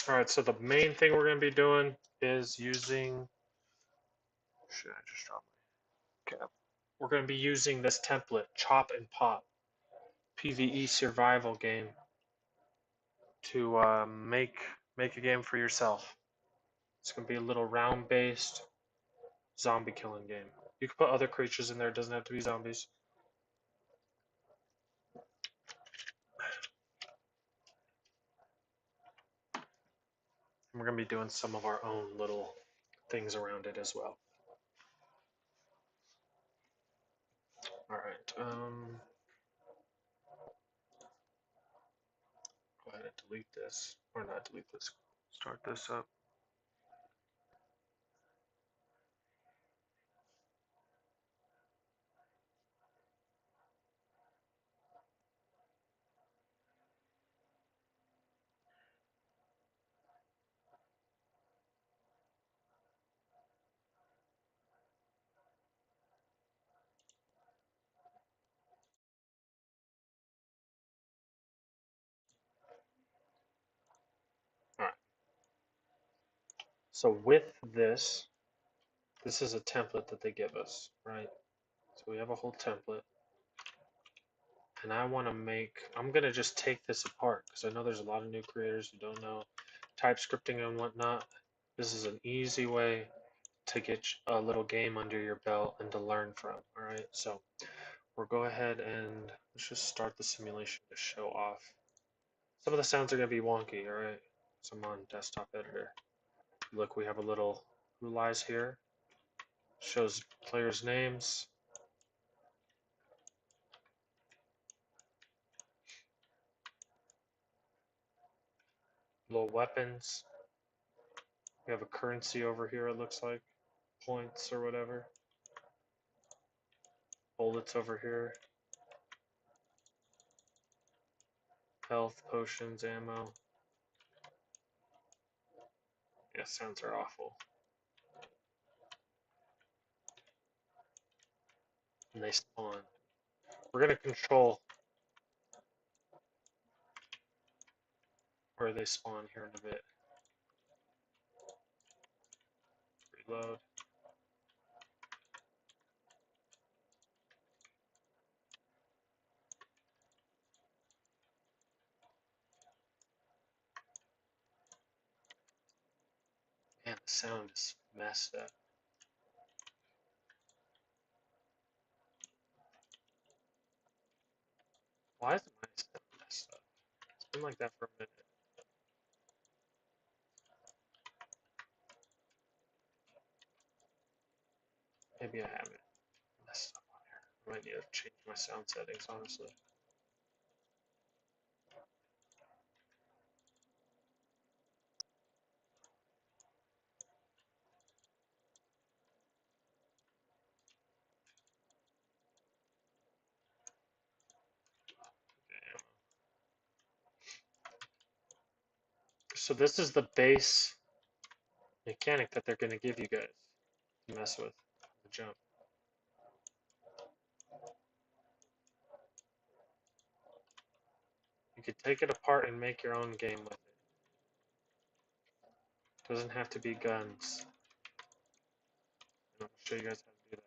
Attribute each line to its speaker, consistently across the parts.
Speaker 1: All right, so the main thing we're going to be doing is using. Should I just drop my cap? We're going to be using this template, Chop and Pop, PvE survival game, to make a game for yourself. It's going to be a little round-based zombie killing game. You can put other creatures in there. It doesn't have to be zombies. And we're going to be doing some of our own little things around it as well. All right. Go ahead and delete this, or not delete this. Start this up. All right. So with this, this is a template that they give us, right? So we have a whole template. And I want to I'm going to just take this apart because I know there's a lot of new creators who don't know typescripting and whatnot. This is an easy way to get a little game under your belt and to learn from, all right? So we'll go ahead and let's just start the simulation to show off. Some of the sounds are going to be wonky, all right? So I'm on desktop editor. Look, we have a little who lies here. Shows players' names. Little weapons. We have a currency over here, it looks like. Points or whatever. Bullets over here. Health, potions, ammo. Yeah, sounds are awful. And they spawn. We're going to control where they spawn here in a bit. Reload. Man, the sound is messed up. Why is my sound messed up? It's been like that for a minute. Maybe I have it messed up on here. I might need to change my sound settings, honestly. So this is the base mechanic that they're going to give you guys to mess with. The jump. You could take it apart and make your own game with it. Doesn't have to be guns. And I'll show you guys how to do that.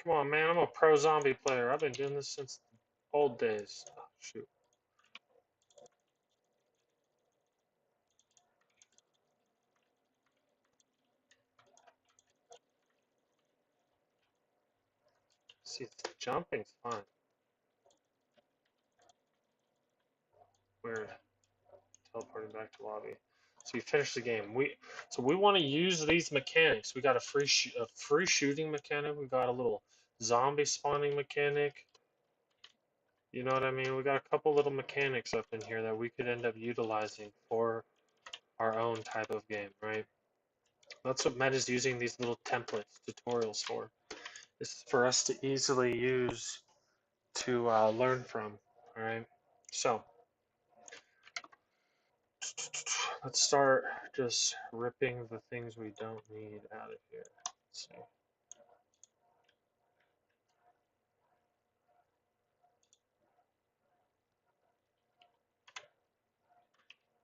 Speaker 1: Come on, man, I'm a pro zombie player. I've been doing this since old days. Oh, shoot. See, the jumping's fun. Weird. Teleporting back to lobby. So you finish the game. So we want to use these mechanics. We got a free shooting mechanic. We got a little zombie spawning mechanic. You know what I mean? We got a couple little mechanics up in here that we could end up utilizing for our own type of game, right? That's what Meta is using these little templates, tutorials for. This is for us to easily use to learn from, all right? So let's start just ripping the things we don't need out of here. Let's see.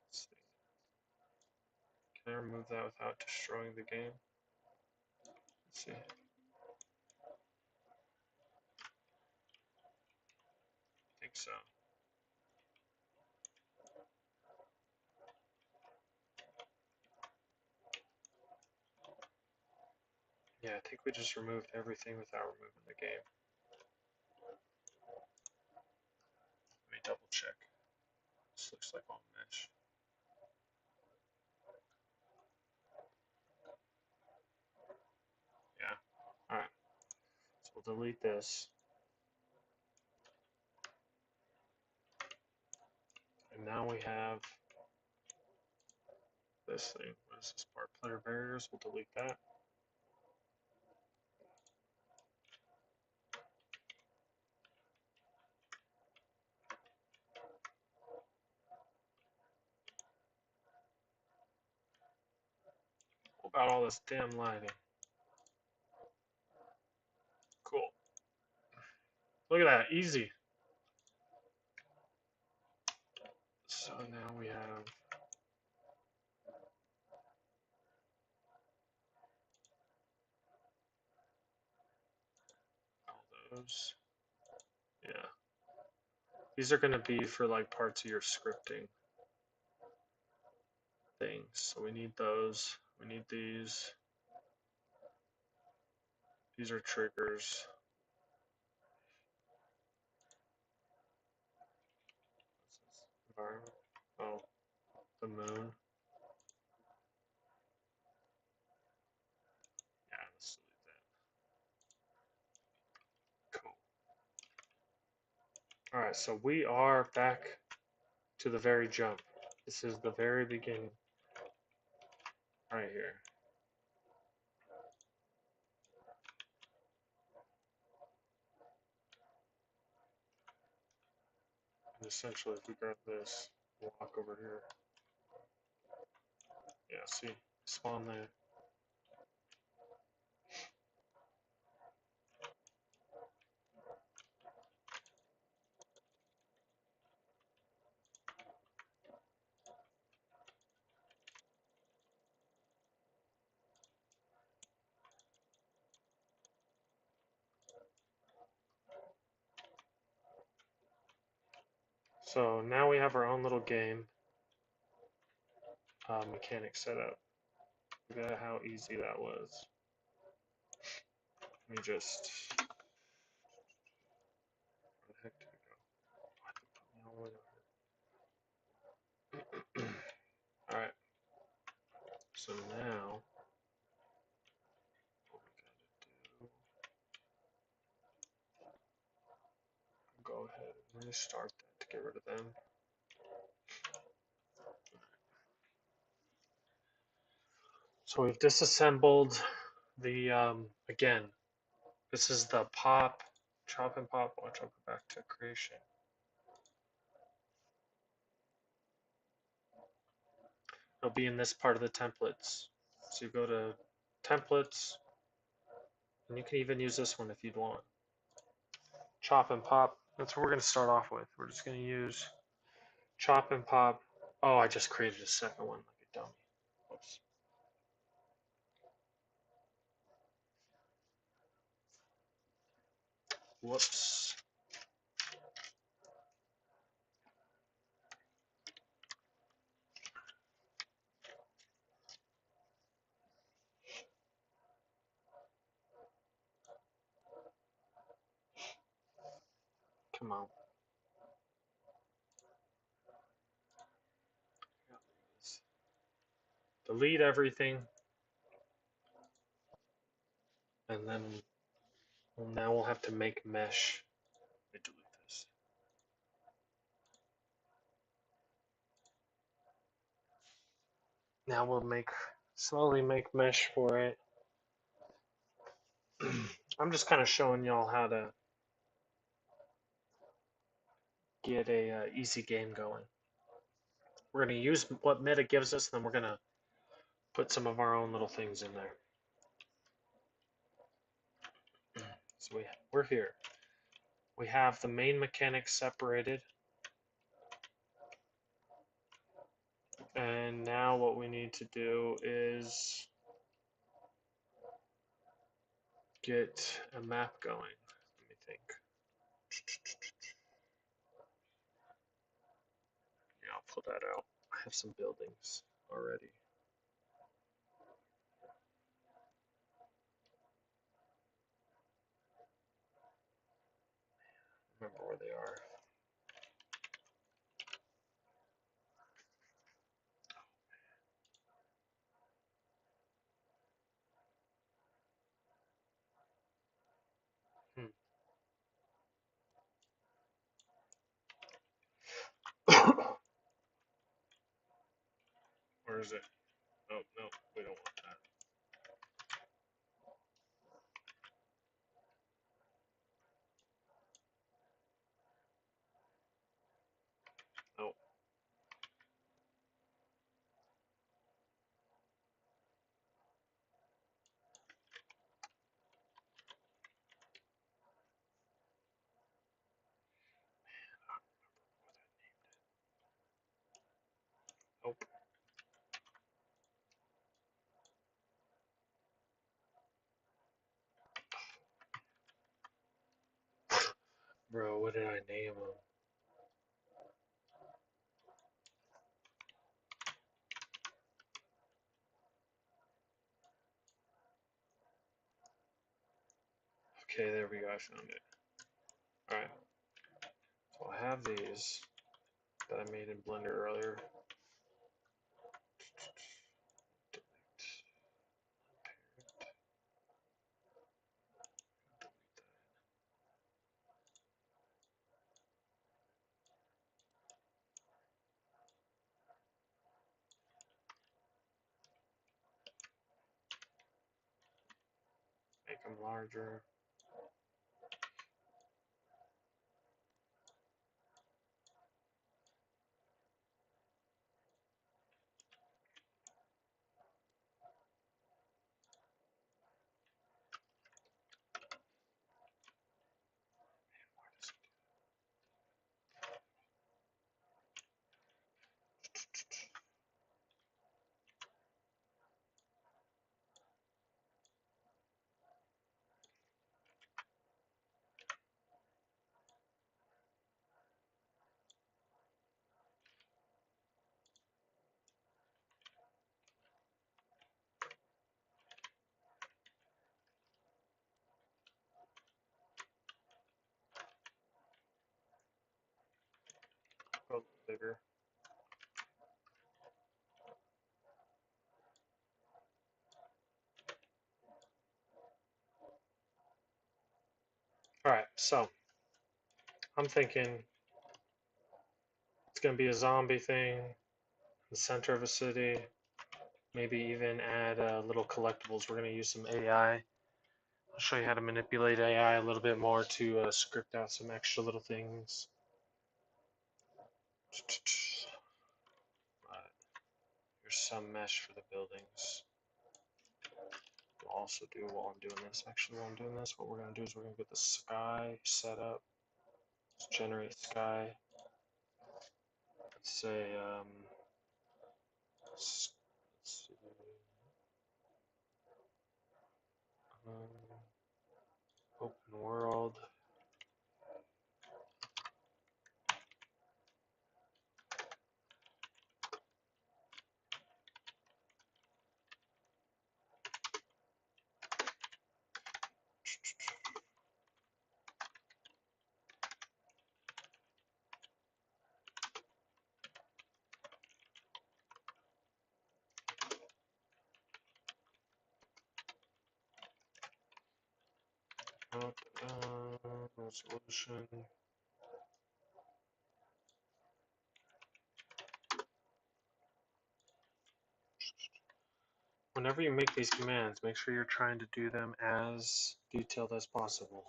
Speaker 1: Let's see. Can I remove that without destroying the game? Let's see. I think so. Yeah, I think we just removed everything without removing the game. Let me double check. This looks like all mesh. Yeah. Alright. So we'll delete this. And now we have this thing. What is this part? Player barriers. We'll delete that. What about all this damn lighting? Cool. Look at that. Easy. So now we have all those. Yeah. These are going to be for like parts of your scripting things. So we need those. We need these. These are triggers. Environment. Oh, the moon. Yeah, let's delete that. Cool. Alright, so we are back to the very jump. This is the very beginning. Right here. And essentially, if we grab this, walk over here. Yeah, see? Spawn there. So now we have our own little game mechanic set up. Look at how easy that was. Let me just. Where the heck did it go? Alright. So now. What we gotta do. Go ahead and restart that to get rid of them. So we've disassembled the, again, this is the pop, chop and pop. Watch, I'll go back to creation. It'll be in this part of the templates. So you go to templates, and you can even use this one if you'd want. Chop and pop, that's what we're going to start off with. We're just going to use chop and pop. Oh, I just created a second one like a dummy. Whoops. Whoops. Come on. Delete everything. And then now we'll have to make mesh. Let me delete this. Now we'll slowly make mesh for it. I'm just kind of showing y'all how to get a easy game going. We're going to use what meta gives us, and then we're going to put some of our own little things in there. So we're here. We have the main mechanics separated. And now what we need to do is get a map going. Let me think. Yeah, I'll pull that out. I have some buildings already. Remember where they are. Where is it? Oh, no, we don't want that. Nope. Nope. Bro, what did I name them? Okay, there we go. I found it. Alright. So I have these that I made in Blender earlier. Make them larger. A little bigger. Alright, so I'm thinking it's going to be a zombie thing in the center of a city. Maybe even add little collectibles. We're going to use some AI. I'll show you how to manipulate AI a little bit more to script out some extra little things. Right. Here's some mesh for the buildings. We'll also do while I'm doing this. Actually, while I'm doing this, what we're going to do is we're going to get the sky set up. Let's generate sky. Let's say, let's see. Open world. Resolution. whenever you make these commands, make sure you're trying to do them as detailed as possible.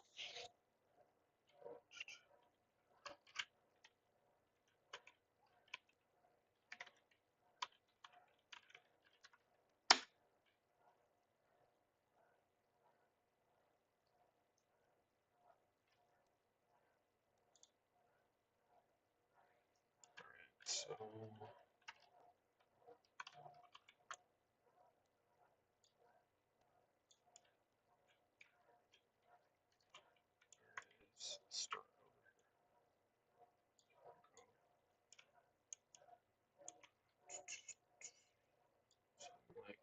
Speaker 1: So let's start something like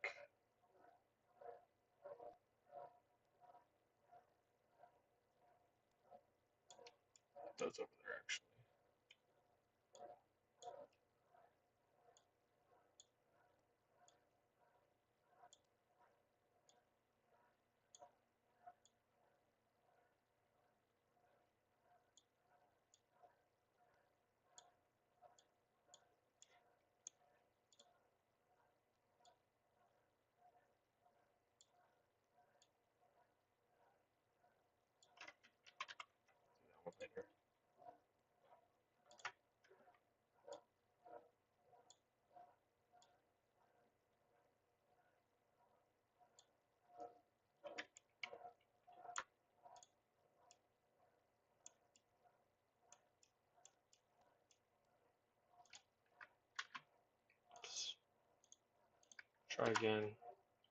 Speaker 1: those over there actually. Do that one later. Let's try again.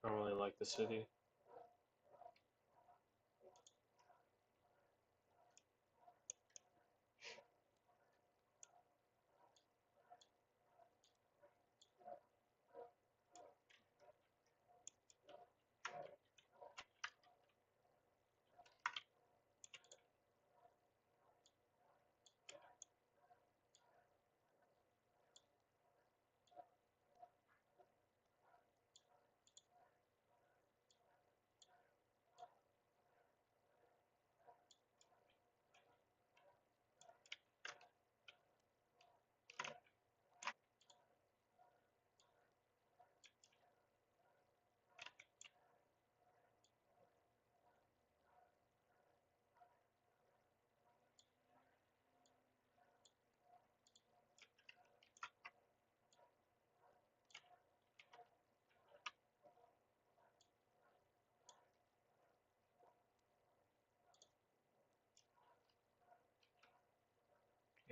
Speaker 1: I don't really like the city.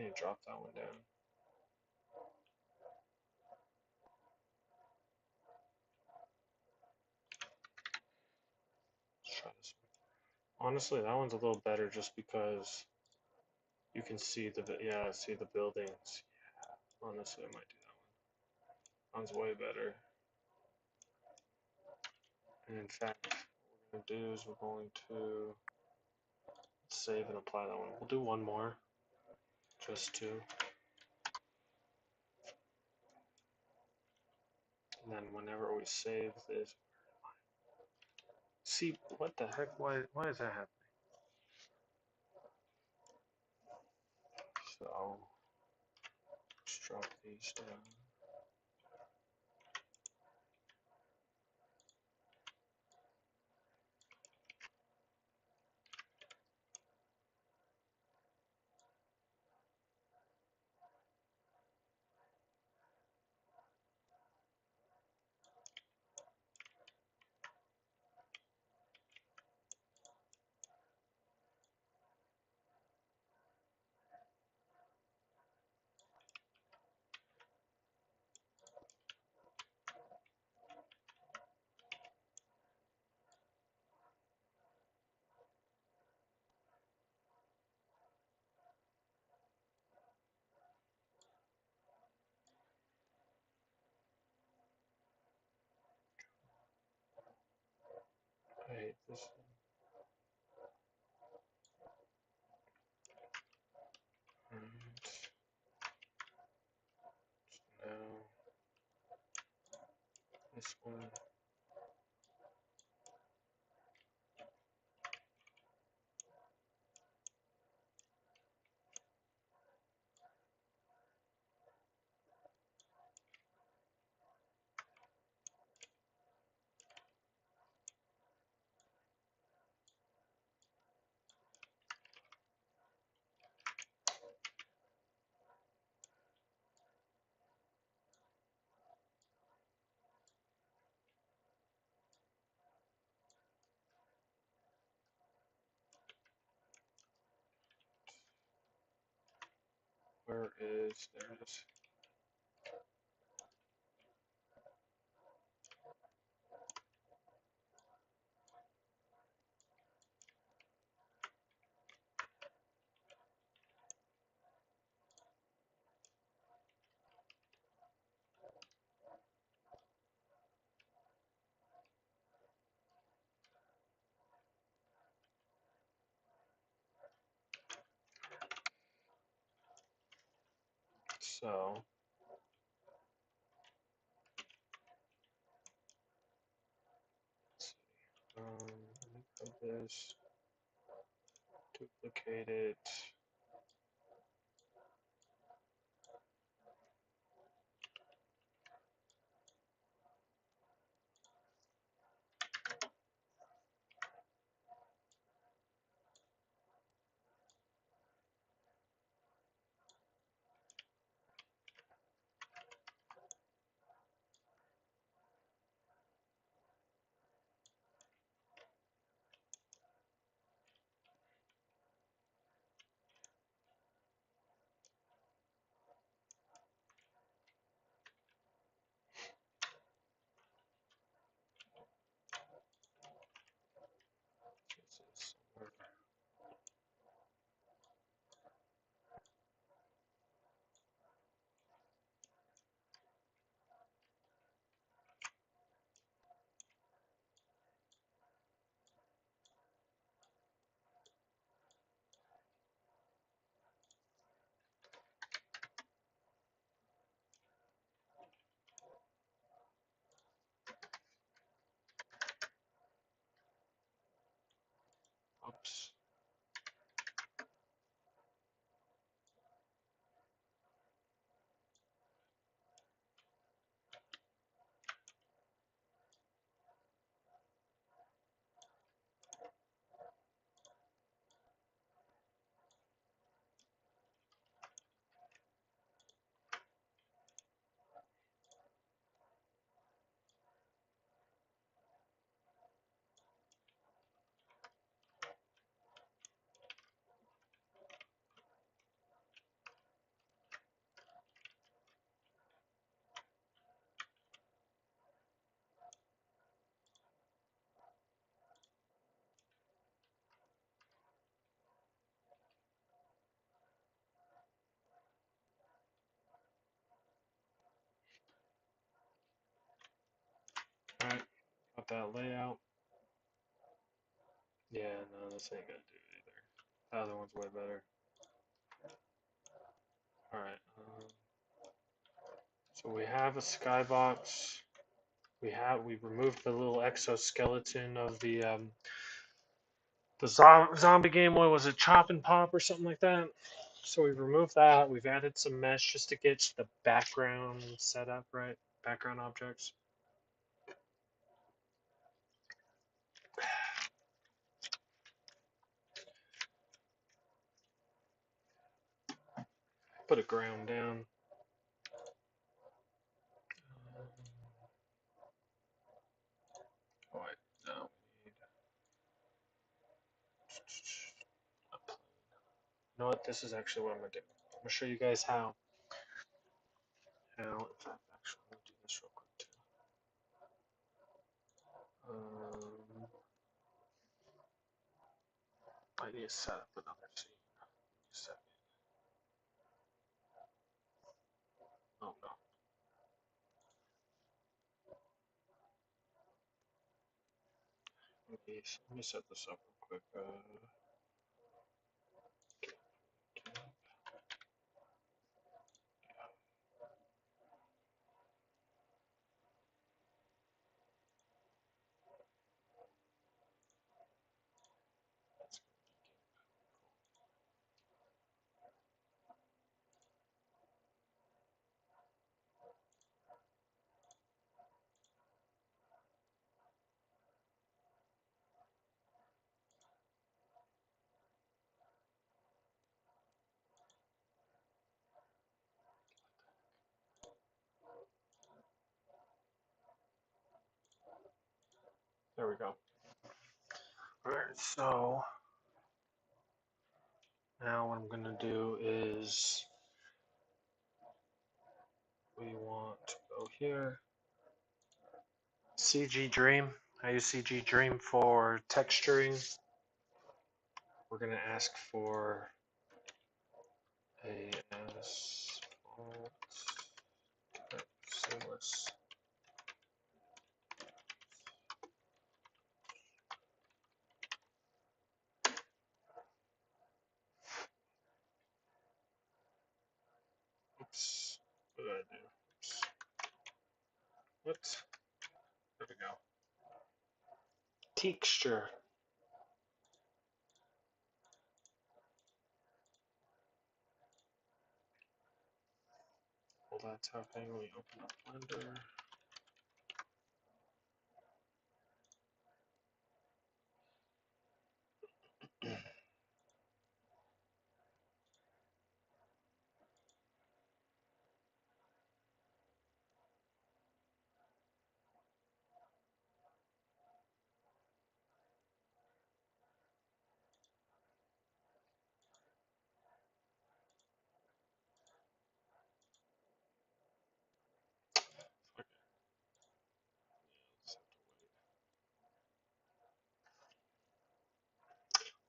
Speaker 1: I'm gonna drop that one down. Let's try this one. Honestly, that one's a little better just because you can see see the buildings. Yeah, honestly, I might do that one. That one's way better. And in fact, what we're gonna do is we're going to save and apply that one. We'll do one more, just to. And then whenever we save this, see what the heck? Why is that happening? So let's drop these down. I hate this. And now this one. Where is, there it is. So let's see. Let me grab this, duplicate it. This is somewhere. Oops. Alright, got that layout. Yeah, no, this ain't gonna do it either. The other one's way better. Alright, so we have a skybox. We removed the little exoskeleton of the zombie game. What was it, Chop and Pop or something like that? So we've removed that. We've added some mesh just to get the background set up, right? Background objects. Put a ground down. Oh, wait, no. We need a plane. You know what? This is actually what I'm gonna do. I'm gonna show you guys how. How, in fact, actually, let me do this real quick too. I need to set up another scene. Just a second. Oh no. Let me set this up real quick. There we go. Alright, so now what I'm gonna do is we want to go here. CG Dream. I use CG Dream for texturing. We're going to ask for a asphalt seamless. Oops. What did I do? Oops. What? There we go. Texture. Well, that's happening when we open up Blender.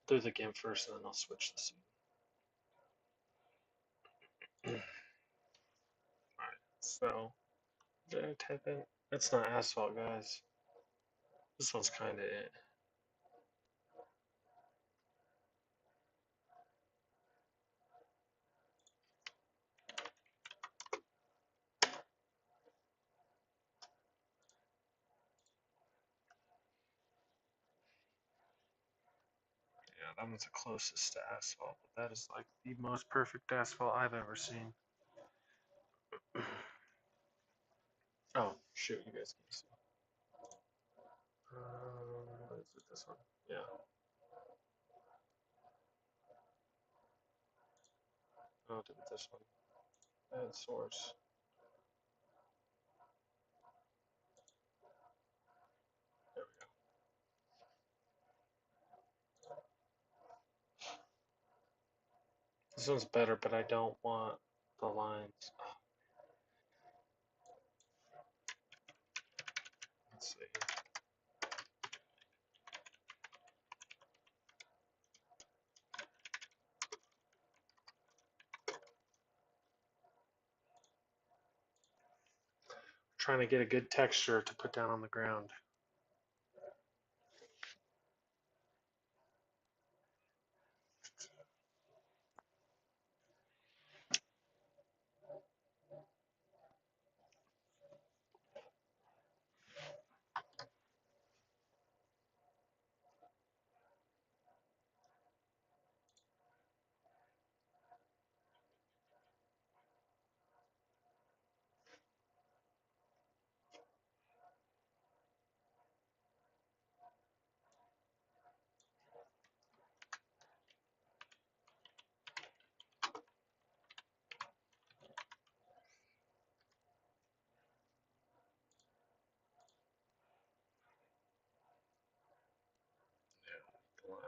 Speaker 1: Do the game first, and then I'll switch the scene. Alright, so did I type in? That's not asphalt, guys. This one's kind of it. Yeah, that one's the closest to asphalt, but that is like the most perfect asphalt I've ever seen. Oh, shoot, you guys can see. Is it this one? Yeah. I'll do it this one. Add source. There we go. This one's better, but I don't want the lines. Let's see. Trying to get a good texture to put down on the ground.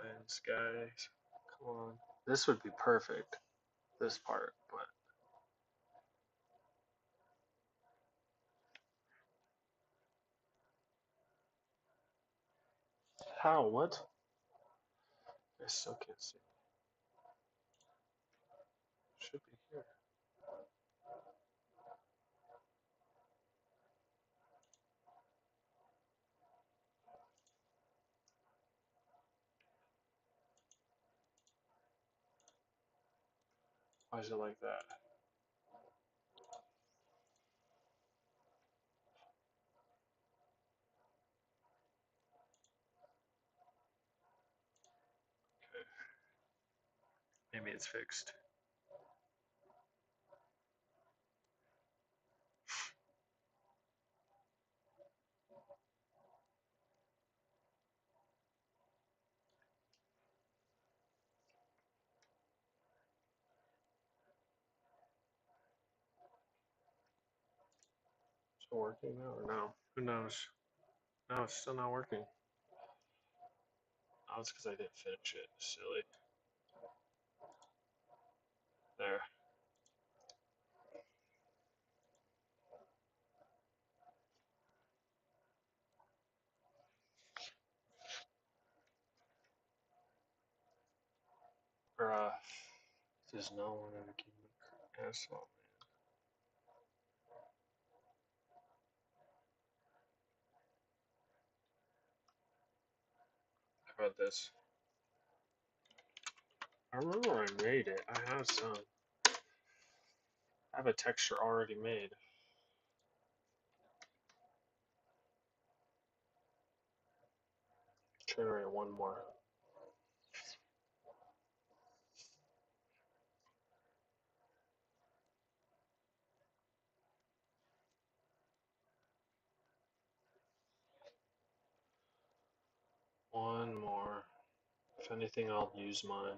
Speaker 1: Lines, guys. Come on. This would be perfect. This part, but how? What? I still can't see. Should be here. Why is it like that? Okay. Maybe it's fixed. Is it working now or no? Who knows? No, it's still not working. Oh, it's because I didn't finish it. Silly. There. Bruh. There's no one ever keep an asshole, man. How about this? I remember I made it. I have some. I have a texture already made. Generate one more. One more. If anything, I'll use mine.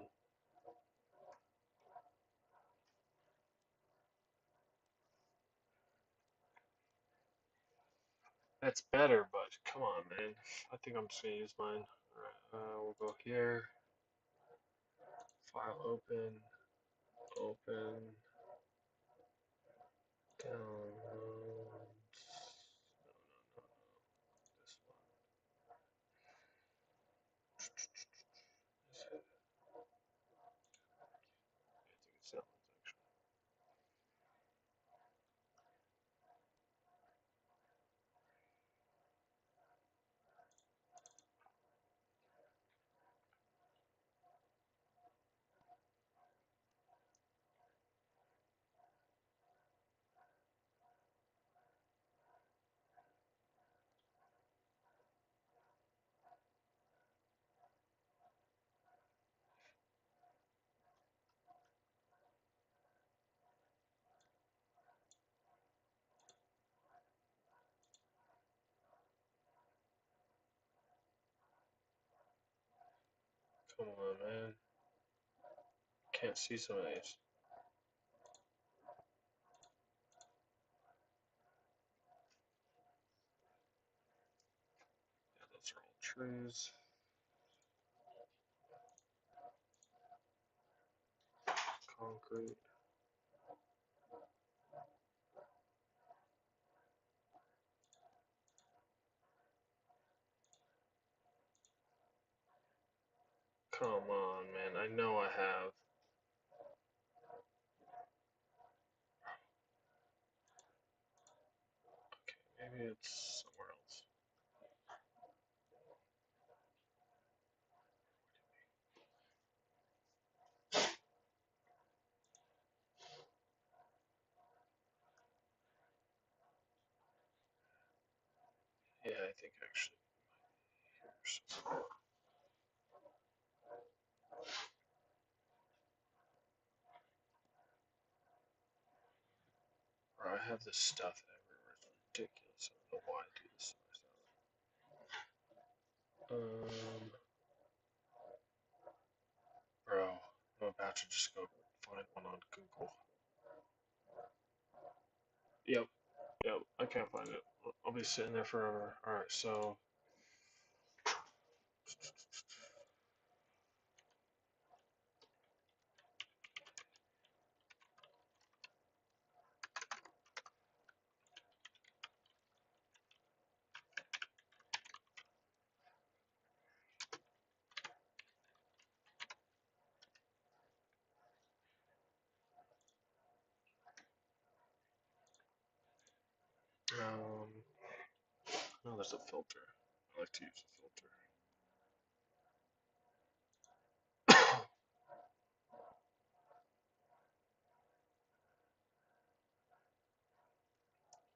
Speaker 1: That's better, but come on, man. I think I'm just gonna use mine. Alright, we'll go here. File open. Open. Download. This one. I think it's that one actually. Come on, man. Can't see some of these. Yeah, those are all trees. Concrete. Come on, man. I know I have. Okay, maybe it's somewhere else. Yeah, I think actually. Bro, I have this stuff everywhere. It's ridiculous. I don't know why I do this to myself. Bro, I'm about to just go find one on Google. Yep, yep. I can't find it. I'll be sitting there forever. All right, so. No, there's a filter. I like to use a filter.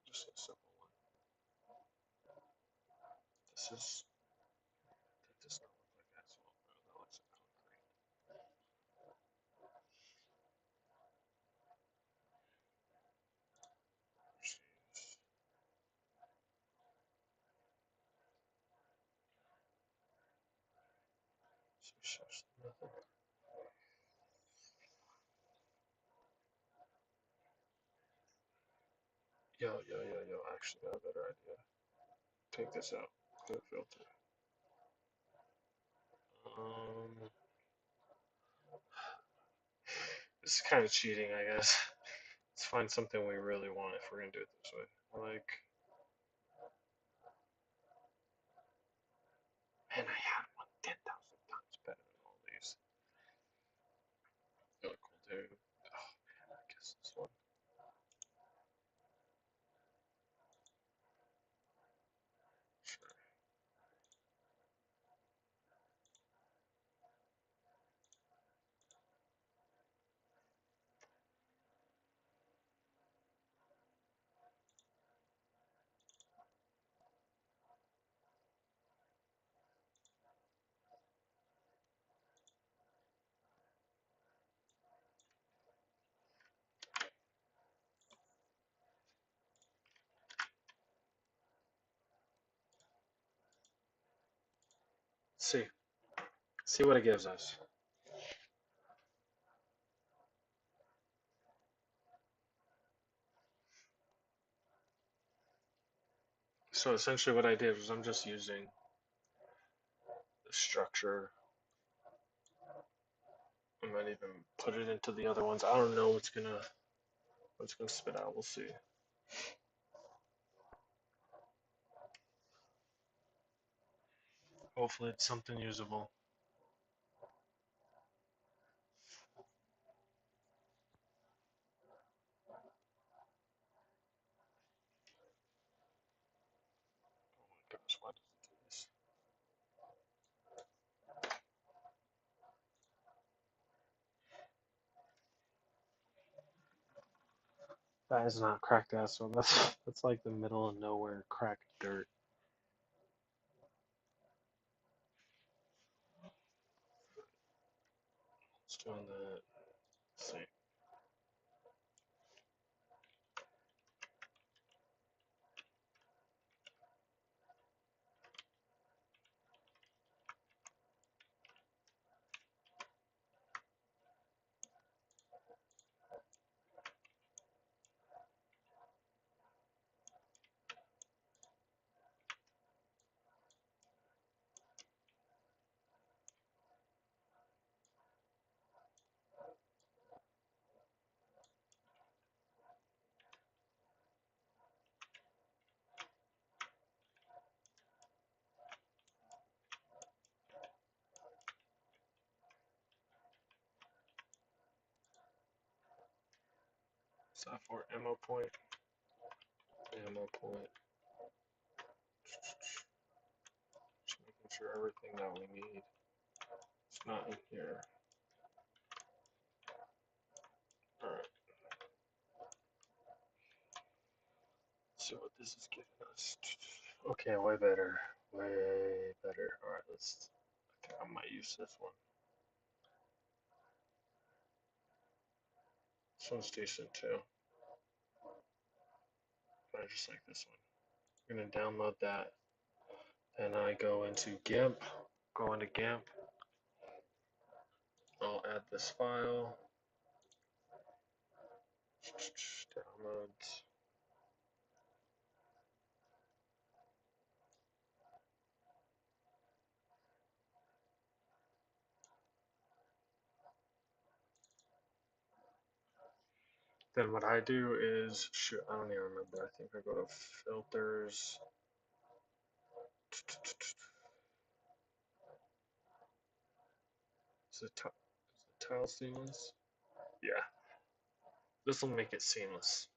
Speaker 1: Just a simple one. This is. That does not look like asphalt, bro. That looks like concrete. Jeez. So shush nothing. Yo. Actually, got a better idea. Take this out. Clear filter. Um, this is kind of cheating, I guess. Let's find something we really want if we're gonna do it this way. Like, man, I had one 10,000 times better than all these. See what it gives us. So essentially what I did was I'm just using the structure. I might even put it into the other ones. I don't know what's gonna spit out. We'll see. Hopefully it's something usable. Oh my gosh, why does it do this? That is not cracked asphalt. That's like the middle of nowhere cracked dirt. It's doing that. Let's see. Is that for ammo point? Ammo point. Just making sure everything that we need is not in here. Alright. See what this is giving us. Okay, way better. Way better. Alright, I think I might use this one. This one's decent too. But I just like this one. I'm gonna download that. Then I go into GIMP. Go into GIMP. I'll add this file. Downloads. Then what I do is, shoot, I don't even remember. I think I go to filters. Is it tile seamless? Yeah, this will make it seamless.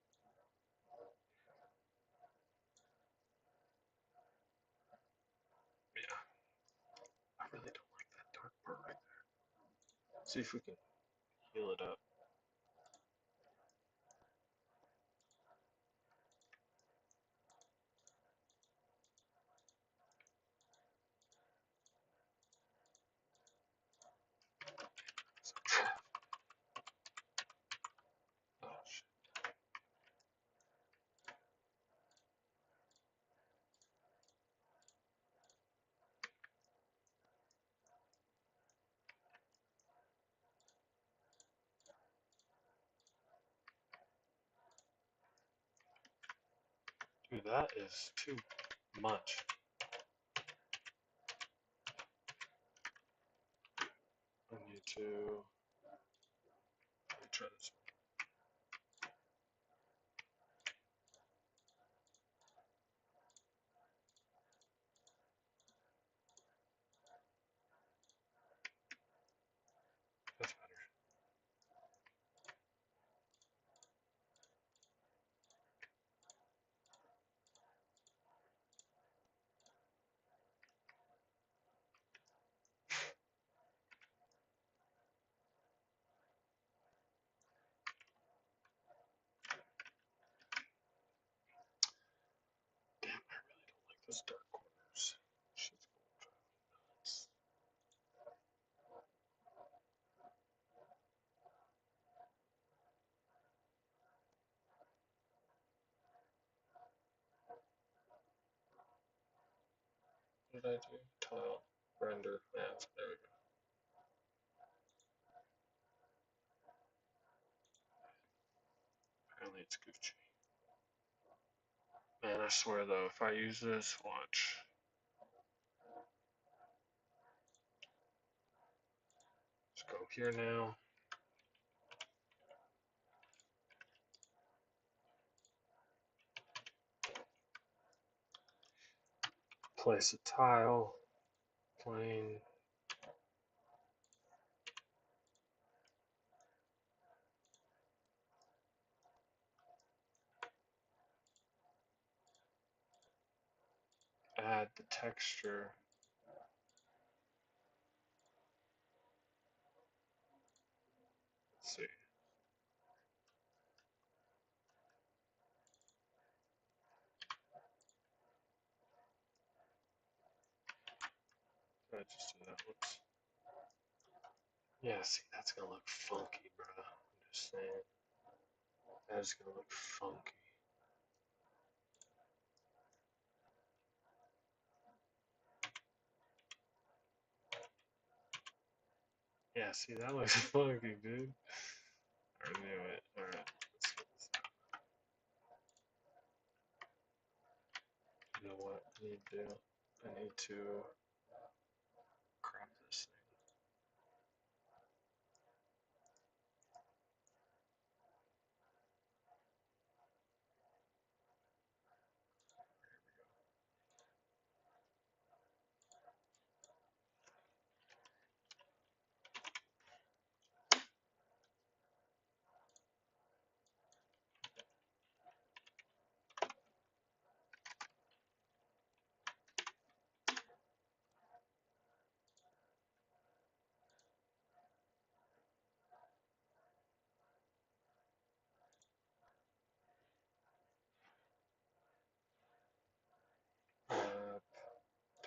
Speaker 1: Yeah, I really don't like that dark part right there. See if we can heal it up. Oh, shit. Dude, that is too much. I need to try this one. That's better. Damn, I really don't like those dark corners. Shit's going to drive me nuts. What did I do? Tile. render math. There we go. Apparently it's Gucci. Man, I swear though, if I use this, watch. Let's go here now. Place a tile, plane. Add the texture. Let's see. I just do that. Whoops. Yeah, see, that's gonna look funky, bro. I'm just saying. That's gonna look funky. Yeah, see, that looks funky, dude. I knew it. Alright, let's get this out. You know what I need to do? I need to crop this thing.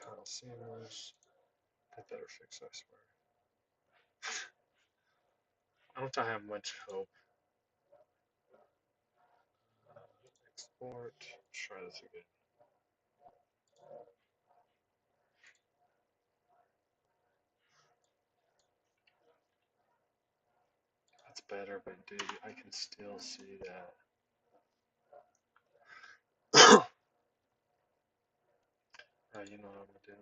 Speaker 1: Tile seamless. That better fix, I swear. I don't have much hope. Export. Let's try this again. That's better, but dude, I can still see that. You know what I'm gonna do?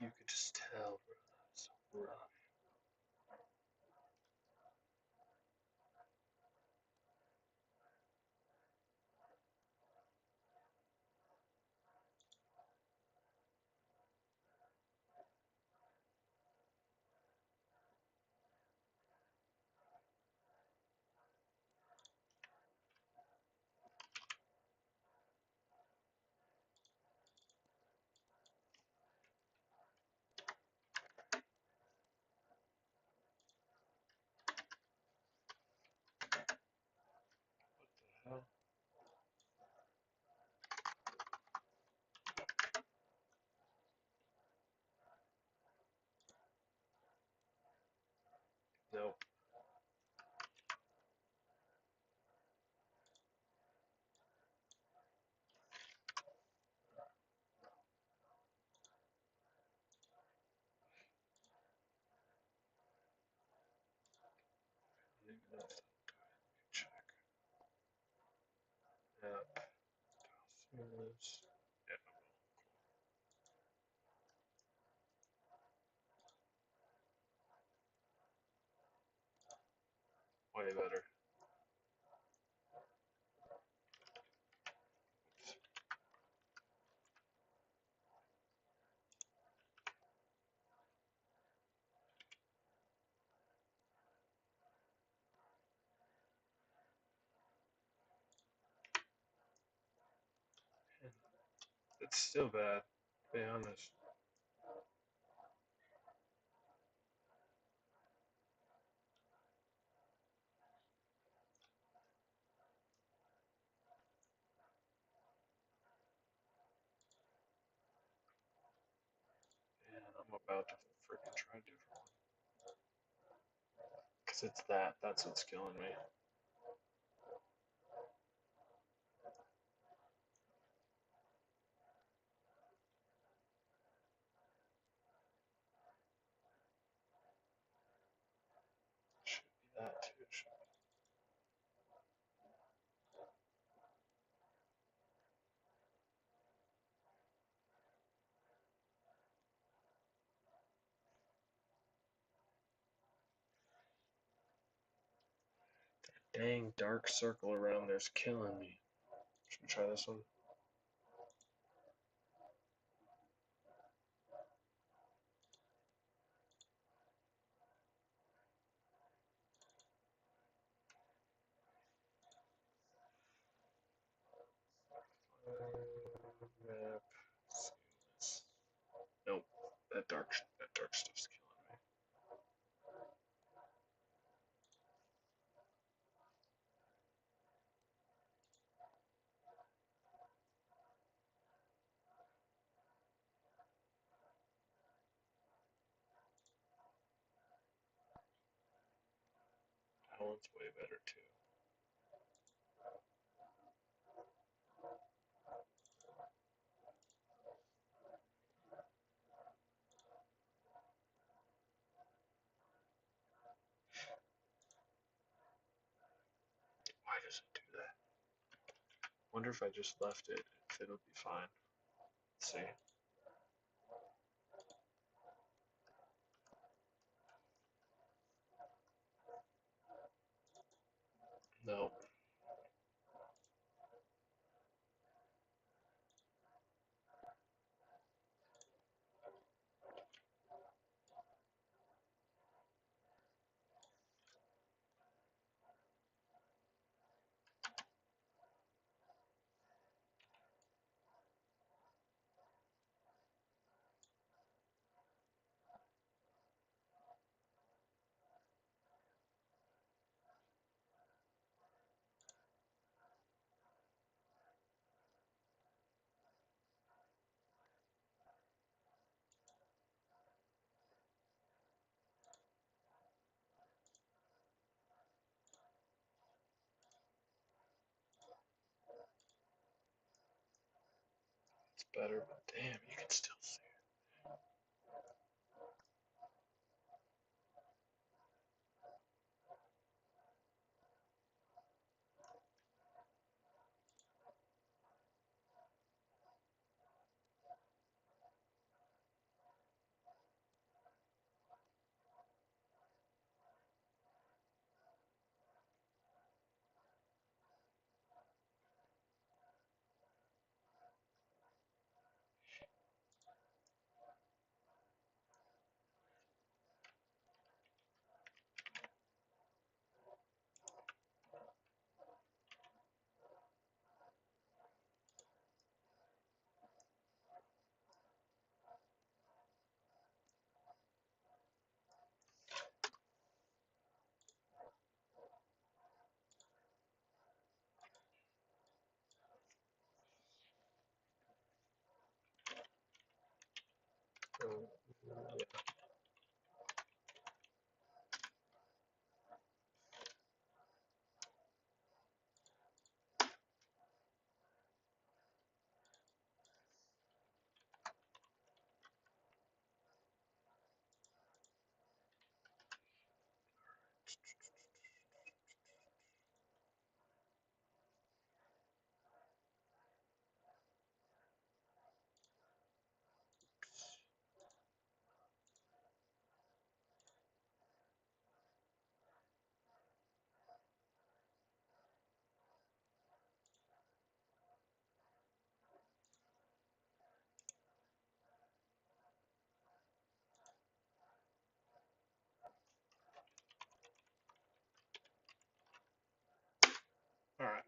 Speaker 1: You could just tell, bro. That's so rough. What the hell? Nope. Check. Yep. Seamless. Yep. Way better. It's still bad, to be honest. And I'm about to freaking try a different one. Because 'Cause it's that. That's what's killing me. Should be that too. Dang, dark circle around there's killing me. Should we try this one? Map. Nope. That dark stuff's killing me. That one's way better too. Why does it do that? Wonder if I just left it, if it'll be fine. Let's see. No. It's better, but damn, you can still see it. Yeah. Alright.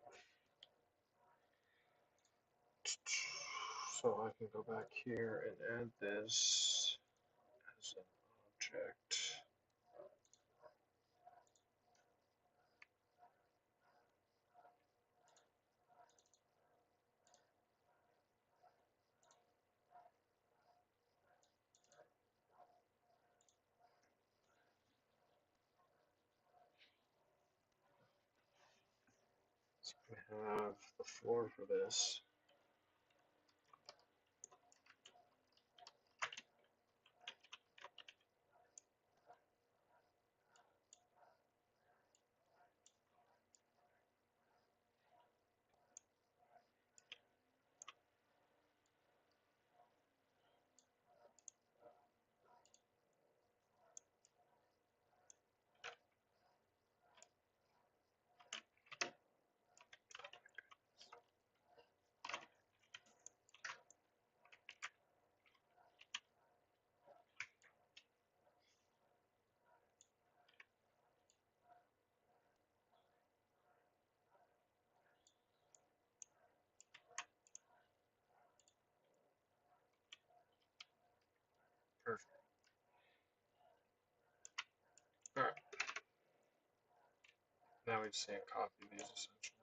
Speaker 1: So I can go back here and add this as an object. So we have the floor for this. Perfect. All right. Now we just need to copy these essentially.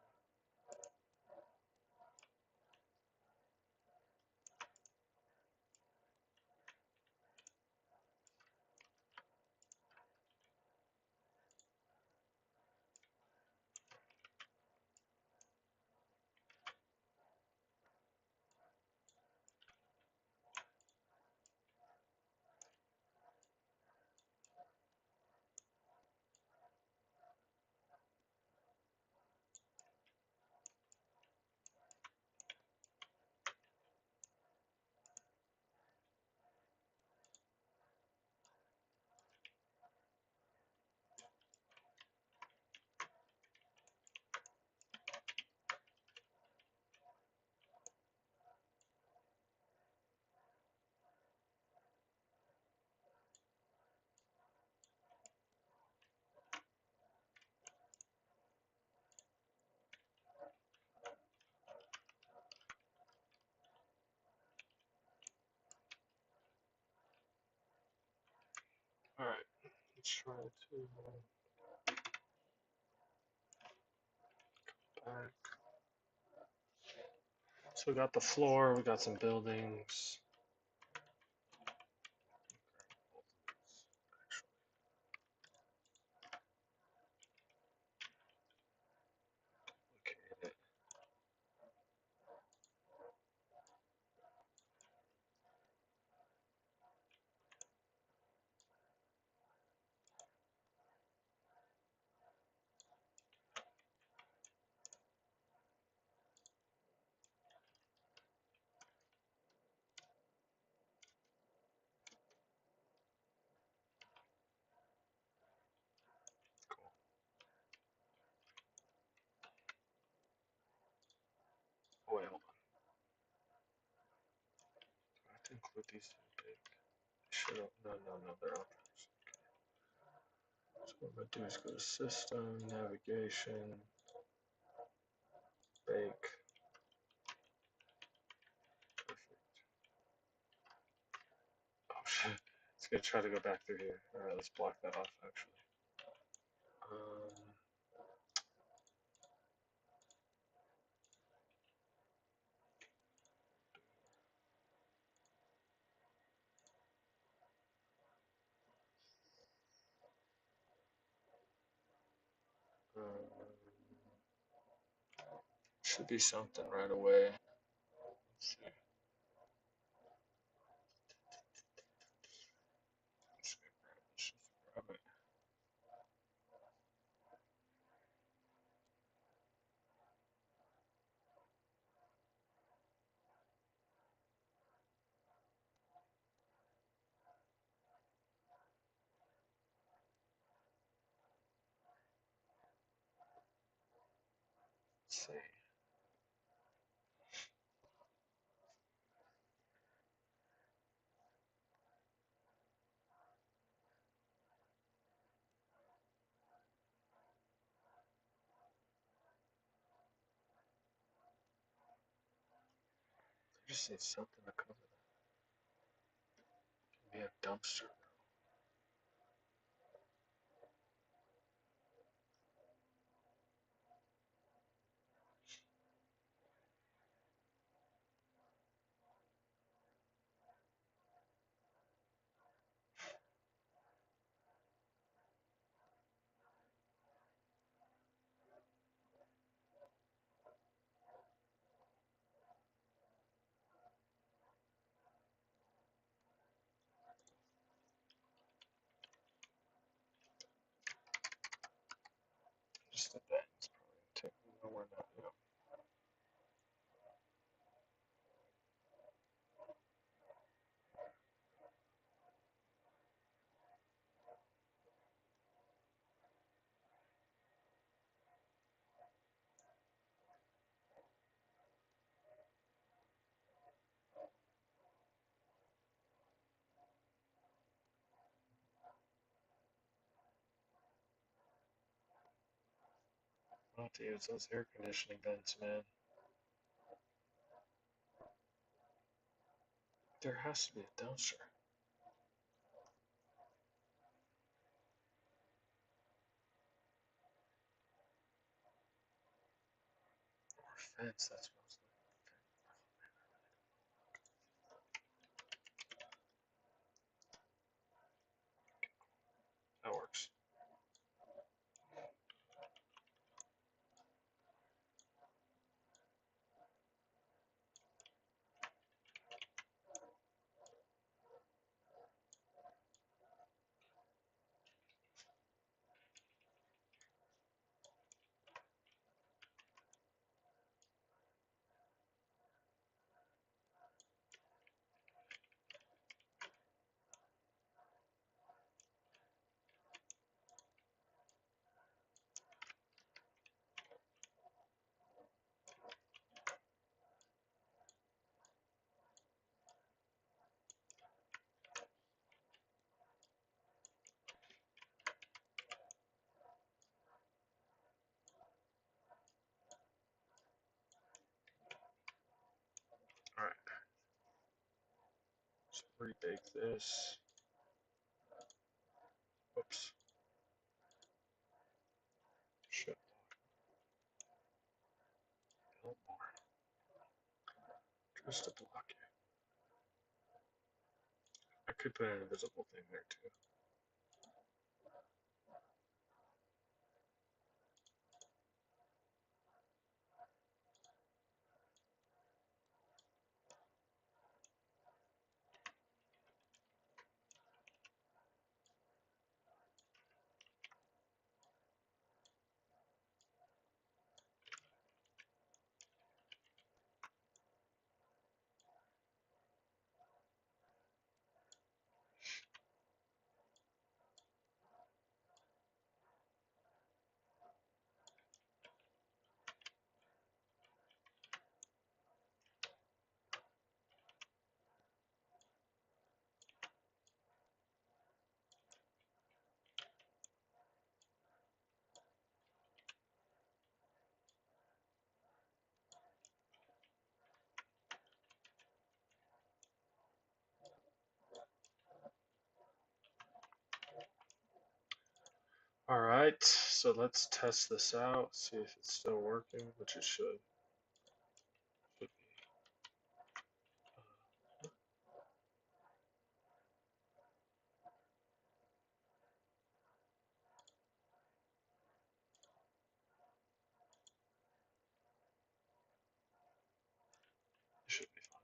Speaker 1: All right. Let's try to back. So we got the floor, we got some buildings. Locate it. Cool. Oh, wait, hold on. Do I have to include these two big? Should have. No, no, no, they're on. So what I'm gonna do is go to System, Navigation, Bake. Perfect. Oh shit. It's gonna try to go back through here. Alright, let's block that off actually. Um, um, should be something right away. Let's see. Just gonna grab this. Just grab it. Let's see. I just need something to cover that. Give me a dumpster. somewhere now. Yeah. I'll have to use those air conditioning vents, man. There has to be a dumpster. Or fence, that's mostly. That works. Alright. Let's rebake this. Oops. Shit. No more. Just to block it. I could put an invisible thing there too. Alright, so let's test this out, see if it's still working, which it should. Should be. It should be fine.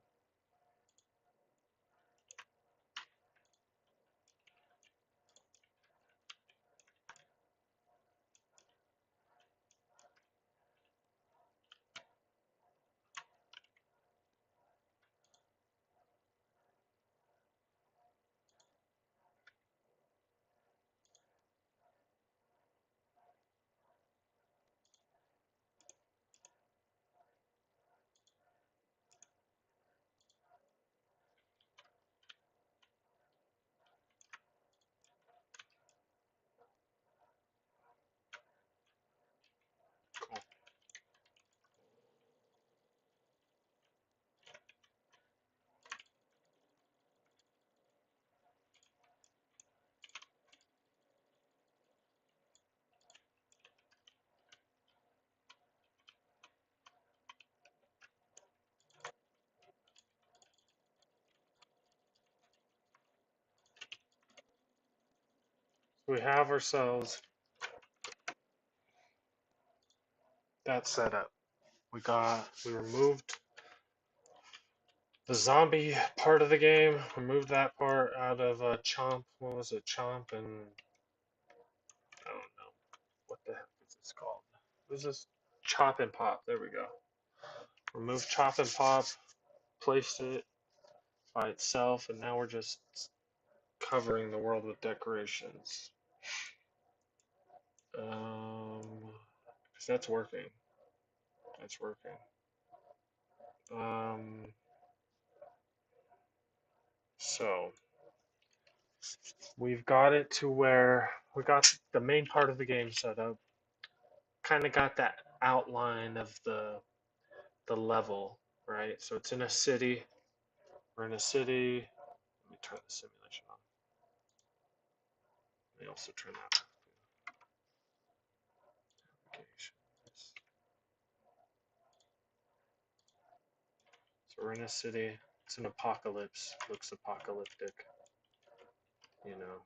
Speaker 1: Cool. We have ourselves that set up. We removed the zombie part of the game. Removed that part out of Chomp. What was it? Chomp and I don't know what the heck is this called. What is this? chop and pop. There we go. Remove chop and pop, placed it by itself, and now we're just covering the world with decorations. Because that's working. That's working. So we've got it to where we got the main part of the game set up. Kind of got that outline of the level, right? So it's in a city. We're in a city. Let me turn the simulation on. Let me also turn that applications. So we're in a city. It's an apocalypse. Looks apocalyptic, you know.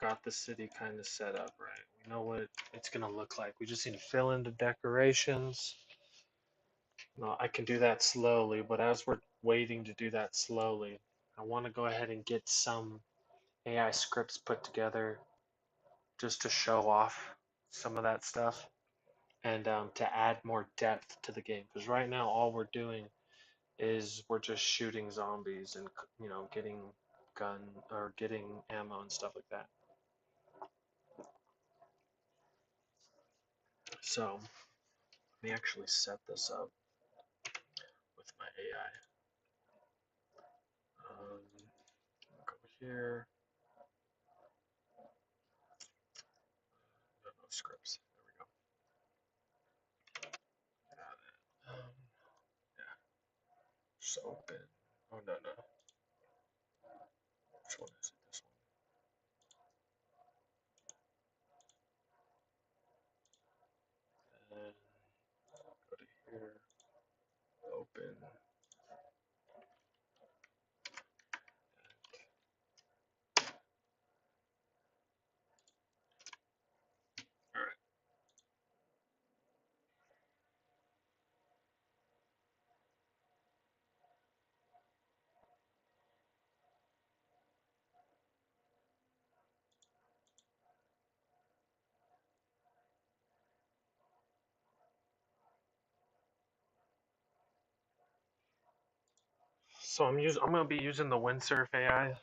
Speaker 1: Got the city kind of set up, right? We know what it's going to look like. We just need to fill in the decorations. No, I can do that slowly, but as we're waiting to do that slowly, I want to go ahead and get some AI scripts put together just to show off some of that stuff and to add more depth to the game. Because right now, all we're doing is we're just shooting zombies and getting gun or getting ammo and stuff like that. So let me actually set this up with my AI. Go here. No scripts. There we go. Got it. Yeah. Just open. Oh no. Which one is it? This one. And go to here. Open. All right. So I'm gonna be using the Windsurf AI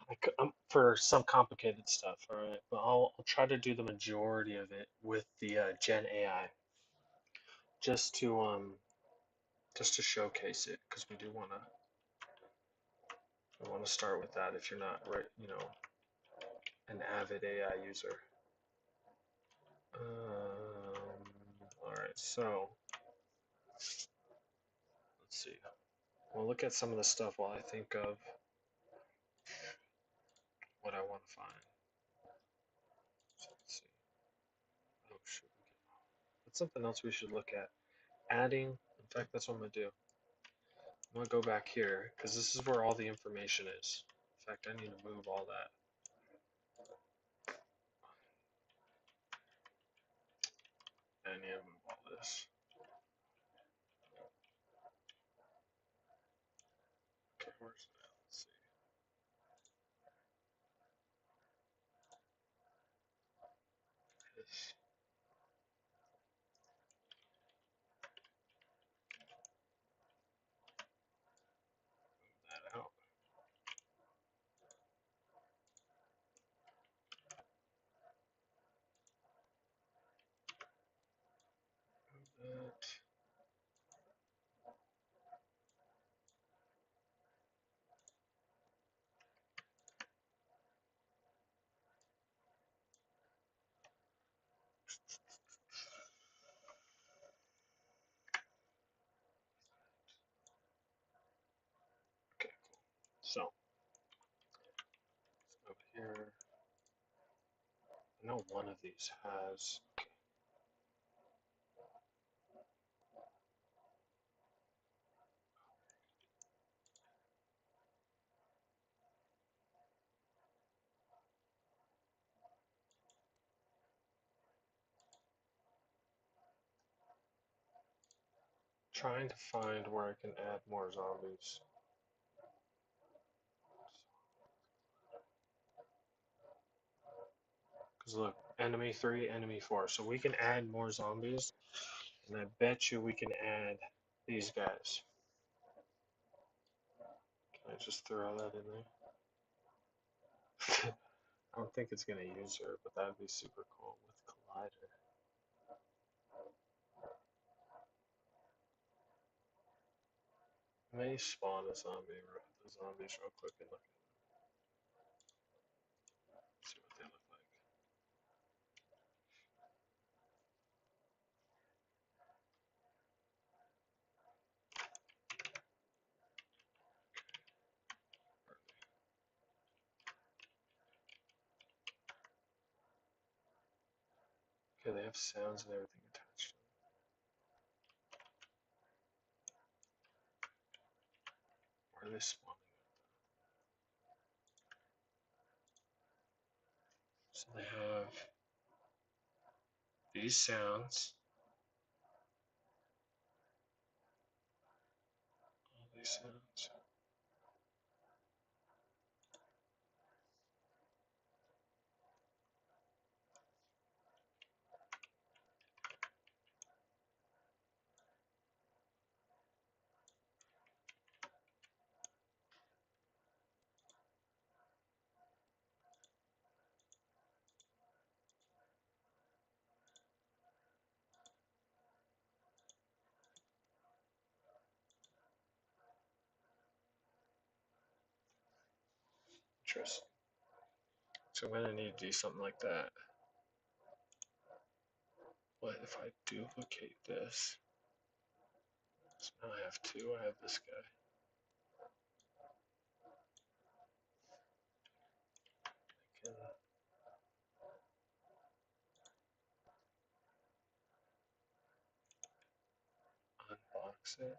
Speaker 1: for some complicated stuff, all right. But I'll try to do the majority of it with the Gen AI, just to showcase it, because we wanna start with that if you're not an avid AI user. All right, so let's see. We'll look at some of the stuff while I think of what I want to find. So let's see. Oh shoot. That's something else we should look at. Adding. In fact, that's what I'm gonna do. I'm gonna go back here because this is where all the information is. In fact, I need to move all that. I need to move all this. Okay, where's that? Let's see. This. Move that out. Move that. Okay, cool. So over here. I know one of these has. Trying to find where I can add more zombies. Because look, enemy 3, enemy 4. So we can add more zombies, and I bet you we can add these guys. Can I just throw that in there? I don't think it's going to use her, but that would be super cool with Collider. May spawn a zombie, the zombies real quick and look at them, see what they look like. Okay, they have sounds and everything attached to them. Where are they spawning at? So they have these sounds, all these sounds. Interesting. So I'm gonna need to do something like that. But if I duplicate this, so now I have two, I have this guy. I can unbox it.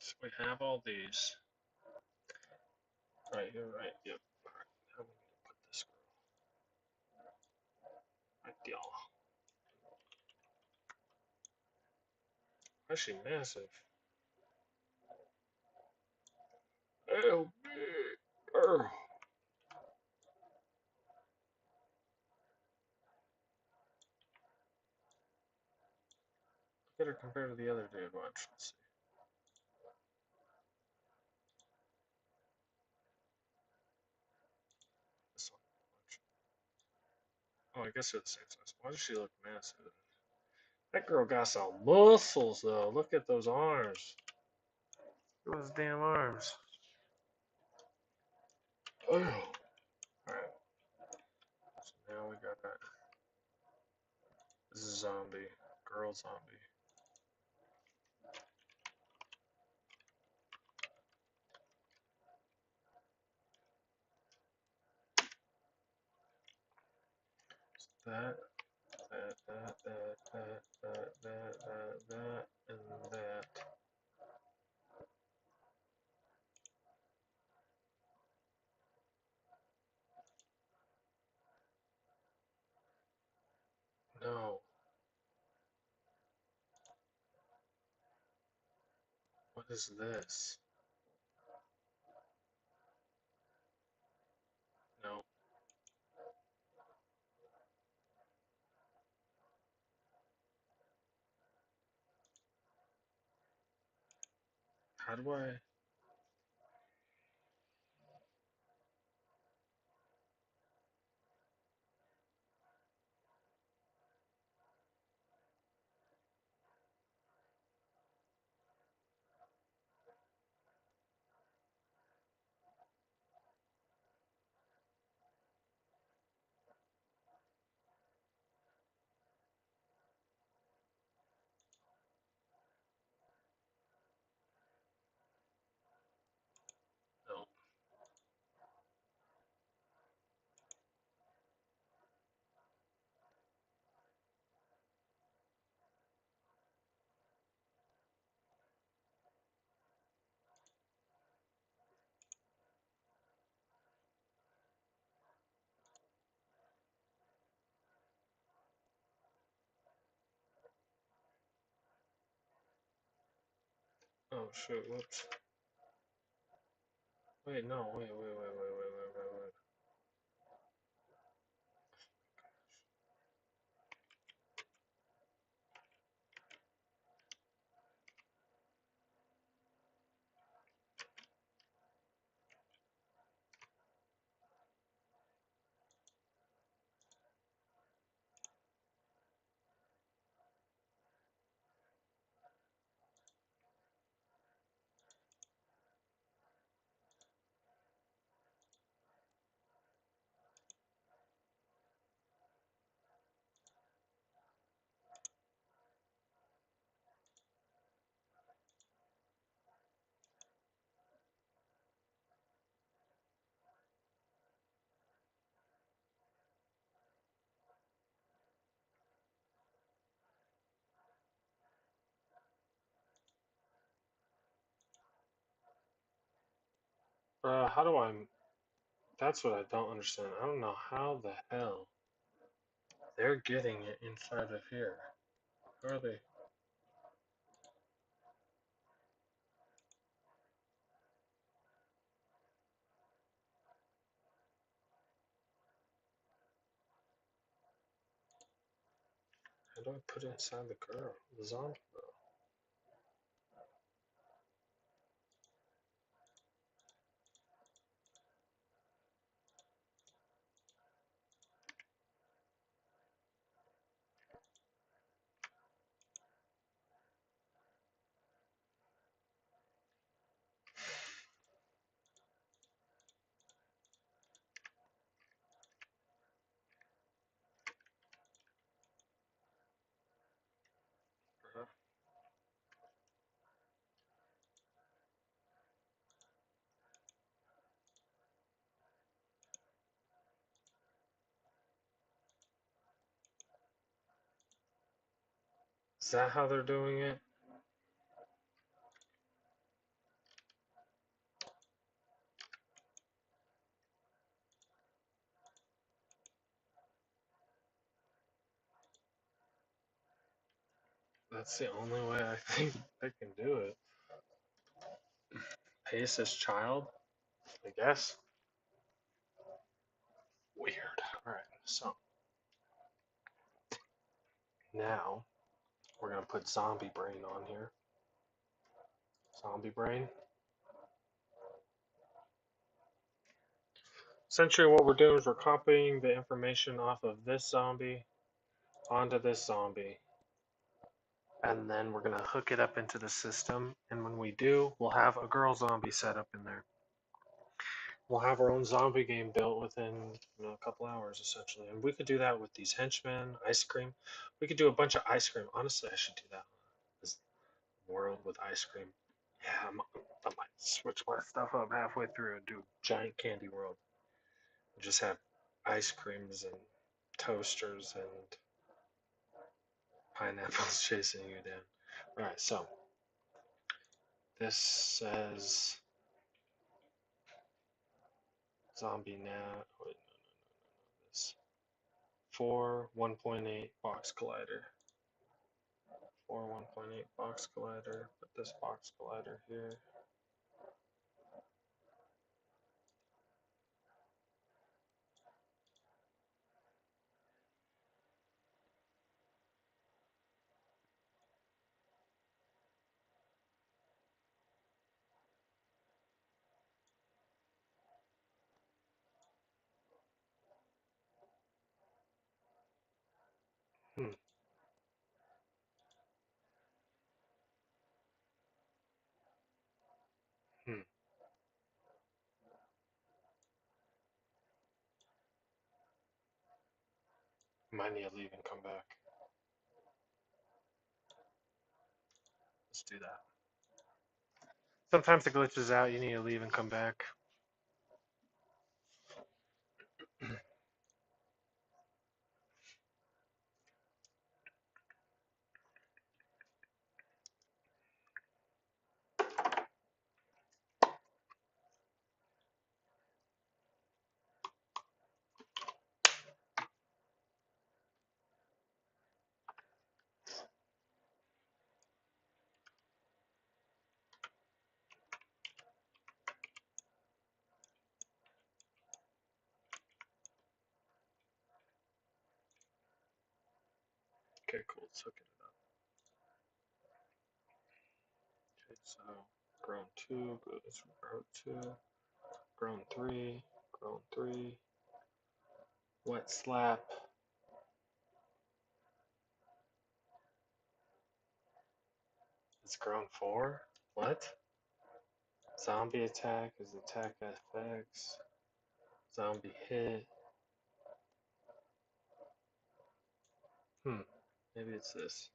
Speaker 1: So we have all these. Right, you're right, yep. Alright, now we need to put this girl. Right, y'all. Actually massive. Help me! Look at her compared to the other dude. Watch. Let's see. This one. Watch. Oh, I guess they're the same size. Why does she look massive? That girl got some muscles, though. Look at those arms. Look at those damn arms. Oh. Alright. So now we got that. This is zombie. Girl zombie. That, that, and that. No. What is this? No. How do I? Oh shoot, whoops. Wait, no, wait. How do I? That's what I don't understand. I don't know how the hell they're getting it inside of here. How are they? How do I put it inside the girl, the zombie girl? Is that how they're doing it? That's the only way I think they can do it. Pace as child, I guess. Weird. Alright, so now we're gonna put zombie brain on here. Zombie brain. Essentially what we're doing is we're copying the information off of this zombie onto this zombie. And then we're gonna hook it up into the system. And when we do, we'll have a girl zombie set up in there. We'll have our own zombie game built within a couple hours, essentially. And we could do that with these henchmen, ice cream. We could do a bunch of ice cream. Honestly, I should do that. This world with ice cream. Yeah, I might switch my stuff up halfway through and do giant candy world. Just have ice creams and toasters and pineapples chasing you down. All right, so this says zombie now. Wait, no, this 4 1.8 box collider. 4 1.8 box collider. Put this box collider here. Hmm, hmm. Might need to leave and come back. Let's do that. Sometimes it glitches out. You need to leave and come back. Okay, cool. It's hooking it up. Okay, so grown 2 goes grow 2, grown 3, grown 3, wet slap. It's grown 4? What? Zombie attack is attack FX. Zombie hit. Maybe it's this.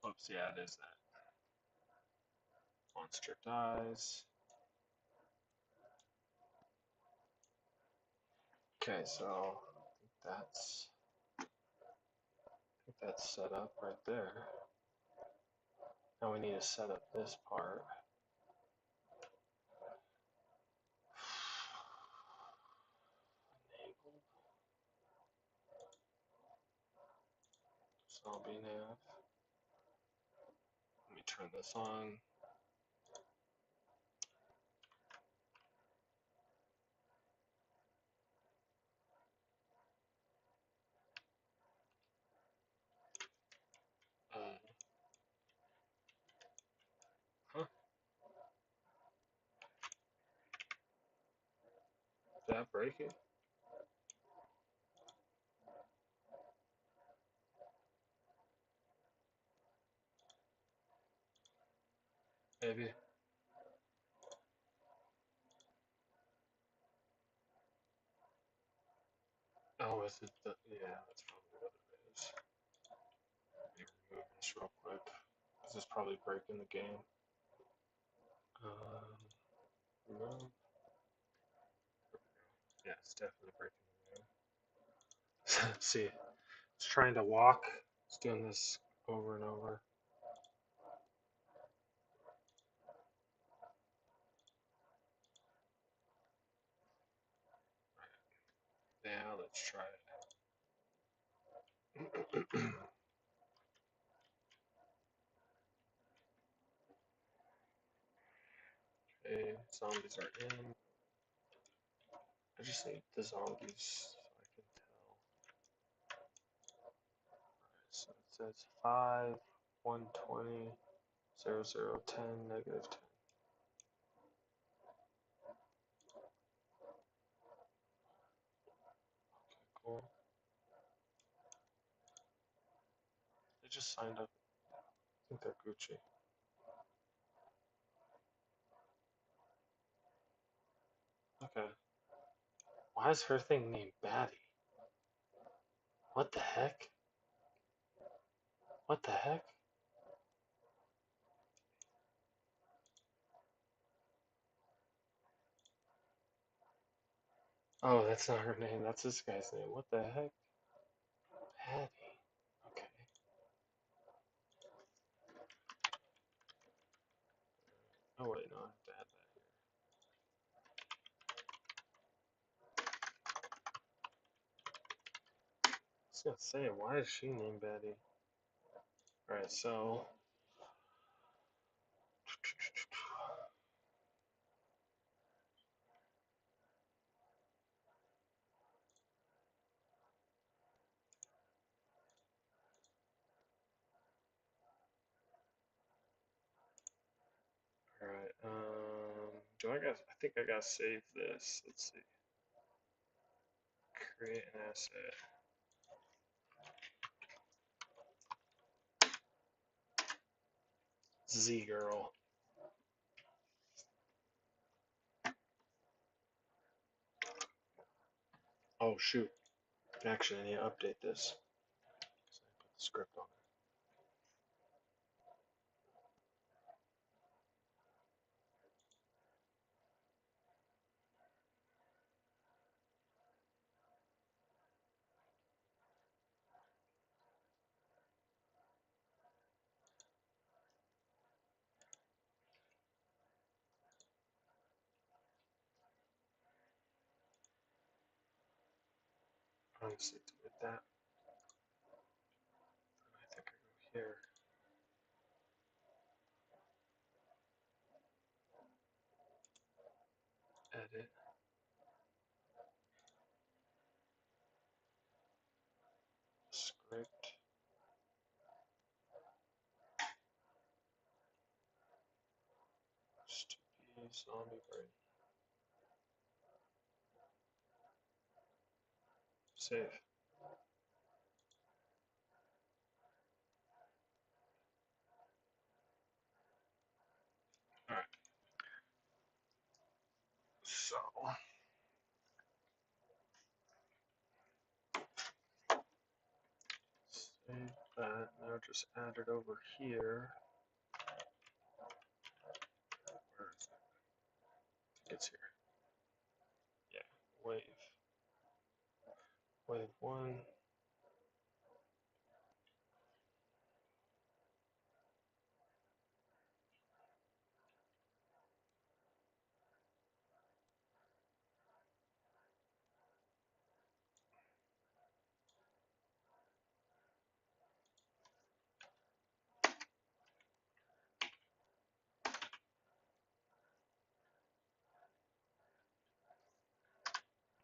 Speaker 1: Oops, yeah, it is that. Monster dies. Okay, so I think that's set up right there. Now we need to set up this part. Enabled. Zombie nav. Let me turn this on. Huh? Did that break it? Maybe. Oh, is it the, yeah, that's probably what it is. Let me remove this real quick. This is probably breaking the game. Remove. Yeah, it's definitely breaking the game. See, it's trying to walk. It's doing this over and over. Now let's try it. Okay, zombies are in. I just need the zombies so I can tell. Alright, so it says 5, 120, 0, 0, 10, negative 10. Okay, cool. They just signed up. I think they're Gucci. Okay. Why is her thing named Batty? What the heck? What the heck? Oh, that's not her name. That's this guy's name. What the heck? Patty. Okay. Oh wait, no, I have to add that here. I was gonna say, why is she named Betty? Alright, so alright, I think I gotta save this. Let's see. Create an asset. Z girl. Oh shoot. Actually, I need to update this. So I put the script on it. Honestly, with that, I think I go here. Edit. edit. Script. S2P zombie brain. Save. Alright. So save that. Now just add it over here. Where is it? I think it's here. Yeah. Wave. Wave 1.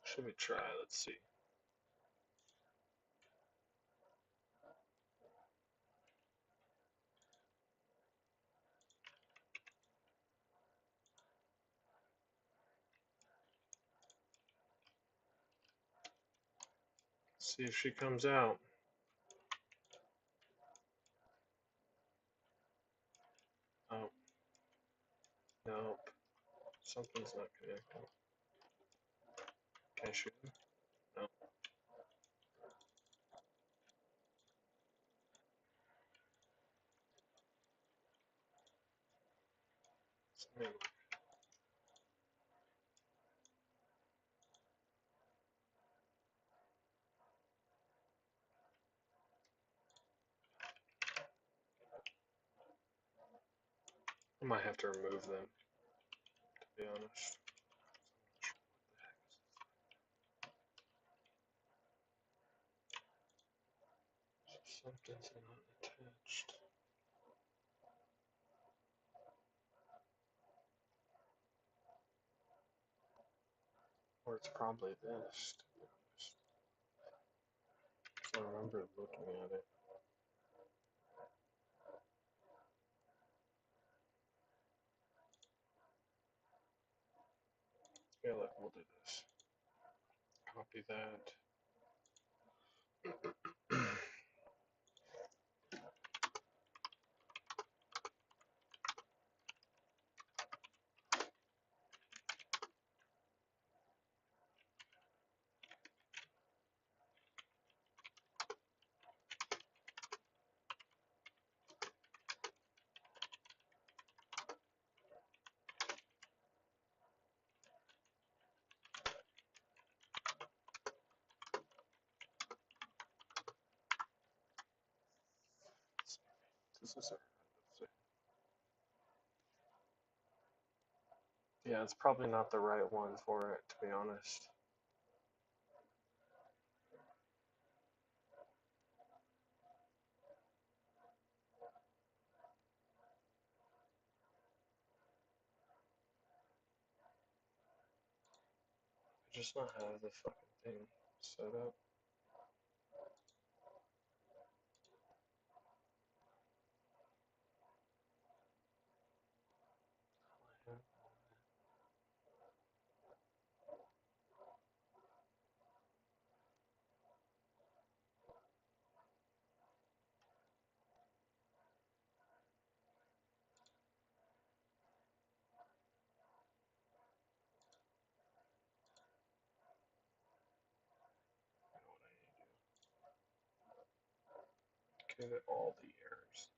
Speaker 1: Should we try? Let's see. See if she comes out. Oh. Nope. Something's not connecting. Can I shoot him? No. Anyway. I might have to remove them, to be honest. Something's not attached. Or it's probably this, to be honest. So I remember looking at it. Yeah, look, we'll do this. Copy that. This is it. Yeah, it's probably not the right one for it, to be honest. I just not have the fucking thing set up. Give it all the errors.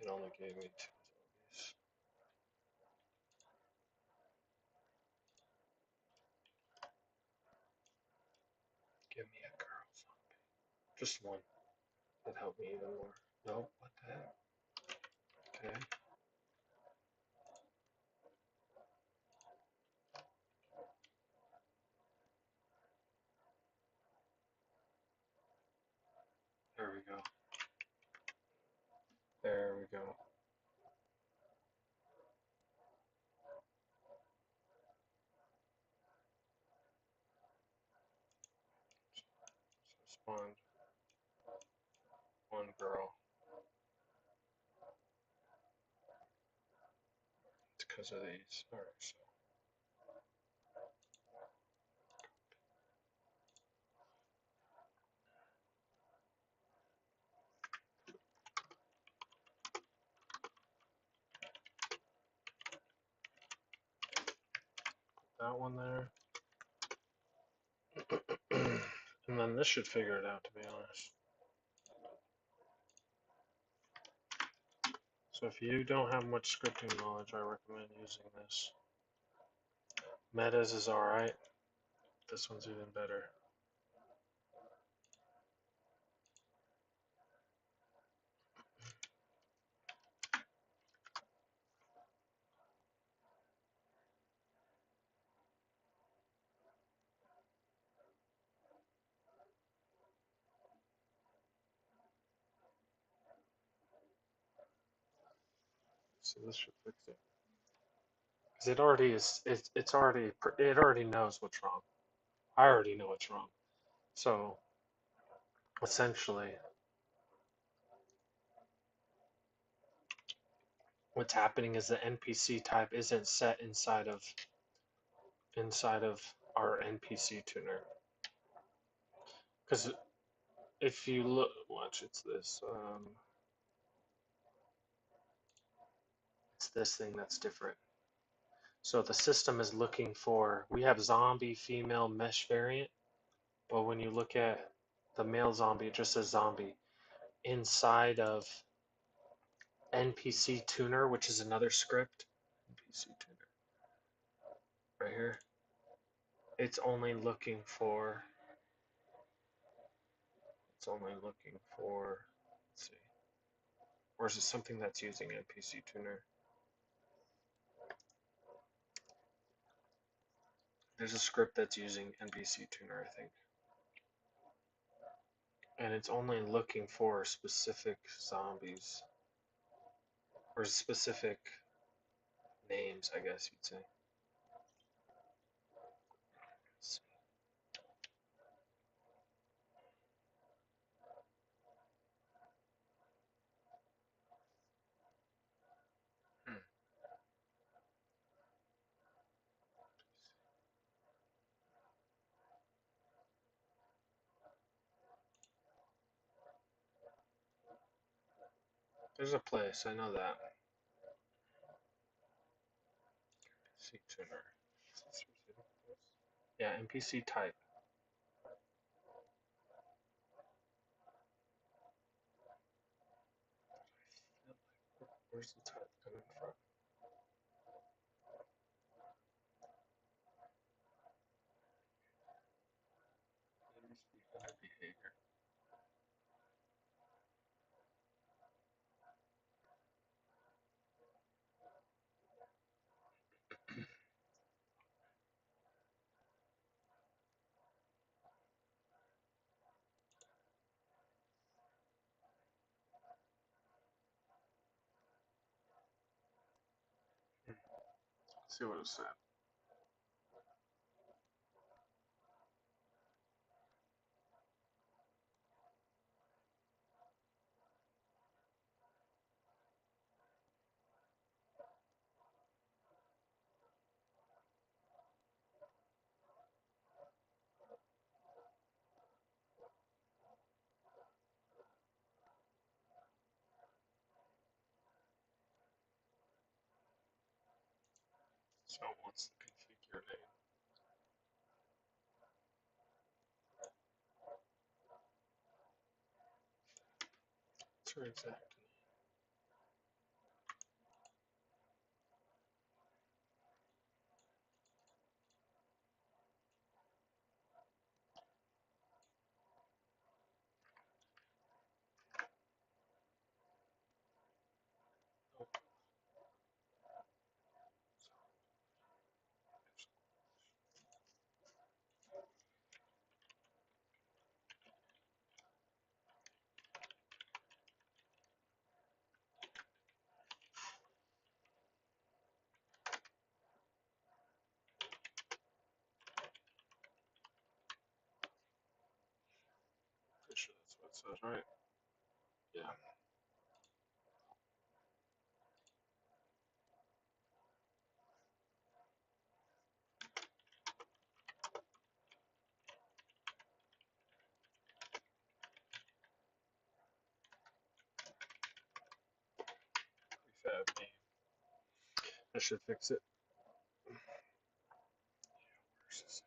Speaker 1: It only gave me 2 zombies. Give me a girl zombie. Just one. That helped me even more. Nope, what the heck? Okay. There we go. There we go. So spawned one girl. It's because of these. Alright, so that one there. And then this should figure it out, to be honest. So if you don't have much scripting knowledge, I recommend using this. Metas is alright. This one's even better. So this should fix it. Because it already is, it already knows what's wrong. I already know what's wrong. So essentially, what's happening is the NPC type isn't set inside of our NPC tuner. Because if you look, watch, it's this. It's this thing that's different. So the system is looking for. We have zombie female mesh variant, but when you look at the male zombie, it just says zombie. Inside of NPC tuner, which is another script, NPC tuner, right here. It's only looking for. It's only looking for. Let's see. Or is it something that's using NPC tuner? There's a script that's using NPC tuner, I think. And it's only looking for specific zombies. Or specific names, I guess you'd say. Let's see. Hmm. There's a place, I know that. NPC tuner. Yeah, NPC type. Where's the type coming from? Behavior. Let's see what it said. So what's the configure name? What's her exact name? it says, right? Yeah. Prefab name. That should fix it. Where's this?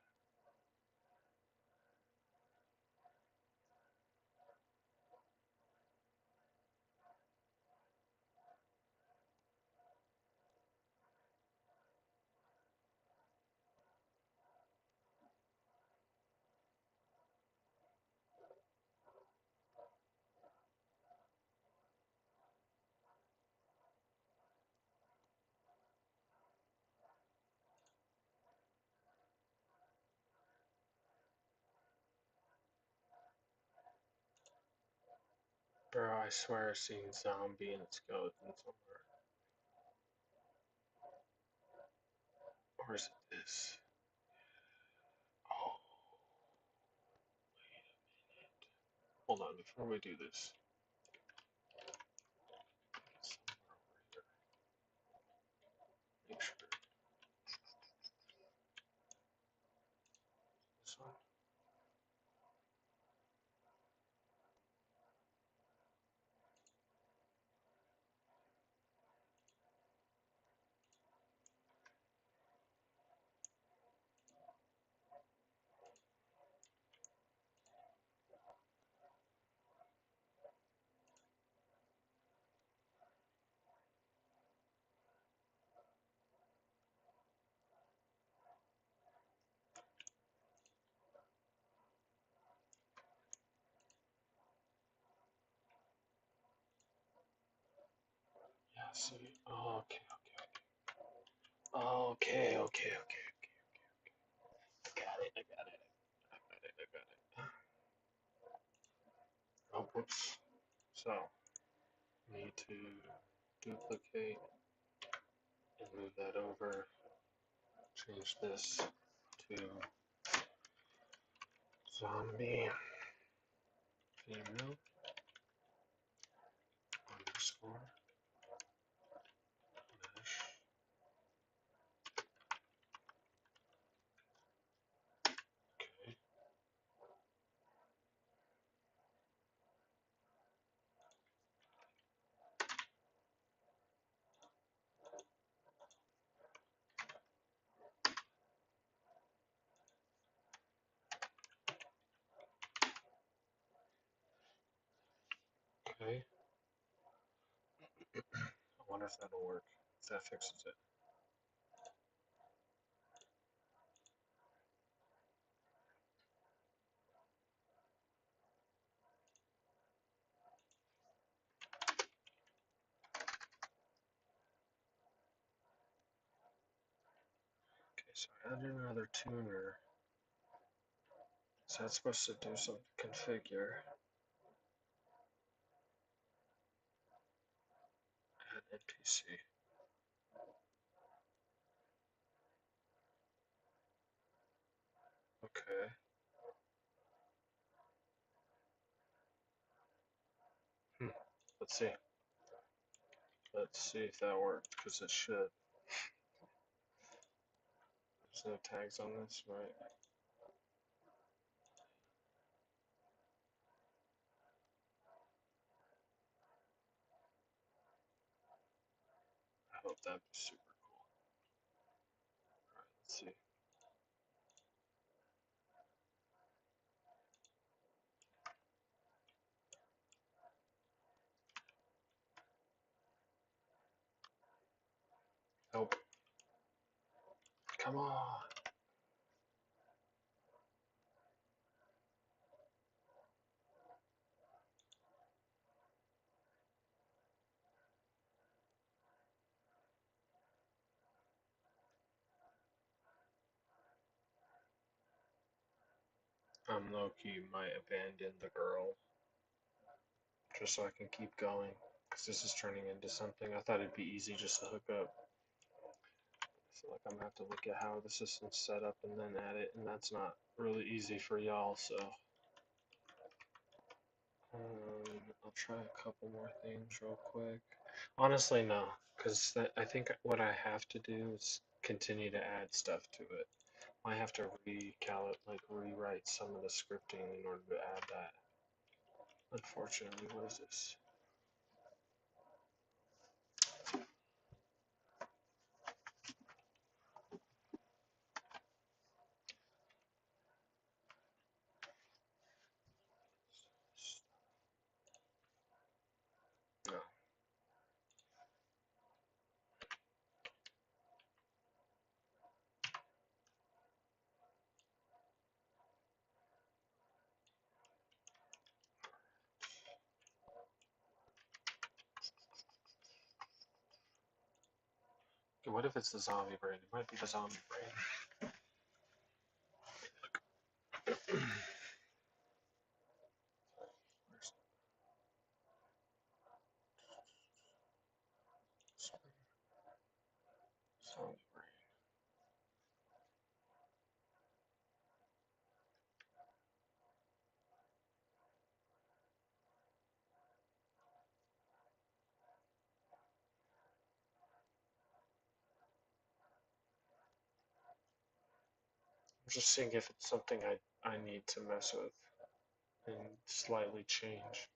Speaker 1: Bro, I swear I've seen zombie and skeleton somewhere. Or is it this? Oh, hold on, before we do this. Make sure. This one. Yeah, see. Oh, okay. Okay. I got it. Oh, whoops. So, need to duplicate and move that over. Change this to zombie female underscore mesh. Okay. Okay. I wonder if that'll work. If that fixes it. Okay, so I added another tuner. So that's supposed to do some configure. Add NPC. Okay. Let's see. Let's see if that worked, because it should. There's no tags on this, right? I hope that'd be super cool. Alright, let's see. Nope. Come on. I'm low-key might abandon the girl just so I can keep going, because this is turning into something. I thought it'd be easy just to hook up. I feel like I'm gonna have to look at how the system's set up and then add it, and that's not really easy for y'all, so try a couple more things real quick. Honestly, no, because I think what I have to do is continue to add stuff to it. I have to rewrite some of the scripting in order to add that. Unfortunately, what is this? No. Okay, what if it's the zombie brain? It might be the zombie brain. Zombie brain. I'm just seeing if it's something I need to mess with and slightly change.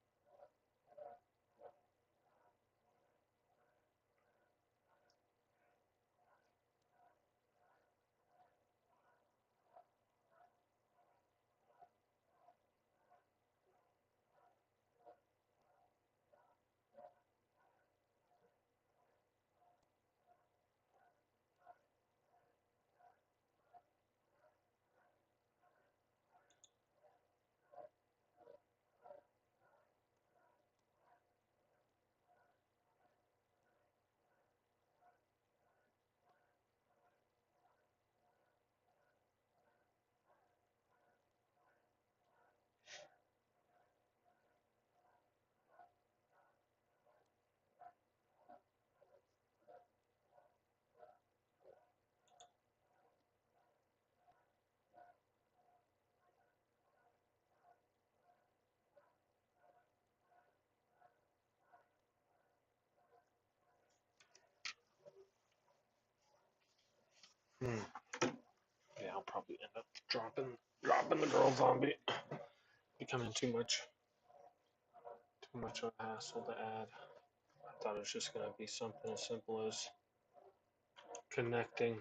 Speaker 1: Yeah, I'll probably end up dropping the girl zombie. Becoming too much of a hassle to add. I thought it was just gonna be something as simple as connecting.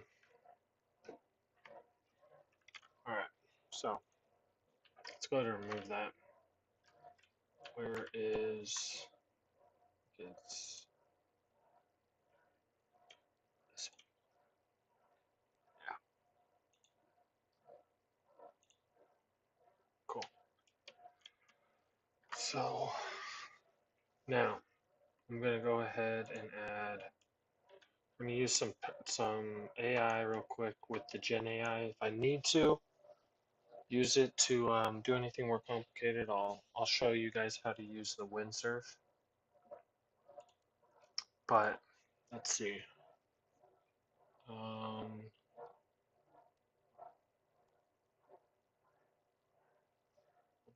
Speaker 1: Alright, so let's go ahead and remove that. Where is it's this? Yeah, cool. So now I'm gonna go ahead and add. I'm gonna use some AI real quick with the Gen AI. If I need to use it to do anything more complicated, I'll show you guys how to use the windsurf. But let's see. We'll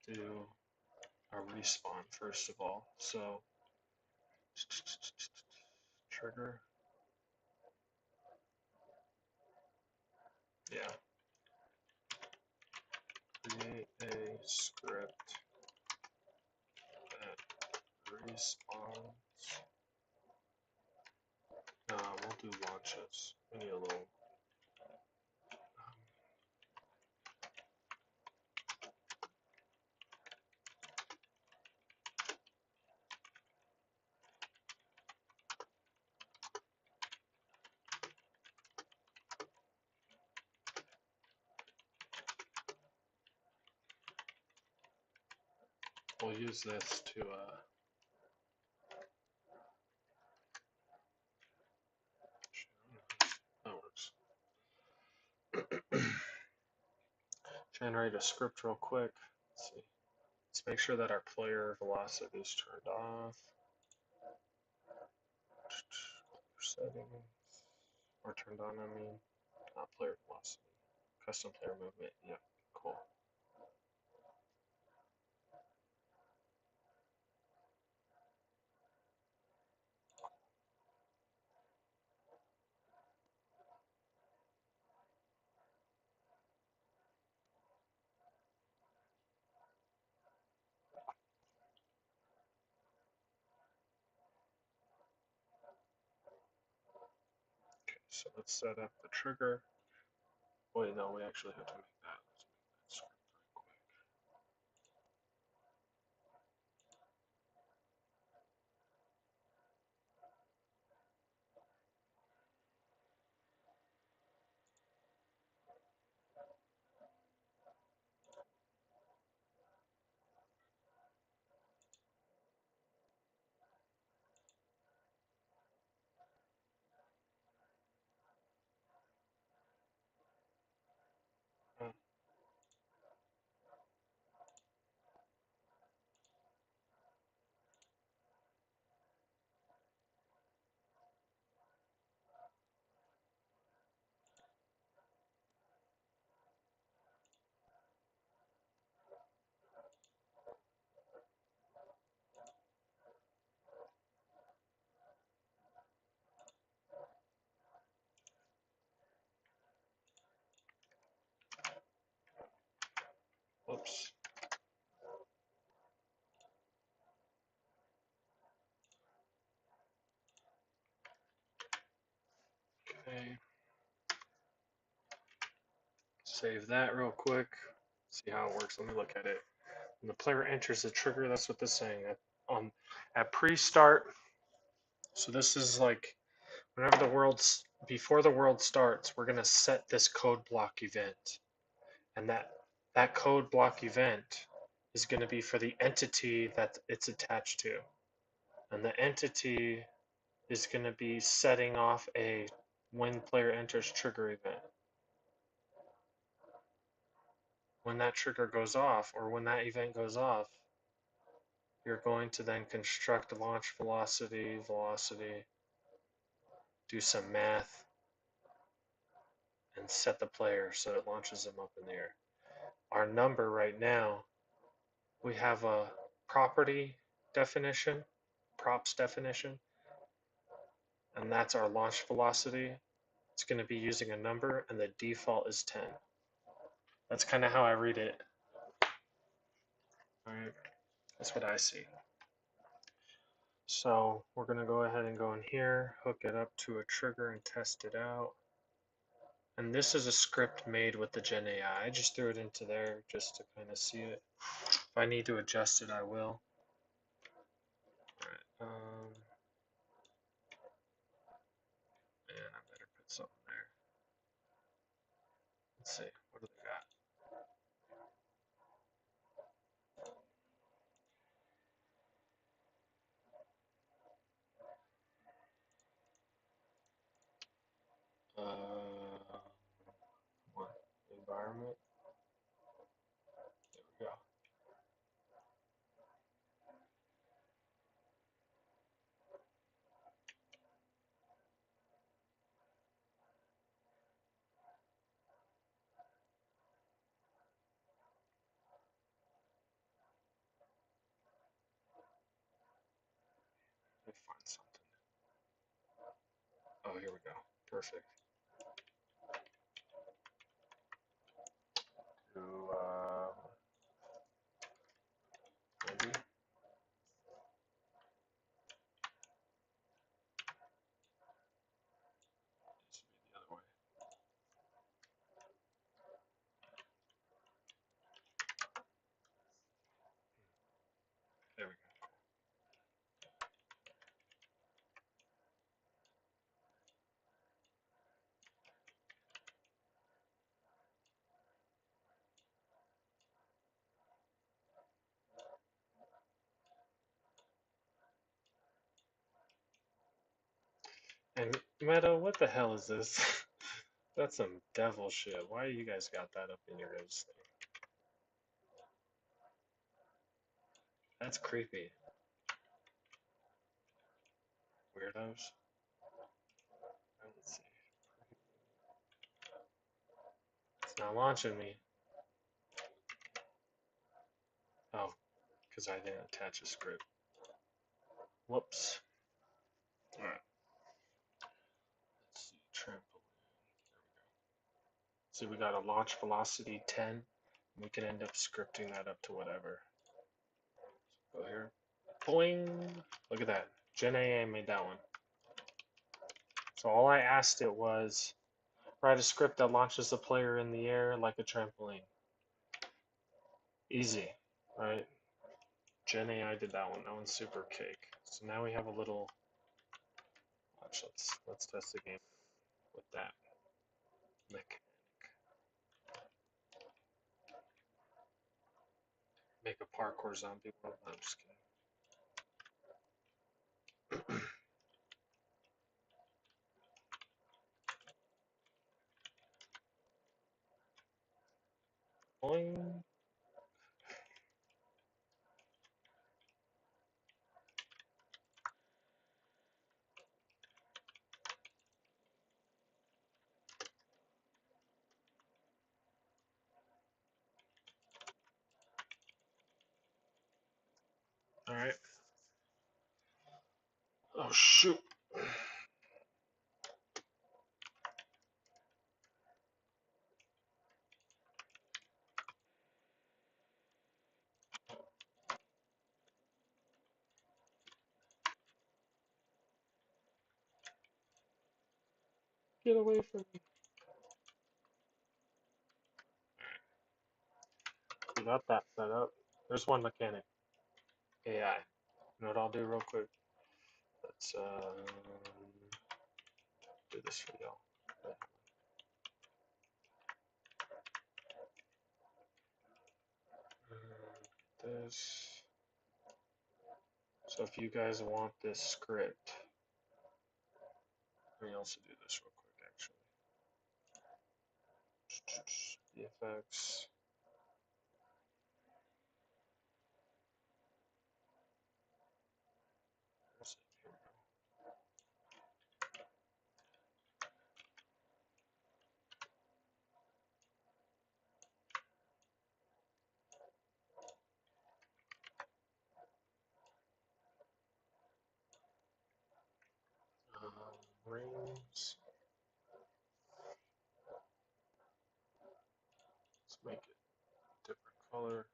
Speaker 1: do a respawn first of all. So trigger. Yeah. Create a script that respawns. We'll do launches. We need a little. We'll use this to. That works. Generate a script real quick. Let's see. Let's make sure that our player velocity is turned off. Settings. Or turned on, I mean. Not player velocity. Custom player movement. Yep, cool. So let's set up the trigger. Wait, no, we actually have to make that. Let's make that script real quick. Whoops. Okay. Save that real quick. See how it works. Let me look at it. When the player enters the trigger, that's what this is saying. At pre-start, so this is like whenever before the world starts, we're gonna set this code block event, and that code block event is gonna be for the entity that it's attached to, and the entity is gonna be setting off a when player enters trigger event. When that trigger goes off, or when that event goes off, you're going to then construct launch velocity, do some math, and set the player so it launches them up in the air. Our number right now, we have a property definition, props definition, and that's our launch velocity. It's going to be using a number, and the default is 10. That's kind of how I read it. All right, that's what I see. So we're going to go ahead and go in here, hook it up to a trigger and test it out. And this is a script made with the Gen AI. I just threw it into there just to kind of see it. If I need to adjust it, I will. All right. Man, I better put something there. Let's see. What do they got? What? Environment. There we go. Let me find something. Oh, here we go. Perfect. Do maybe this would be the other way. There we go. And Meta, what the hell is this? That's some devil shit. Why you guys got that up in your guys' thing? That's creepy. Weirdos. Let's see. It's not launching me. Oh, because I didn't attach a script. Whoops. Alright. Let's see. Trampoline. There we go. See, we got a launch velocity 10. We can end up scripting that up to whatever. Go here. Boing! Look at that. Gen AI made that one. So all I asked it was write a script that launches the player in the air like a trampoline. Easy, right? Gen AI did that one. That one's super cake. So now we have a little. Watch, let's test the game with that mechanic. Make a parkour zombie world. No, I'm just kidding. Boing. All right. Oh shoot. Get away from me. We got that set up. There's one mechanic. AI. You know what I'll do real quick? Let's do this for y'all. This. So if you guys want this script, let me also do this real quick actually. The effects. Rings. Let's make it a different color.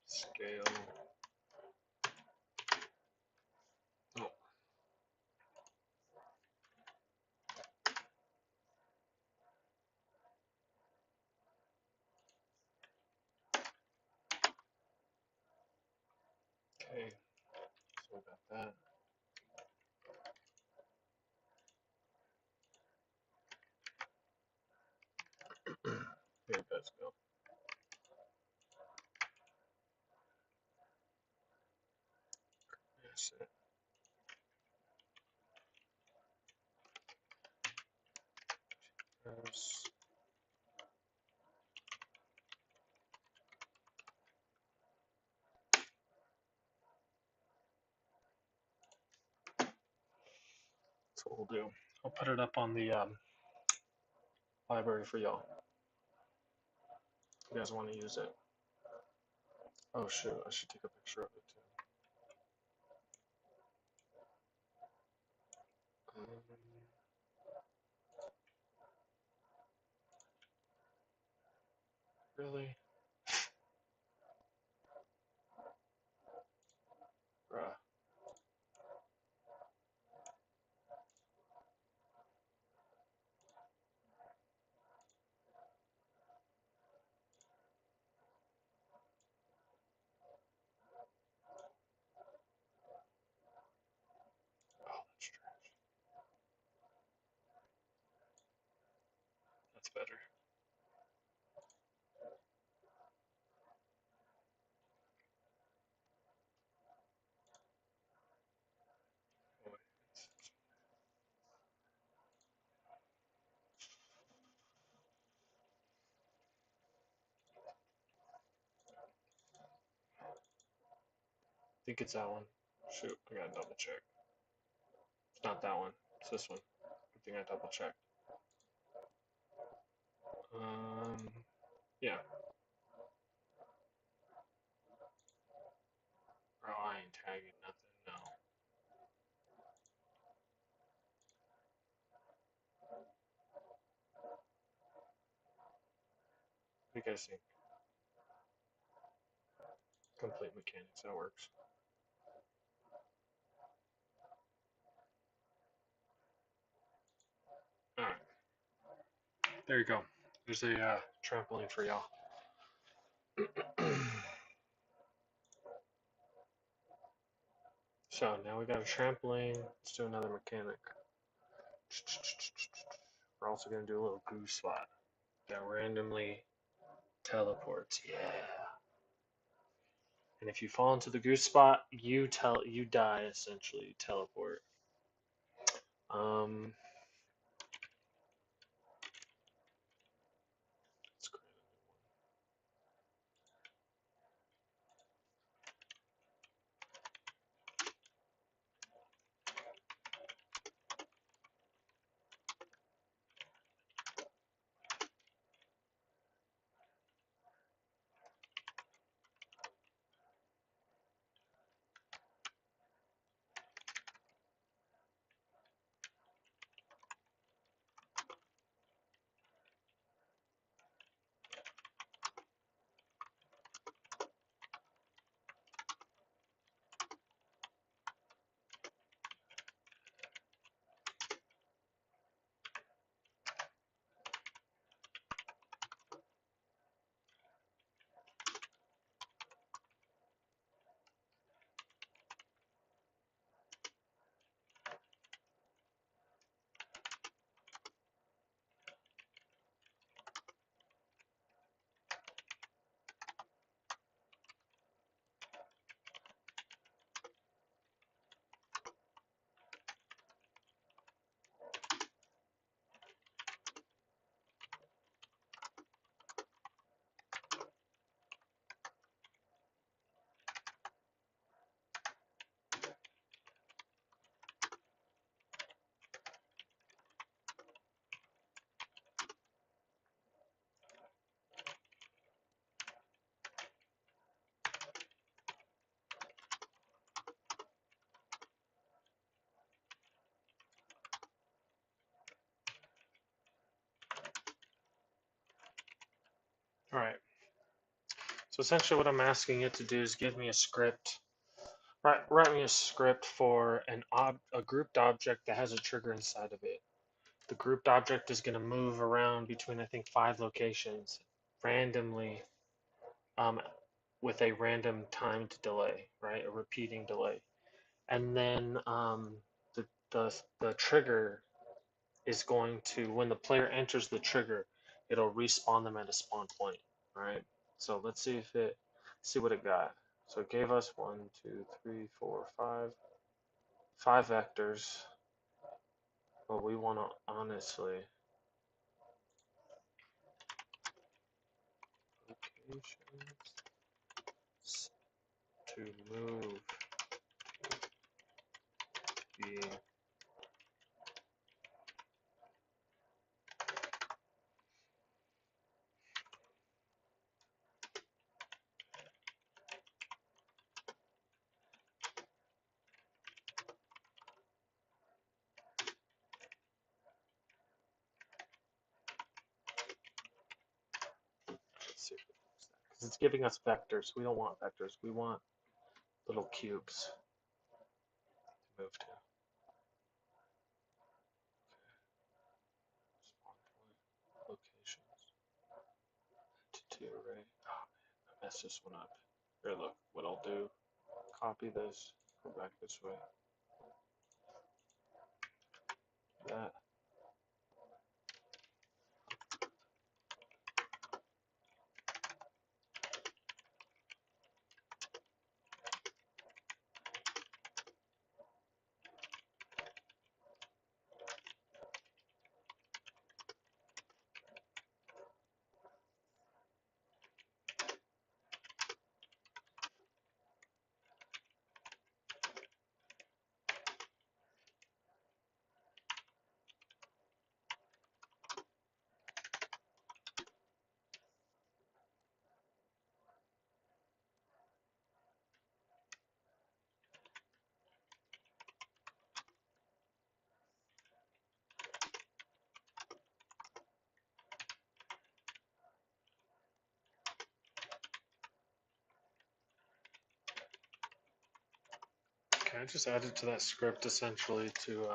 Speaker 1: Scale. Oh. Okay. So we got that. Here you guys go. That's it. There's that's what we'll do. I'll put it up on the library for y'all. If you guys want to use it. Oh shoot, I should take a picture of it too. Really? Bruh. Oh, that's trash. That's better. Oh, wait. I think it's that one. Shoot, I gotta double check. It's not that one. It's this one. I think I double checked. Yeah. Bro, I ain't tagging nothing. No. What do you guys think? Complete mechanics, that works. Alright, there you go. There's a trampoline for y'all. So now we got a trampoline. Let's do another mechanic. We're also gonna do a little goo spot that randomly teleports. Yeah. And if you fall into the goo spot, you die essentially. You teleport. Um, let's create All right. So essentially, what I'm asking it to do is give me a script. Write me a script for a grouped object that has a trigger inside of it. The grouped object is going to move around between, I think, 5 locations randomly, um, with a random timed delay, right? A repeating delay. And then the trigger is going to, when the player enters the trigger, it'll respawn them at a spawn point, right? So let's see if it, see what it got. So it gave us 1, 2, 3, 4, 5 vectors. But we want to honestly locations to move the because it's giving us vectors. We don't want vectors. We want little cubes to move to. Spawn point locations to array. Oh man, I messed this one up. Here, look. What I'll do. Copy this. Go back this way. That. I just added to that script essentially to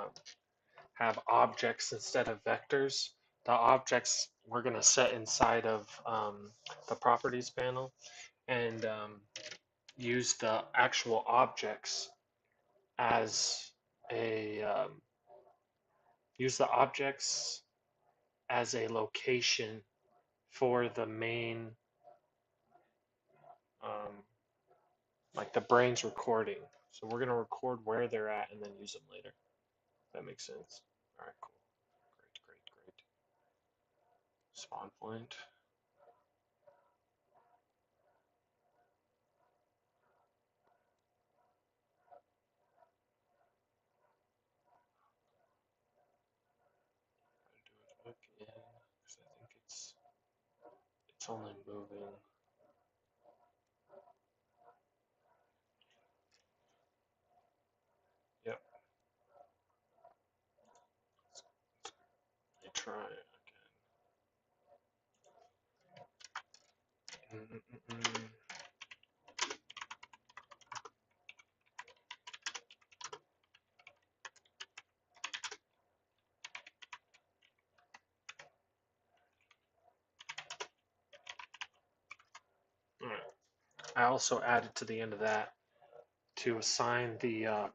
Speaker 1: have objects instead of vectors. The objects we're going to set inside of the properties panel and use the actual objects as a use the objects as a location for the main um, like the brain's recording. So we're going to record where they're at and then use them later. If that makes sense. All right, cool. Great. Spawn point. Do it again because I think it's only moving. Yep. Let me try it again. All right. I also added to the end of that to assign the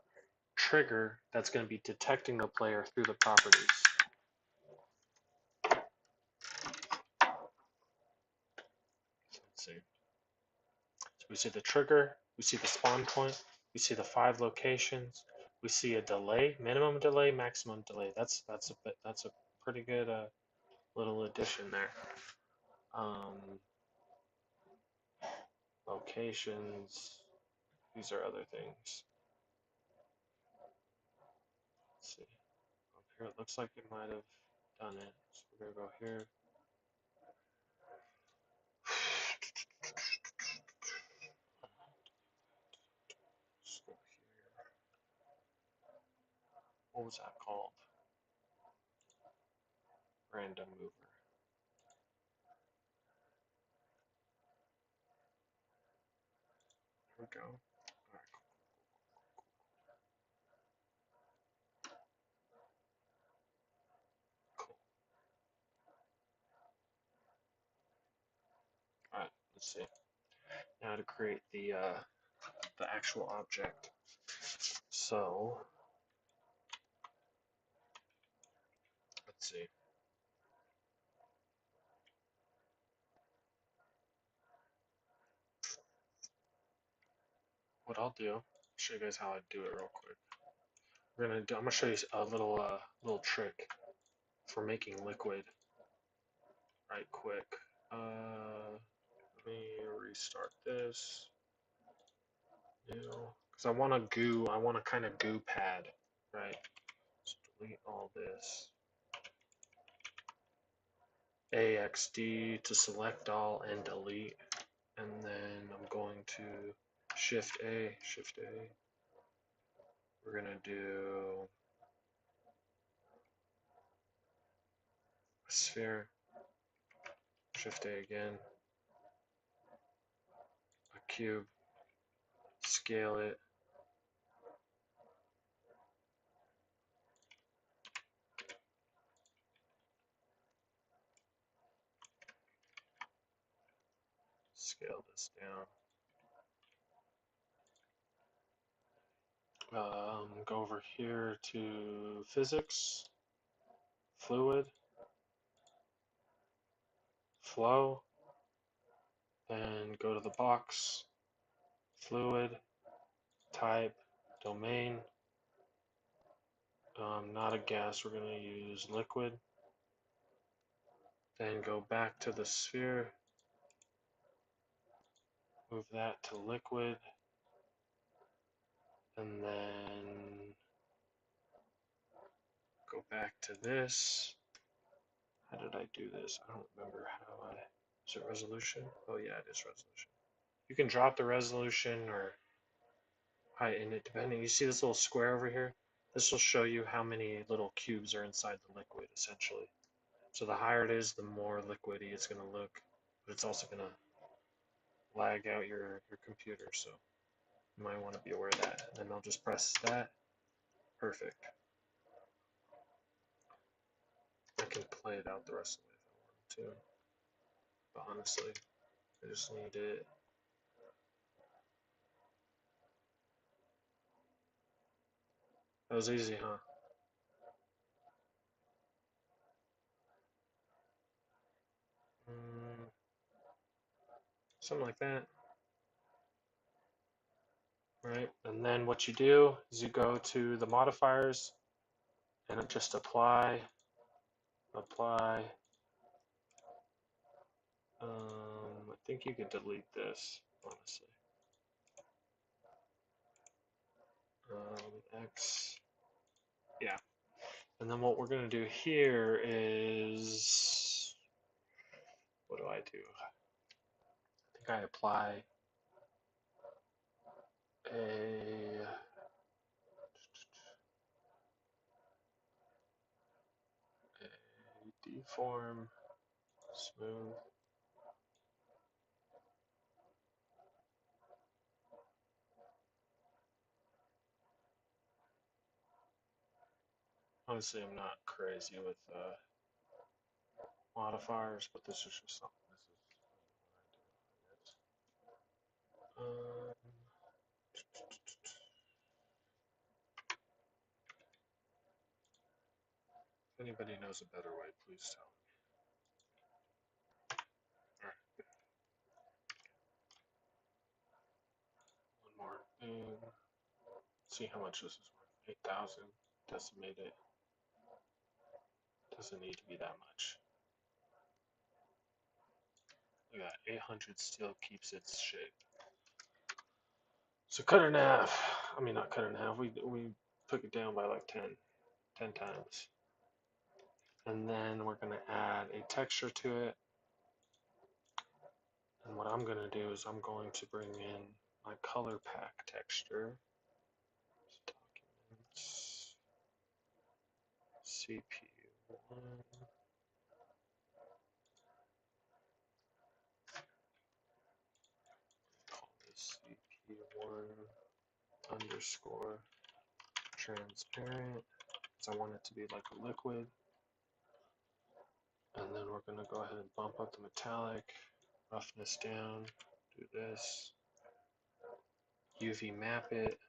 Speaker 1: trigger that's going to be detecting the player through the properties. So let's see. So we see the trigger, we see the spawn point, we see the 5 locations, we see a delay, minimum delay, maximum delay. That's a pretty good little addition there. Locations. These are other things. Let's see. Up here, it looks like it might have done it. So we're gonna go here. Let's go here. What was that called? Random mover. There we go. Alright, cool. Alright, let's see. Now to create the actual object. So let's see. What I'll do, I'll show you guys how I do it real quick. I'm gonna show you a little trick for making liquid right quick. Let me restart this. Because I want a kind of goo pad, right? So delete all this. AXD to select all and delete. And then I'm going to Shift A. We're gonna do a sphere. Shift A again. A cube. Scale it. Scale this down. Go over here to physics, fluid, flow, and go to the box, fluid, type, domain, not a gas, we're going to use liquid. Then go back to the sphere, move that to liquid, and then go back to this. How did I do this? I don't remember how I... Is it resolution? Oh yeah, it is resolution. You can drop the resolution or heighten it depending. You see this little square over here? This will show you how many little cubes are inside the liquid, essentially. So the higher it is, the more liquidy it's going to look. But it's also going to lag out your computer. So You might want to be aware of that. And then I'll just press that. Perfect. I can play it out the rest of the way if I wanted to. But honestly, I just need it. That was easy, huh? Something like that. Right? And then what you do is you go to the modifiers and just apply. I think you could delete this, honestly. X. Yeah. And then what we're going to do here is, what do? I think I apply a deform smooth. Honestly, I'm not crazy with modifiers, but this is just something. If anybody knows a better way, please tell me. Alright. One more thing. See how much this is worth. 8,000. Decimate it. Doesn't need to be that much. Look at that. 800 still keeps its shape. So cut it in half. I mean, not cut it in half. We took it down by like 10 times. And then we're going to add a texture to it. And what I'm going to do is I'm going to bring in my color pack texture. Documents. CPU1. Call this CPU1 underscore transparent. Because I want it to be like a liquid. And then we're going to go ahead and bump up the metallic, roughness down, do this, UV map it.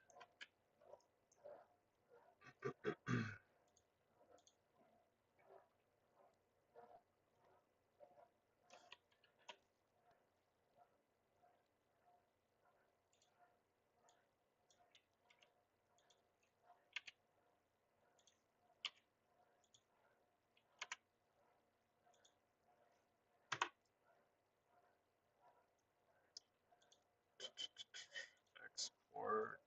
Speaker 1: Export.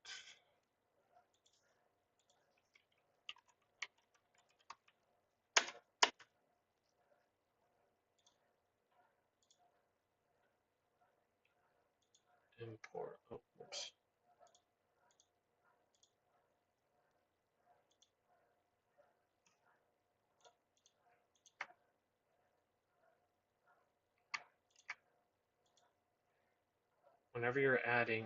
Speaker 1: Import. Oh, oops. Whenever you're adding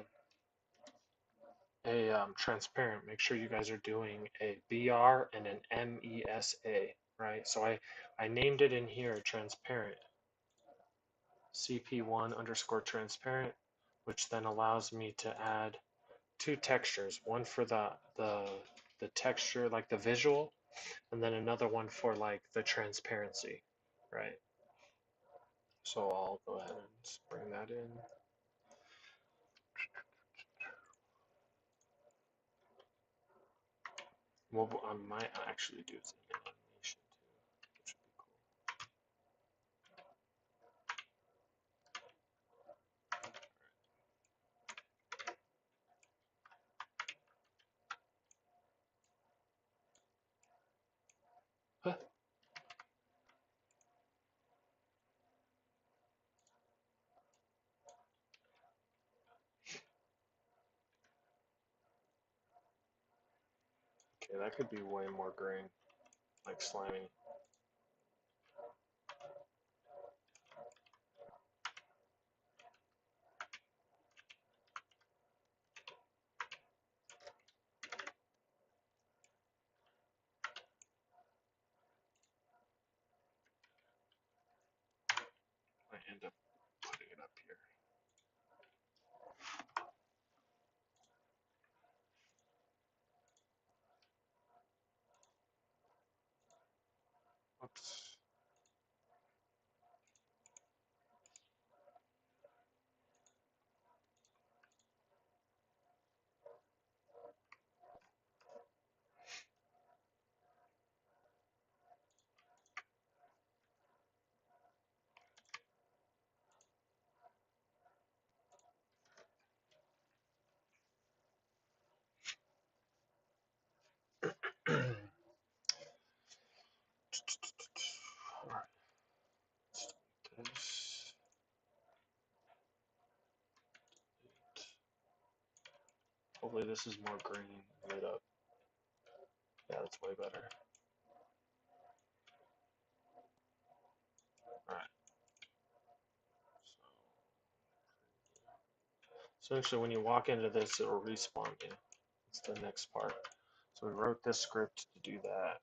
Speaker 1: a transparent, make sure you guys are doing a BR and an MESA, right? So I named it in here transparent, CP1 underscore transparent, which then allows me to add two textures, one for the texture, like the visual, and then another one for like the transparency, right? So I'll go ahead and just bring that in. What I might actually do is an animation too, which would be cool. Huh. Okay, that could be way more green, like slimy. might end up putting it up here. Oops. Alright, this. Hopefully this is more green lit up. Yeah, that's way better. Alright. So actually when you walk into this, it'll respawn you. It's the next part. So we wrote this script to do that.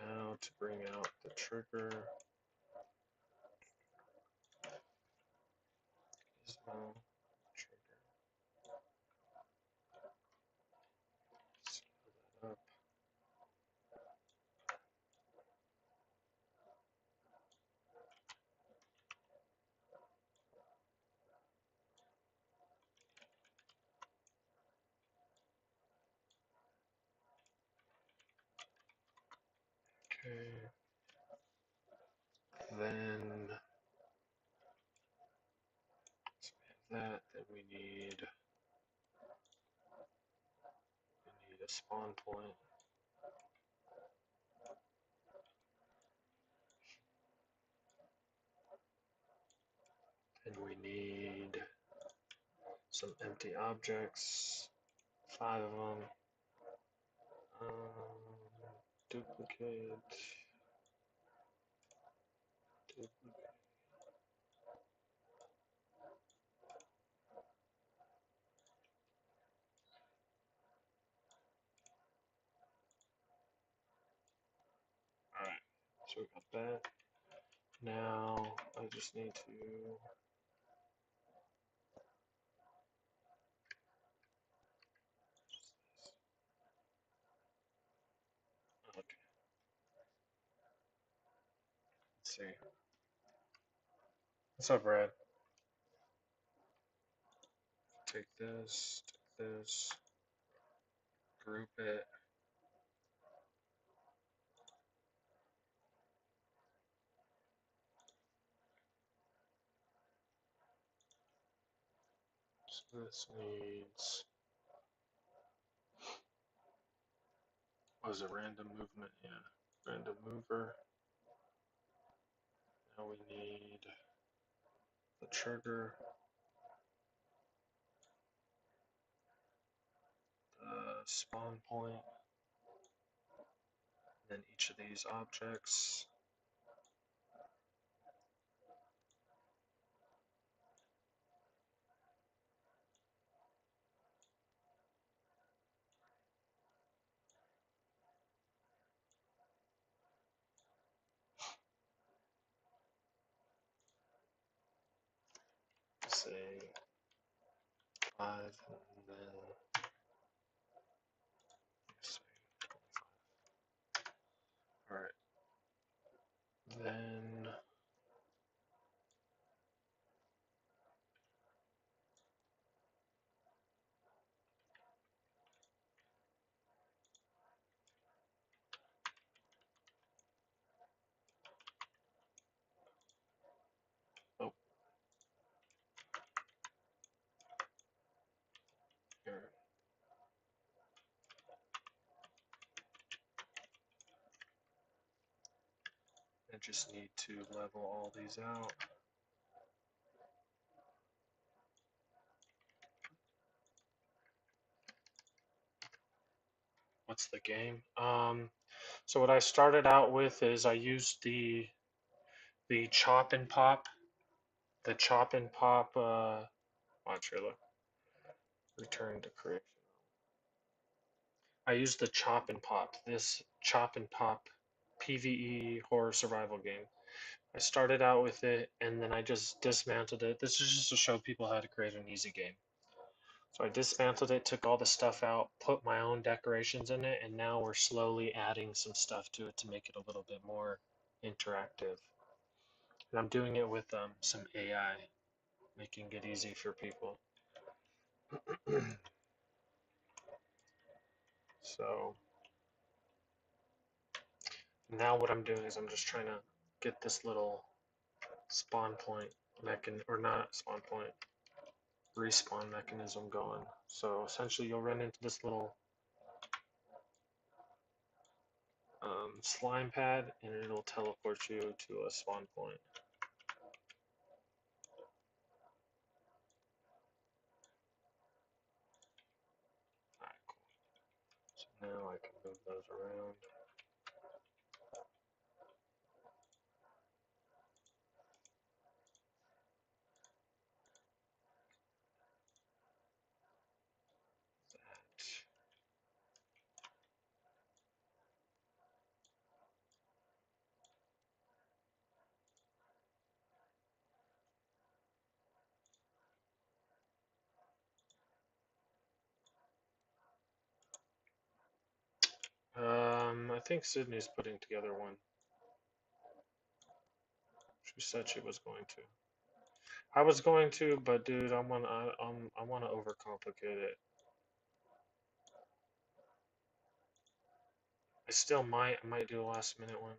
Speaker 1: Now to bring out the trigger. Gizmo trigger. Scale that up. Okay. Then so we have that. Then we need a spawn point. And we need some empty objects, 5 of them. Duplicate. Alright, so we got that. Now I just need to okay. Let's see. What's up, Brad? Take this, group it. So this needs, what is it, random movement? Yeah, random mover. Now we need the trigger, the spawn point, then each of these objects. Say 5, and then say 25. All right. Then oh, here. I just need to level all these out. What's the game? So what I started out with is I used the chop and pop, watch here, look. Return to creation. I used the Chop and Pop, this Chop and Pop PvE horror survival game. I started out with it and then I just dismantled it. This is just to show people how to create an easy game. So I dismantled it, took all the stuff out, put my own decorations in it, and now we're slowly adding some stuff to it to make it a little bit more interactive. And I'm doing it with some AI, making it easy for people. So now what I'm doing is I'm just trying to get this little spawn point or not spawn point, respawn mechanism going. So essentially you'll run into this little slime pad and it'll teleport you to a spawn point. Alright, cool. So now I can move those around. I think Sydney's putting together one. She said she was going to. I was going to, but dude, I want to overcomplicate it. I might do a last minute one,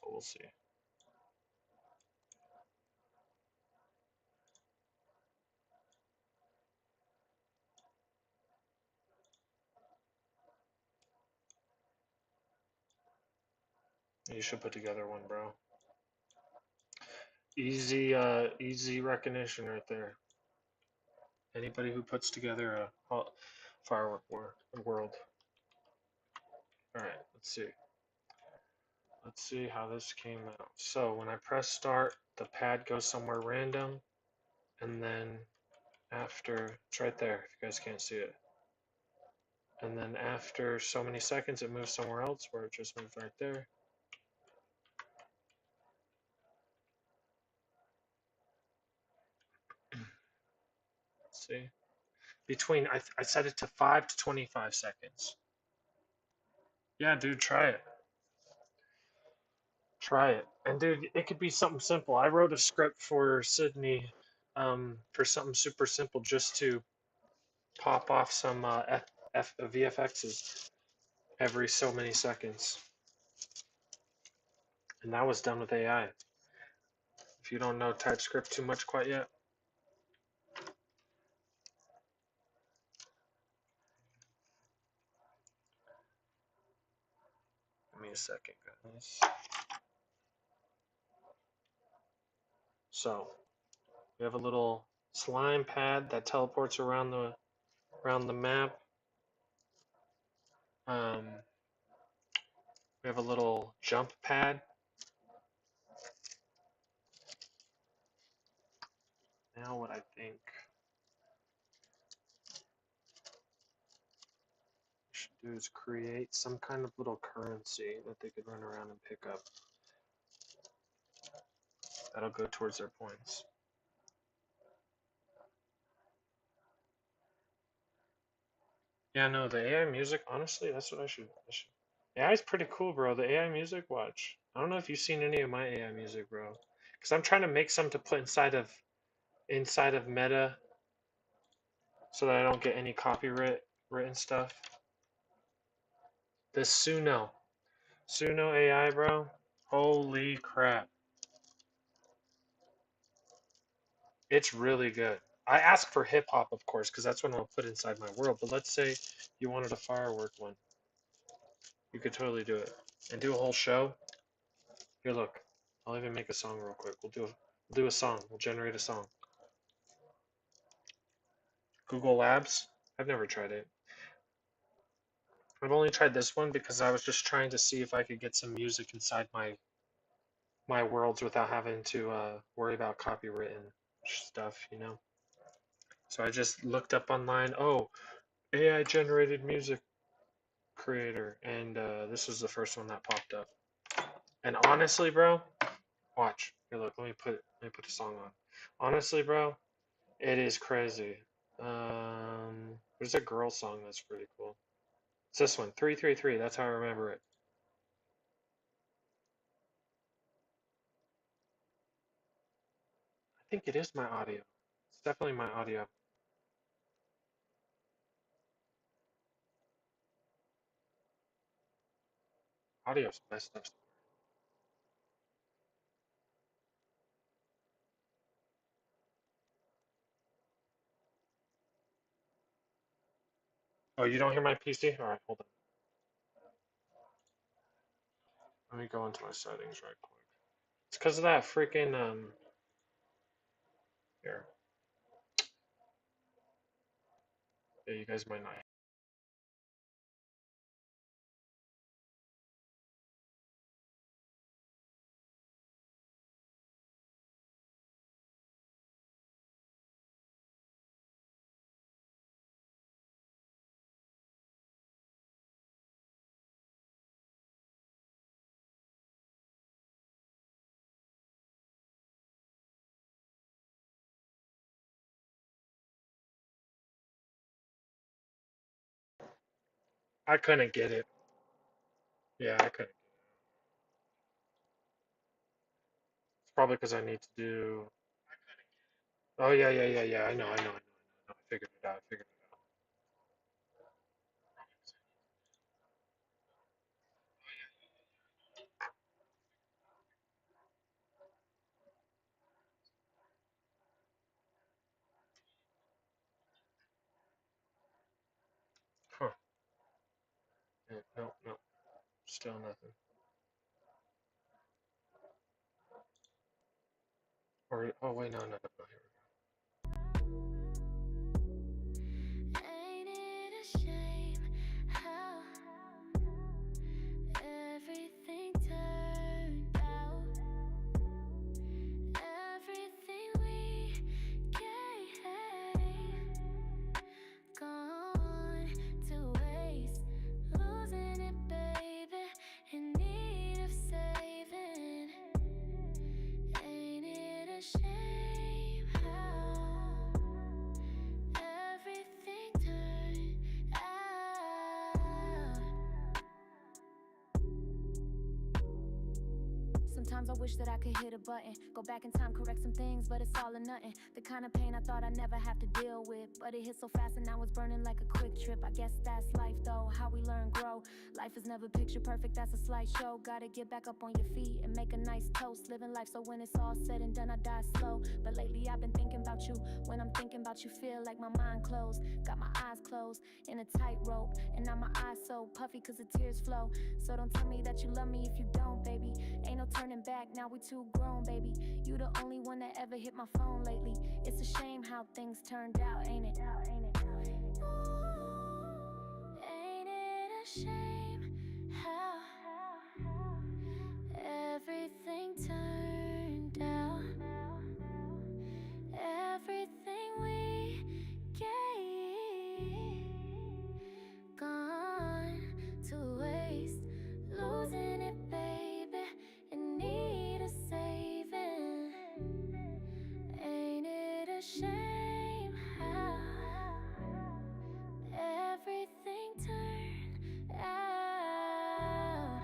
Speaker 1: but we'll see. You should put together one, bro. Easy recognition right there. Anybody who puts together a firework world. All right, let's see. Let's see how this came out. So when I press start, the pad goes somewhere random, and then after, it's right there if you guys can't see it. And then after so many seconds, it moves somewhere else where it just moved right there. Let's see. I set it to 5 to 25 seconds. Yeah, dude, try it. Try it. And dude, it could be something simple. I wrote a script for Sydney for something super simple just to pop off some VFXs every so many seconds. And that was done with AI. If you don't know TypeScript too much quite yet. Give me a second, guys. So we have a little slime pad that teleports around the map. We have a little jump pad. Now what I think we should do is create some kind of little currency that they could run around and pick up. That'll go towards their points. Yeah, no, the AI music, honestly, that's what I should. AI is pretty cool, bro. The AI music, watch. I don't know if you've seen any of my AI music, bro. Because I'm trying to make some to put inside of Meta so that I don't get any copyright written stuff. This Suno AI, bro. Holy crap. It's really good. I asked for hip hop, of course, because that's what I'll put inside my world. But let's say you wanted a firework one. You could totally do it. And do a whole show. Here, look. I'll even make a song real quick. We'll do a song. We'll generate a song. Google Labs. I've never tried it. I've only tried this one because I was just trying to see if I could get some music inside my worlds without having to worry about copyright and stuff, you know. So I just looked up online, oh, AI generated music creator, and this was the first one that popped up. And honestly, bro, watch. Here, look. Let me put a song on. Honestly, bro, it is crazy. There's a girl song that's pretty cool. It's this one, 333. That's how I remember it. I think it is my audio. It's definitely my audio. Audio's messed up. Oh, you don't hear my PC? All right, hold on. Let me go into my settings right quick. It's because of that freaking here. Yeah, you guys might not. I couldn't get it. Yeah, I couldn't. It's probably because I need to do. Oh yeah, yeah, yeah, yeah. I know. I figured it out. I figured it out. Huh. Yeah, no, no. Still nothing. Or oh wait, no, no, no, no. Here
Speaker 2: Ain't it a shame how everything turned out? Everything we gave gone to waste. Losing it, baby, in need of saving. Ain't it a shame how everything turned out? Sometimes I wish that I could hit a button, go back in time, correct some things, but it's all or nothing. The kind of pain I thought I'd never have to deal with, but it hit so fast and now it's burning like a quick trip. I guess that's life though, how we learn, grow. Life is never picture perfect, that's a slight show. Gotta get back up on your feet and make a nice toast. Living life so when it's all said and done, I die slow. But lately I've been thinking about you. When I'm thinking about you, feel like my mind closed. Got my eyes closed in a tightrope, and now my eyes so puffy cause the tears flow. So don't tell me that you love me if you don't, baby. Ain't no turning back, now we too grown, baby. You the only one that ever hit my phone lately. It's a shame how things turned out, ain't it? Ooh, ain't it a shame how everything turned out? Everything we gave gone to waste. Losing it, baby, in need of saving. Ain't it a shame how everything turned out?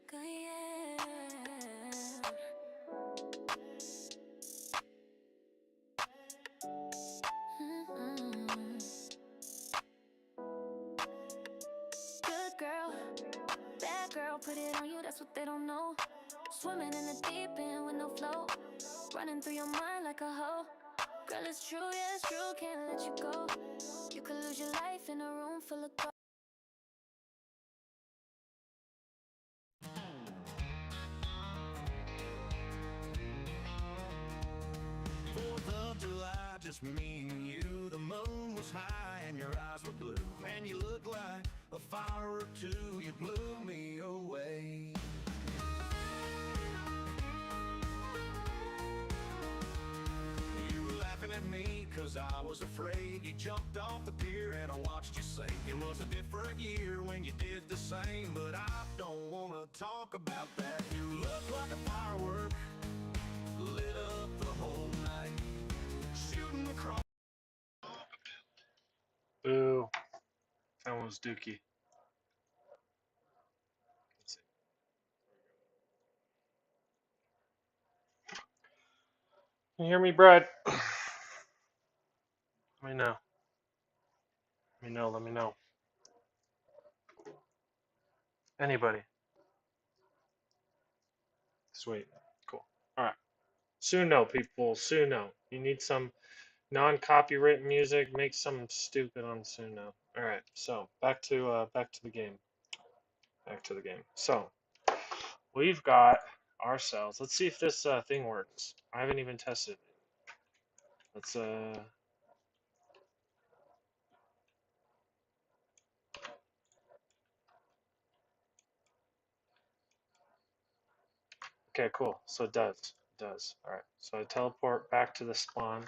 Speaker 2: Good, yeah. Good girl, bad girl, put it on you, that's what they don't know. Swimming in the deep end with no flow, running through your mind like a hoe. Girl, it's true, yeah, it's true, can't let you go. You could lose your life in a room full of gold.
Speaker 3: just me and you. The moon was high and your eyes were blue, and you looked like a firework too. You blew me away. You were laughing at me cause I was afraid. You jumped off the pier and I watched you sink. It was a different year when you did the same, but I don't wanna talk about that. You looked like a firework, lit up the whole night, shooting across.
Speaker 1: Boo. That one was Dookie. Let's see. Can you hear me, Brad? Let me know. Let me know. Let me know. Anybody? Sweet. Cool. All right. Suno, people. Suno. You need some non-copyright music. Make something stupid on Suno. All right. So back to the game. Back to the game. So we've got ourselves. Let's see if this thing works. I haven't even tested it. Let's Okay, cool. So it does. It does. All right. So I teleport back to the spawn.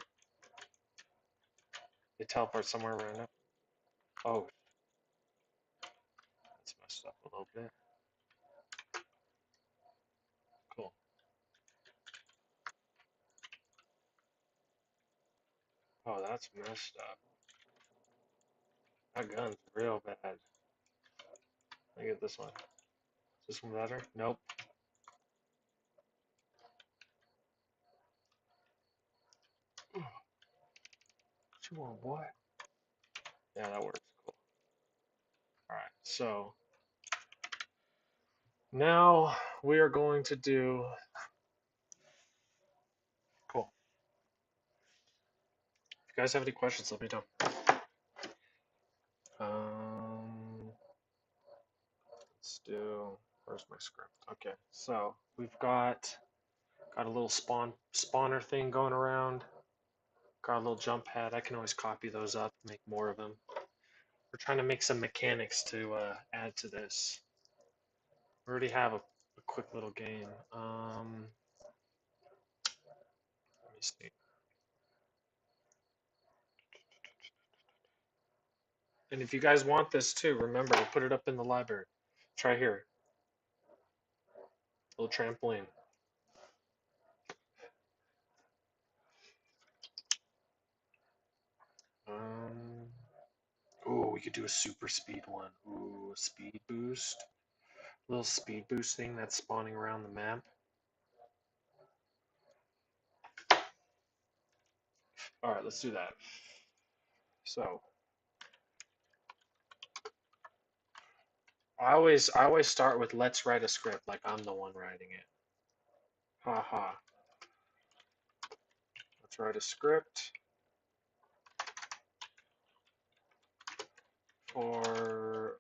Speaker 1: They teleport somewhere random. Oh, that's messed up a little bit. Cool. Oh, that's messed up. That gun's real bad. Let me get this one. Is this one better? Nope. What you want, boy? Yeah, that works. Cool. All right. So now we are going to do. Cool. If you guys have any questions, let me know. Let's do. Where's my script? Okay. So we've got a little spawner thing going around. Got a little jump pad. I can always copy those up, make more of them. We're trying to make some mechanics to add to this. We already have a quick little game. Let me see. And if you guys want this too, remember to put it up in the library. Try here. Little trampoline. Ooh, we could do a super speed one. Ooh, speed boost. Little speed boost thing that's spawning around the map. All right, let's do that. So I always start with let's write a script like I'm the one writing it. Haha. Let's write a script for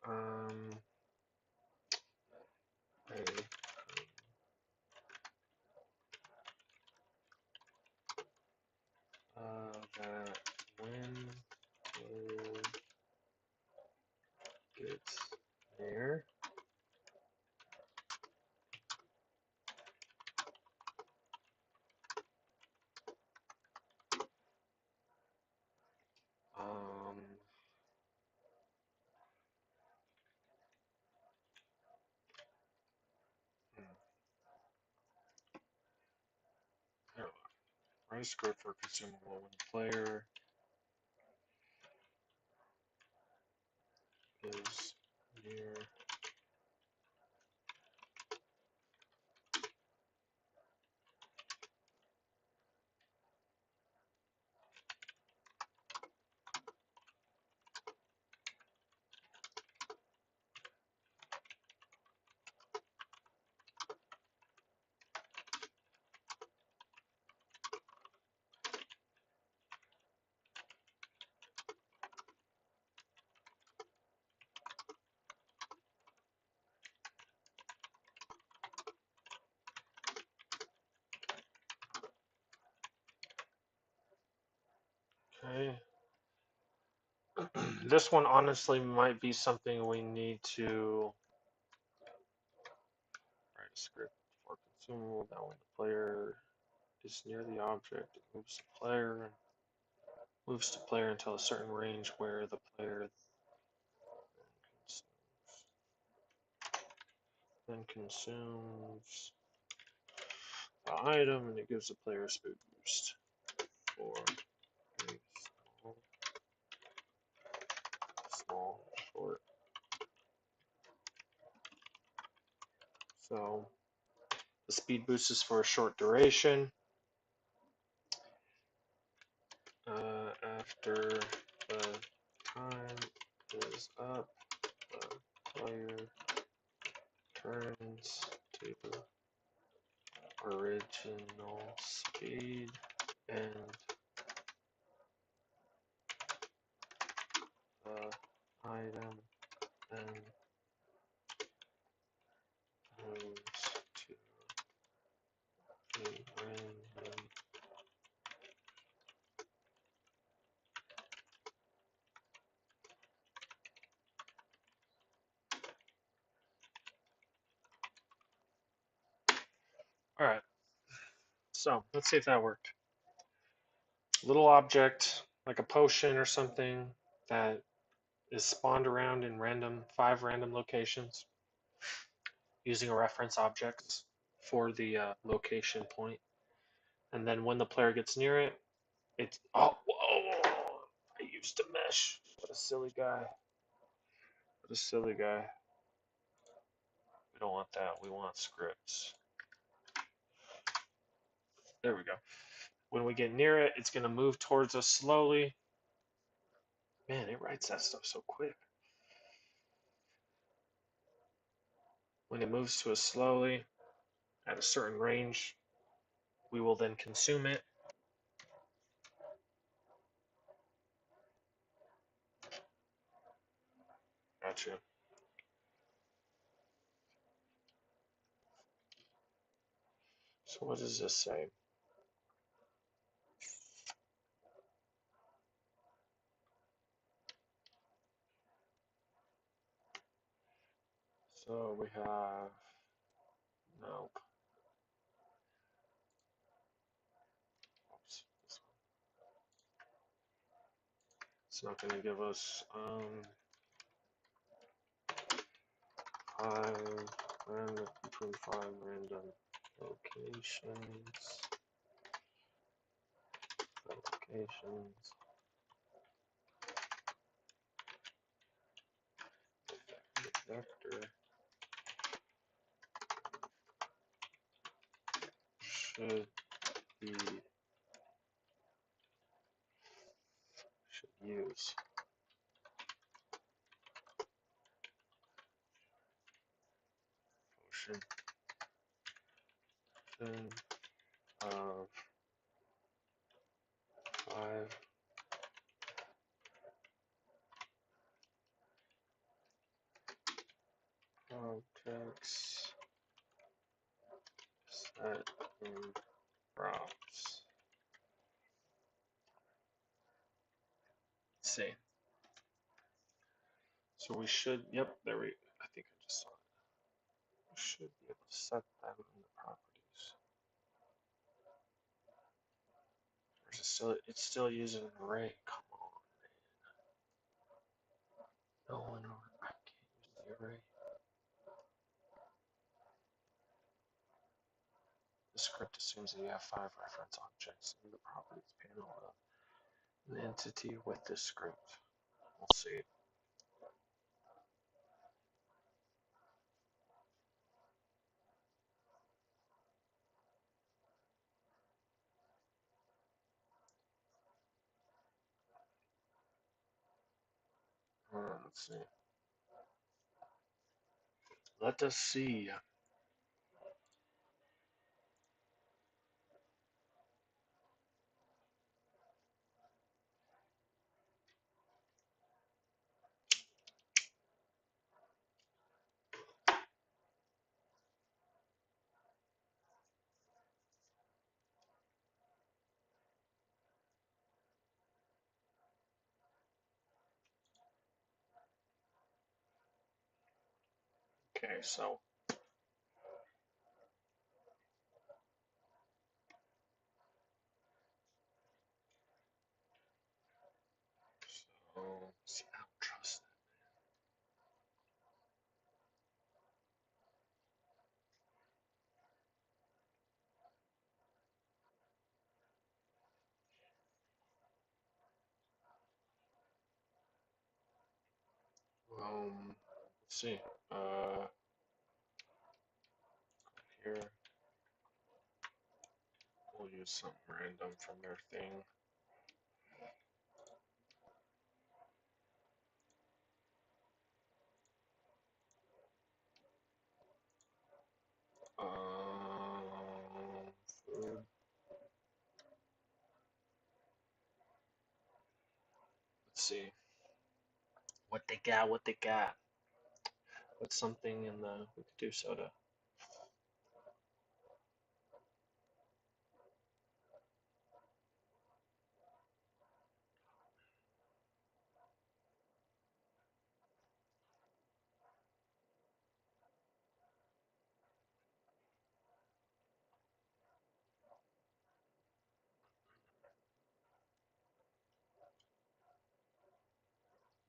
Speaker 1: that when it gets there, um, write a script for consumable when the player is near this one honestly might be something we need to write a script for consumable. That when the player is near the object, it moves to player until a certain range where the player then consumes the item, and it gives the player a speed boost for a small short. So the speed boost is for a short duration. After the time is up, the player turns to original speed and the item then moves to a random. All right, so let's see if that worked. Little object like a potion or something that is spawned around in 5 random locations using a reference objects for the location point. And then when the player gets near it, it's oh whoa! I used a mesh. What a silly guy. What a silly guy. We don't want that. We want scripts. There we go. When we get near it, it's going to move towards us slowly. Man, it writes that stuff so quick. When it moves to us slowly at a certain range, we will then consume it. Gotcha. So what does this say? So we have, nope. Oops. It's not going to give us 5 random between 5 random locations. Vector should use potion of 5 objects set in props. Let's see. So we should, yep, there we, I think I just saw it. We should be able to set them in the properties. Or is it still, it's still using an array. Come on, man. No, I can't use the array. The script assumes that you have 5 reference objects in the properties panel of an entity with this script. We'll see. Let's see. Let us see. Okay, so see, I don't trust that. Let's see. Here we'll use something random from their thing. Food. Let's see what they got. What they got. What's something in the? We could do soda.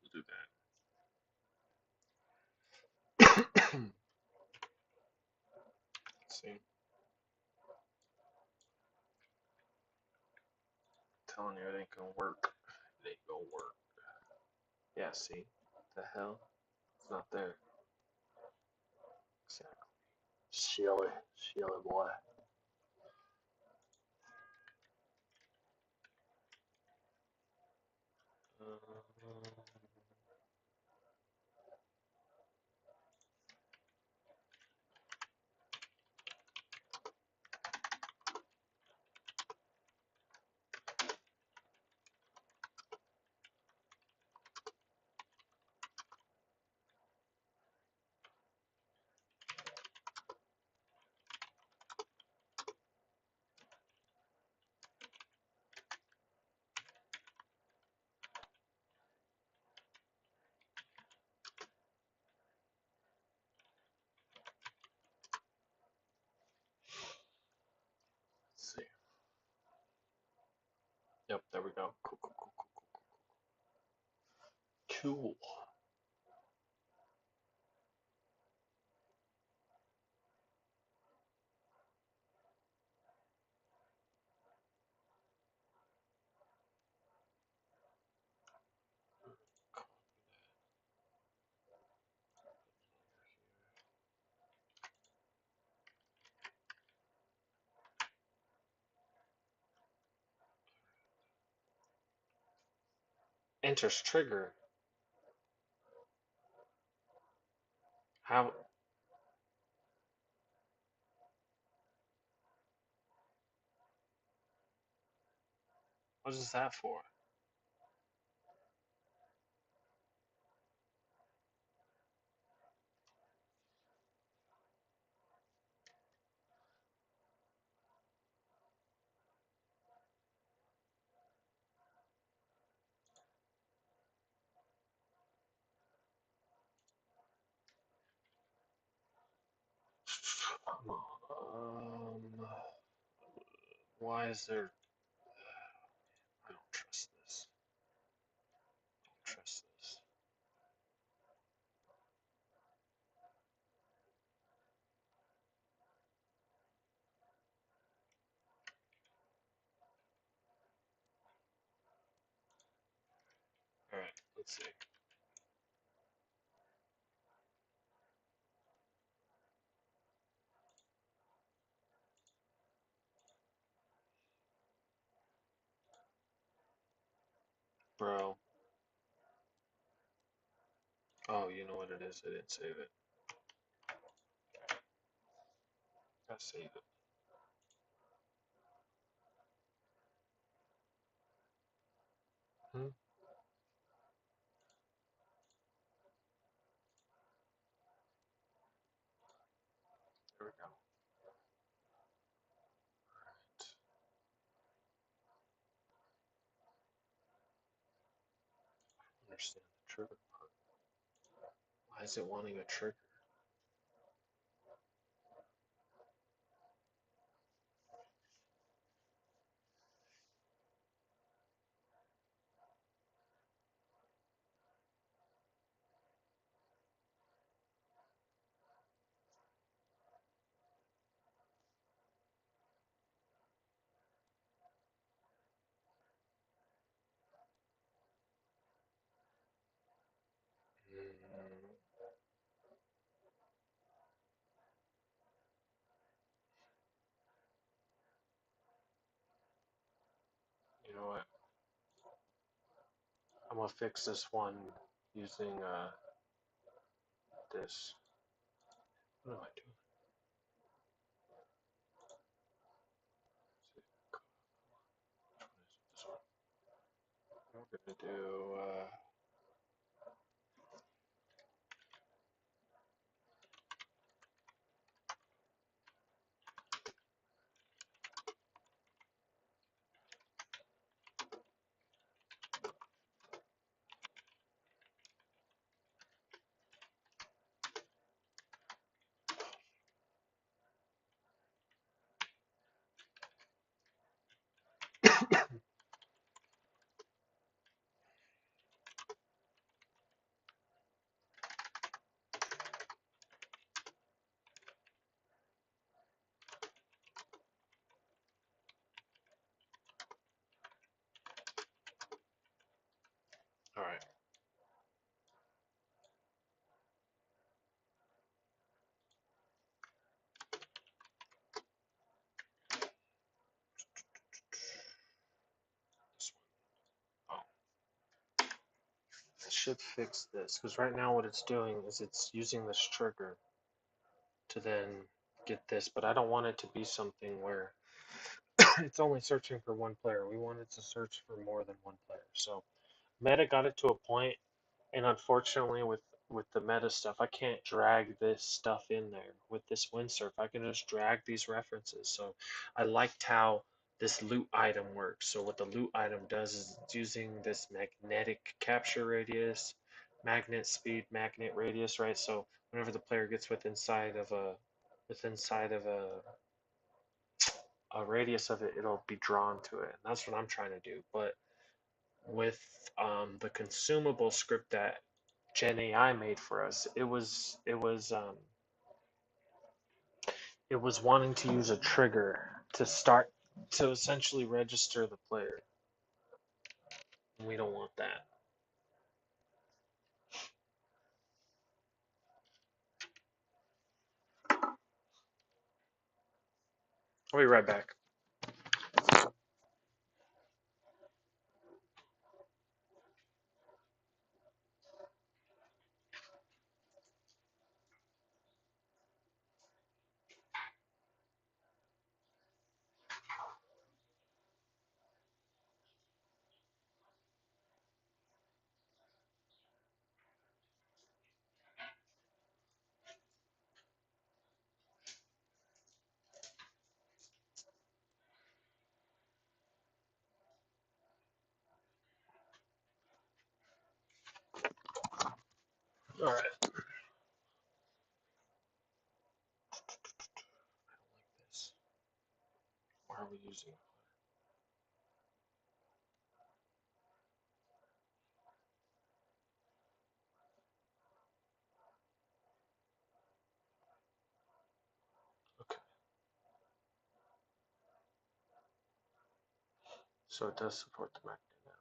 Speaker 1: We'll do that. Let's see. Telling you it ain't gonna work. It ain't gonna work. Yeah, see? The hell? It's not there. Exactly. Silly, silly boy. Let's see. Yep, there we go. Cool, cool, cool, cool, cool, cool. Cool. Enters trigger. How? What is that for? Why is there? I don't trust this. I don't trust this. All right, let's see. Bro. Oh, you know what it is? I didn't save it. I saved it. Hmm? There we go. Right. Understand the trigger part. Why is it wanting a trigger? You know what? I'm gonna fix this one using this. What am I doing? This one. We're gonna do all right. This one. Oh, I should fix this because right now what it's doing is it's using this trigger to then get this, but I don't want it to be something where it's only searching for one player. We want it to search for more than one player. So Meta got it to a point, and unfortunately with the meta stuff, I can't drag this stuff in there. With this windsurf, I can just drag these references. So I liked how this loot item works. So what the loot item does is it's using this magnetic capture radius, magnet speed, magnet radius, right? So whenever the player gets within side of a radius of it, it'll be drawn to it. And that's what I'm trying to do. But with the consumable script that Gen AI made for us, it was wanting to use a trigger to start to essentially register the player. And we don't want that. I'll be right back. All right. I don't like this. Why are we using it? Okay. So it does support the magnet now.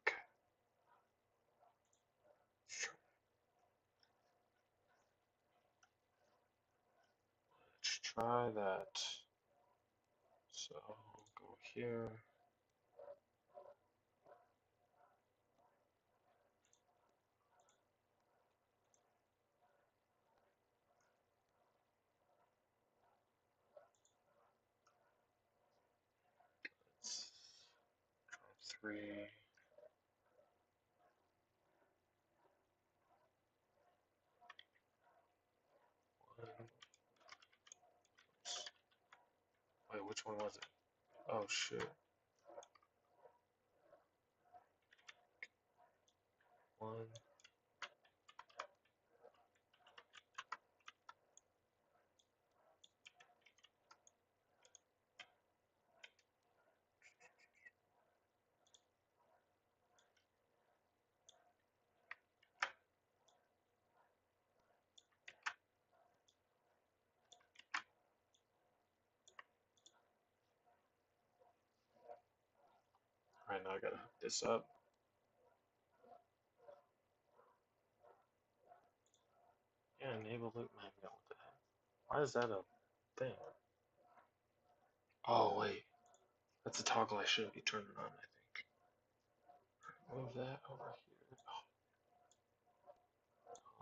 Speaker 1: Okay. Let's try that. So go here. Let's drop 3. 1. Wait, which one was it? Oh shit. 1. Alright, now I gotta hook this up. Yeah, enable loop magnet. What the heck? Why is that a thing? Oh, wait. That's a toggle I shouldn't be turning on, I think. Move that over here.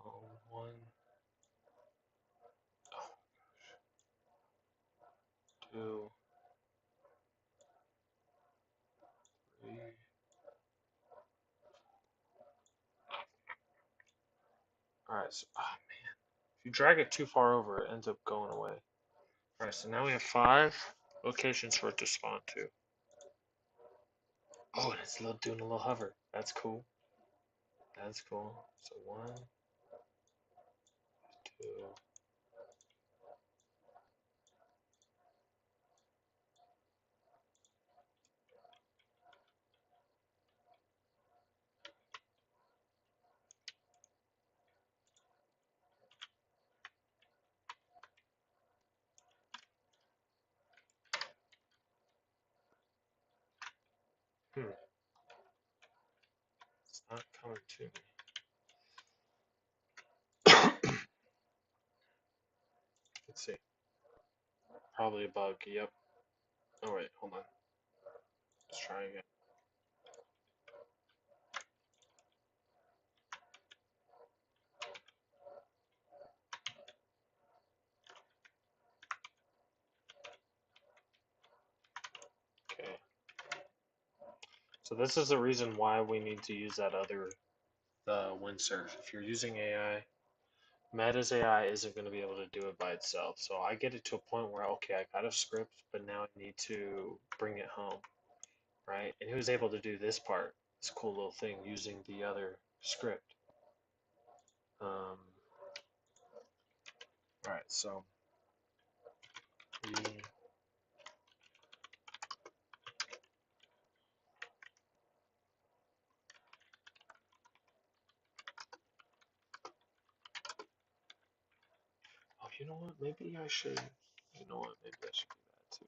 Speaker 1: Oh, 1, 2, 3. Alright, so, oh man. If you drag it too far over, it ends up going away. Alright, so now we have 5 locations for it to spawn to. Oh, and it's doing a little hover. That's cool. That's cool. So 1, 2. It's not coming to me. Let's see. Probably a bug. Yep. Oh wait, hold on. Let's try again. Okay. So this is the reason why we need to use that other windsurf. If you're using AI, Meta's AI isn't going to be able to do it by itself. So I get it to a point where, okay, I got a script, but now I need to bring it home, right? And he was able to do this part, this cool little thing, using the other script. All right, so we oh, you know what? Maybe I should. You know what? Maybe I should do that too.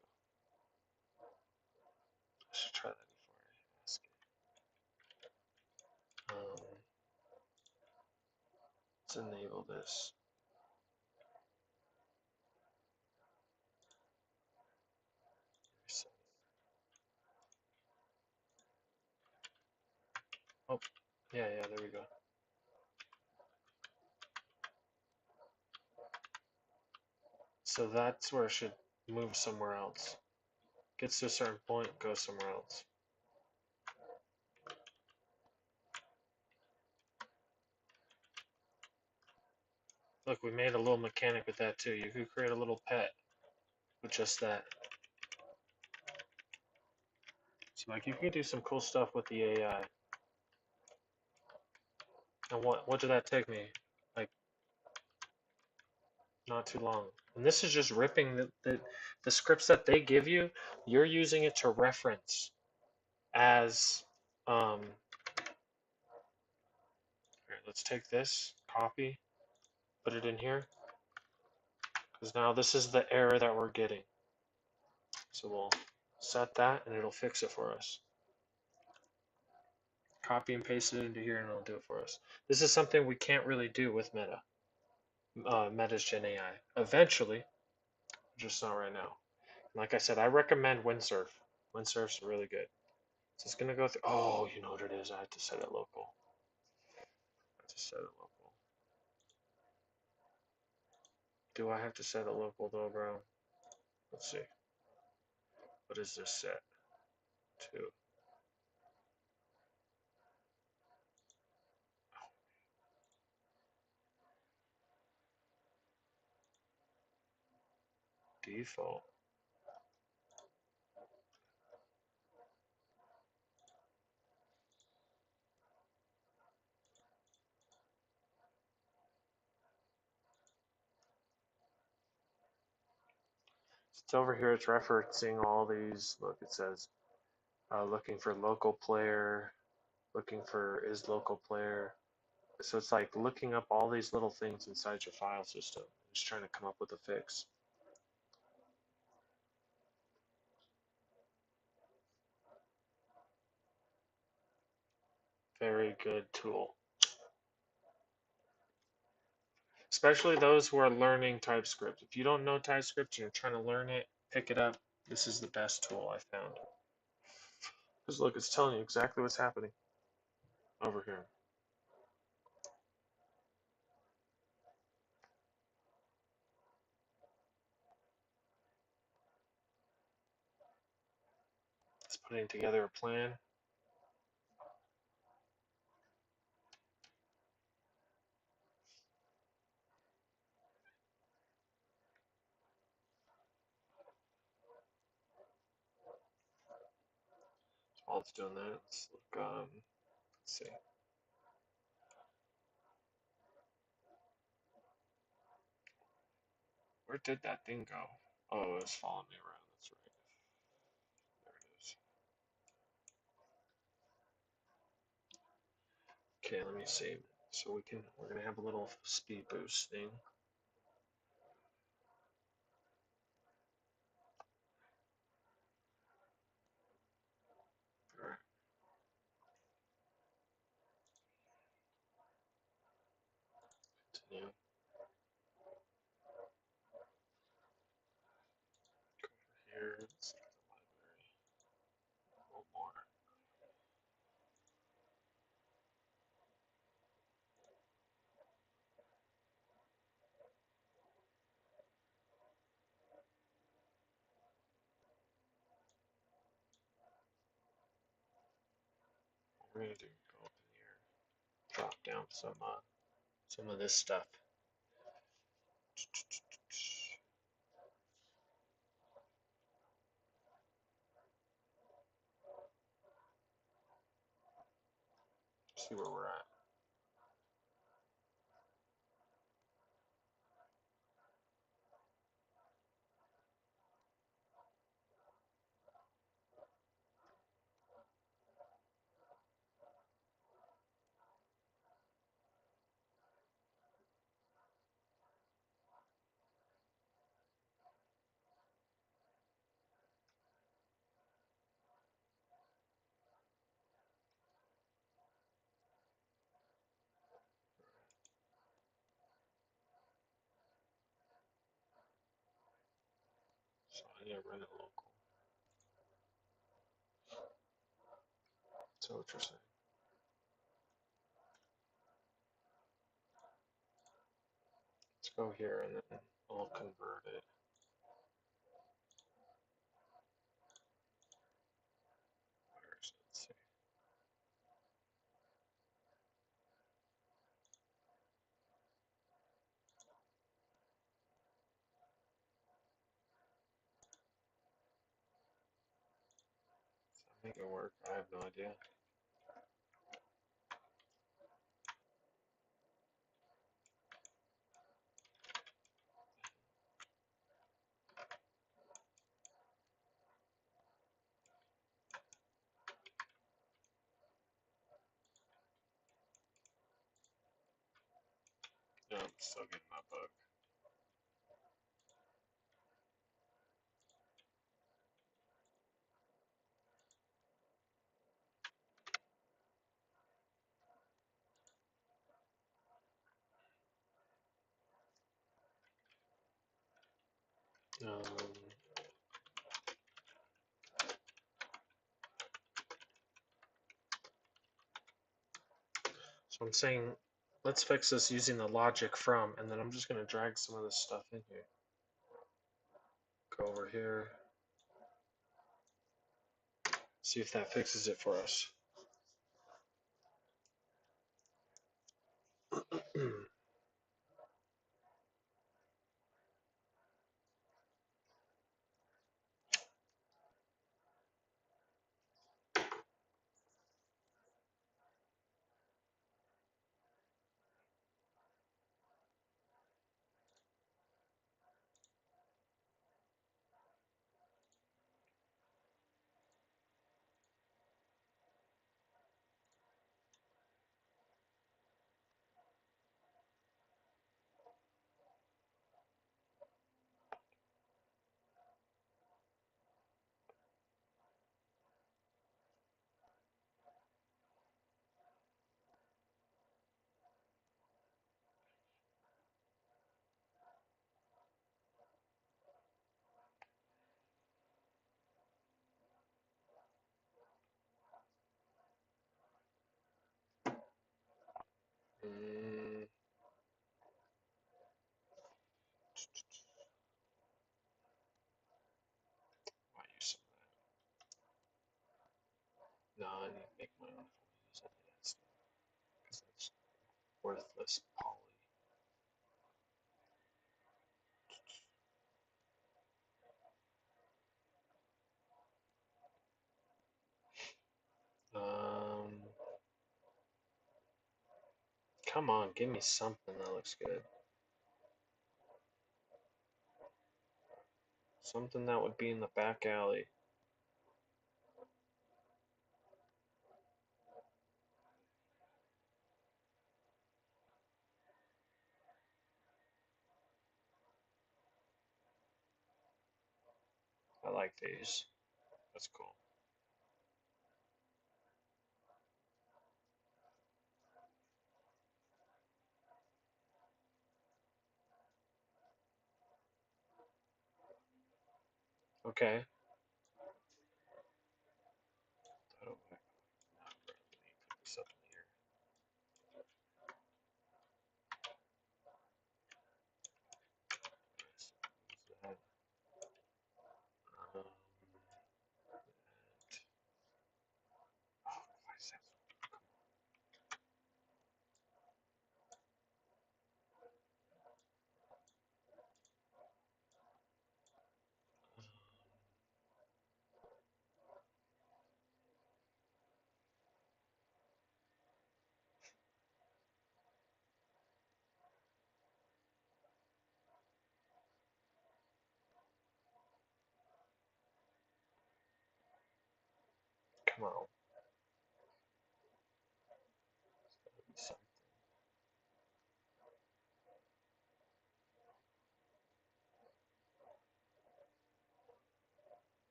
Speaker 1: I should try that before I ask it. Let's enable this. Oh, yeah, there we go. So that's where it should move somewhere else. Gets to a certain point, goes somewhere else. Look, we made a little mechanic with that too. You could create a little pet with just that. So like you can do some cool stuff with the AI. And what did that take me? Like not too long. And this is just ripping the scripts that they give you. You're using it to reference as all right, let's take this, copy, put it in here. Because now this is the error that we're getting. So we'll set that and it'll fix it for us. Copy and paste it into here and it'll do it for us. This is something we can't really do with Meta. Meta's Gen AI. Eventually, just not right now. Like I said, I recommend Windsurf. Windsurf's really good. So it's gonna go through. Oh, you know what it is? I have to set it local. I have to set it local. Do I have to set it local though, bro? Let's see. What is this set to? Default. It's over here. It's referencing all these. Look, it says looking for local player, looking for is local player. So it's like looking up all these little things inside your file system, just trying to come up with a fix. Very good tool. Especially those who are learning TypeScript. If you don't know TypeScript and you're trying to learn it, pick it up. This is the best tool I found. Because look, it's telling you exactly what's happening over here. It's putting together a plan. While it's doing that, let's look, let's see. Where did that thing go? Oh, it was following me around. That's right. There it is. Okay, let me see. So we're gonna have a little speed boost thing. All right. Continue. Here, let's look at the library. One more. What we're gonna do? Go up in here, drop down some of this stuff. See where we're at. So I need to run it local. So what you're saying? Let's go here and then I'll convert it. Where is it? Let's see. Does that make it work? I have no idea. No, I'm still getting that bug. So I'm saying, let's fix this using the logic from, and then I'm just going to drag some of this stuff in here. Go over here. See if that fixes it for us. Mm. Why use some of that? No, I need to make my own use any of that stuff because that's worthless poly. Come on, give me something that looks good. Something that would be in the back alley. I like these. That's cool. Okay. I don't know. Put this up in here. That. And, oh, why is that so? Come on. Something.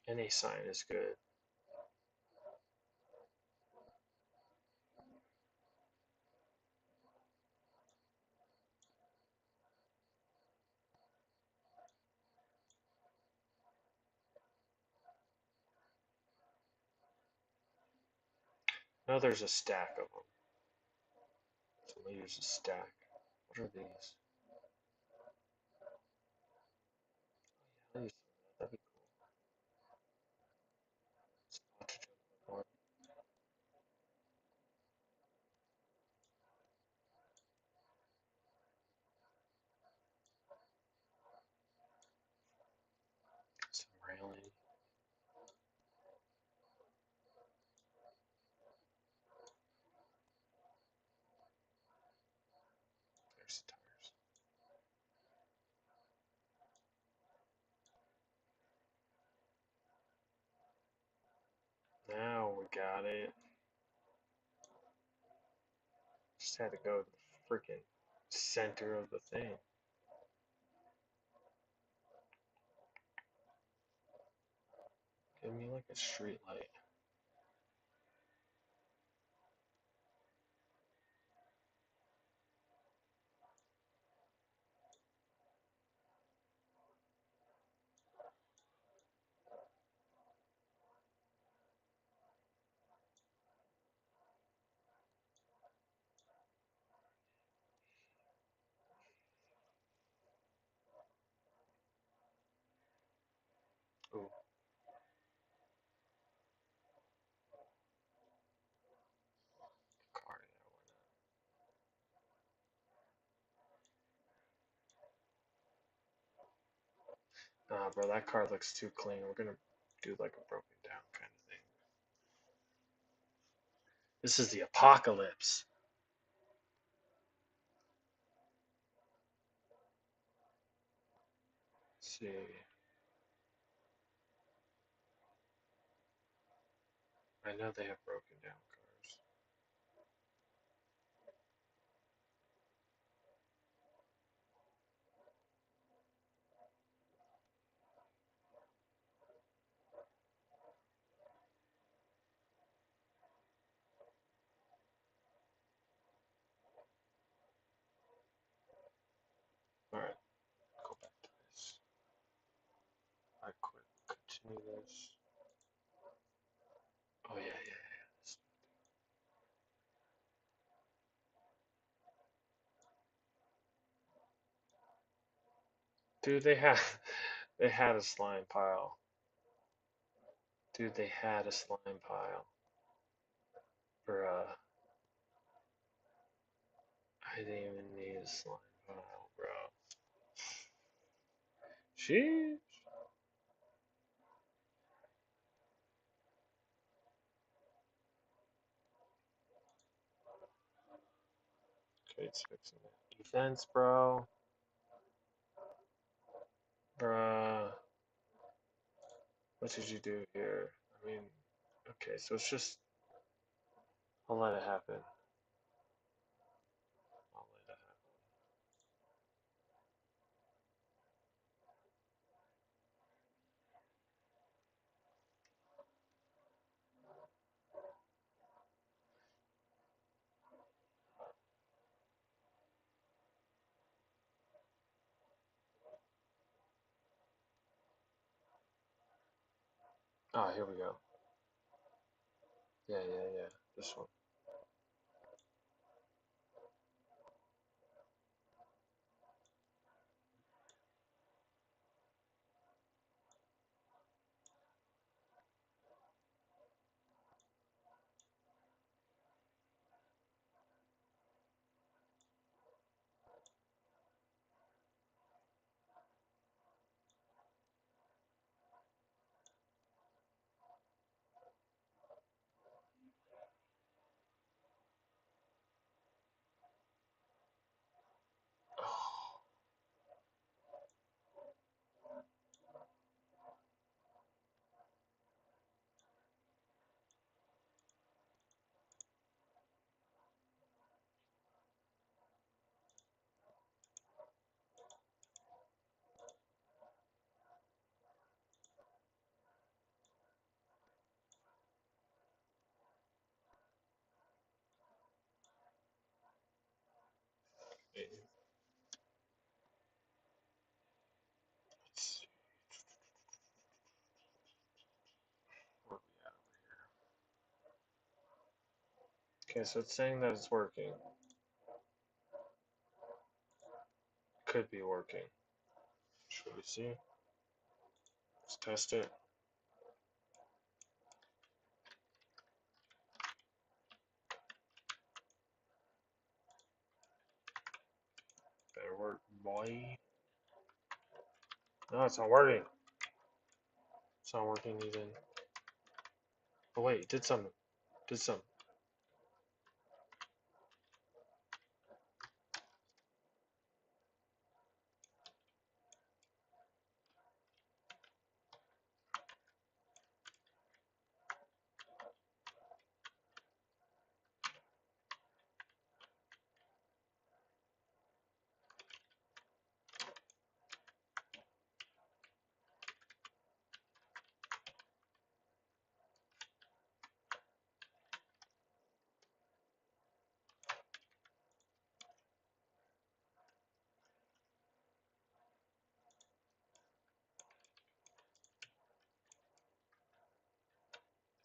Speaker 1: Any sign is good. Now there's a stack of them. So I'm gonna use a stack. What are these? Oh, yeah, I'll use some of that. That'd be cool. Oxygen. Some railing. There's the tires. Now we got it. Just had to go to the freaking center of the thing. Give me like a street light. Ooh, car there. Nah, bro, that car looks too clean. We're gonna do like a broken down kind of thing. This is the apocalypse. Let's see. I know they have broken down cars. Alright, go back to this. I quit continue. continue this. Oh yeah. Dude, they had a slime pile. Dude, they had a slime pile. Bruh. I didn't even need a slime pile, bro. Sheesh. Okay, it's fixing it. Events, bro. Bruh. What did you do here? I mean, okay, so it's just. I'll let it happen. I'll let it happen. Oh, here we go. Yeah. This one. Let's see. Where we at over here? Okay, so it's saying that it's working. Could be working. Should we see? Let's test it. Better work, boy. No, it's not working. It's not working even. Oh wait, it did something. Did something.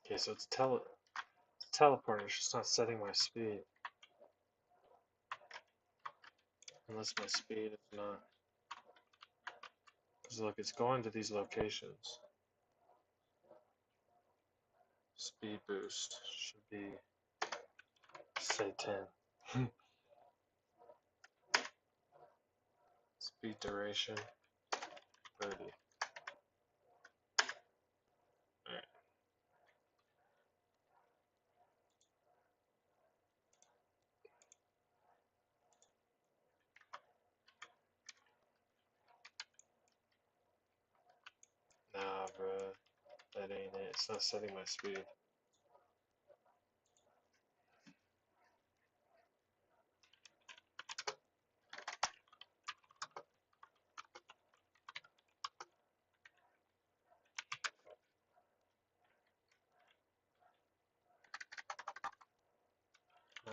Speaker 1: Okay, so it's teleporting. It's just not setting my speed. Unless my speed is not. Because look, it's going to these locations. Speed boost should be, say, 10. Speed duration 30. Alright. Nah, bruh. That ain't it. It's not setting my speed.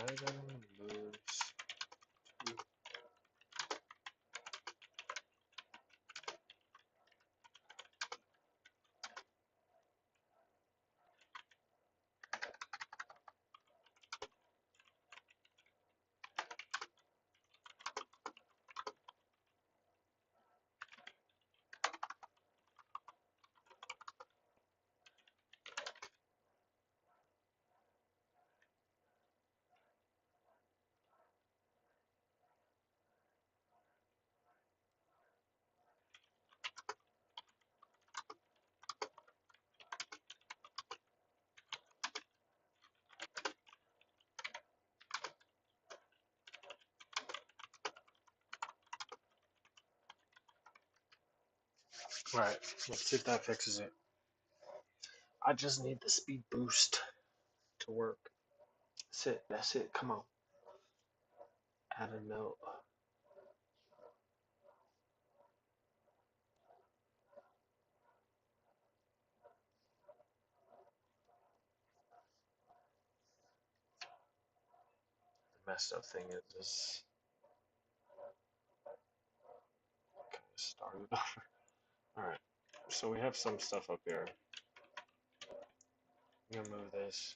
Speaker 1: Item moves to Alright, let's see if that fixes it. I just need the speed boost to work. That's it, come on. Add a note. The messed up thing is this kind of started over. Alright, so we have some stuff up here. I'm gonna move this.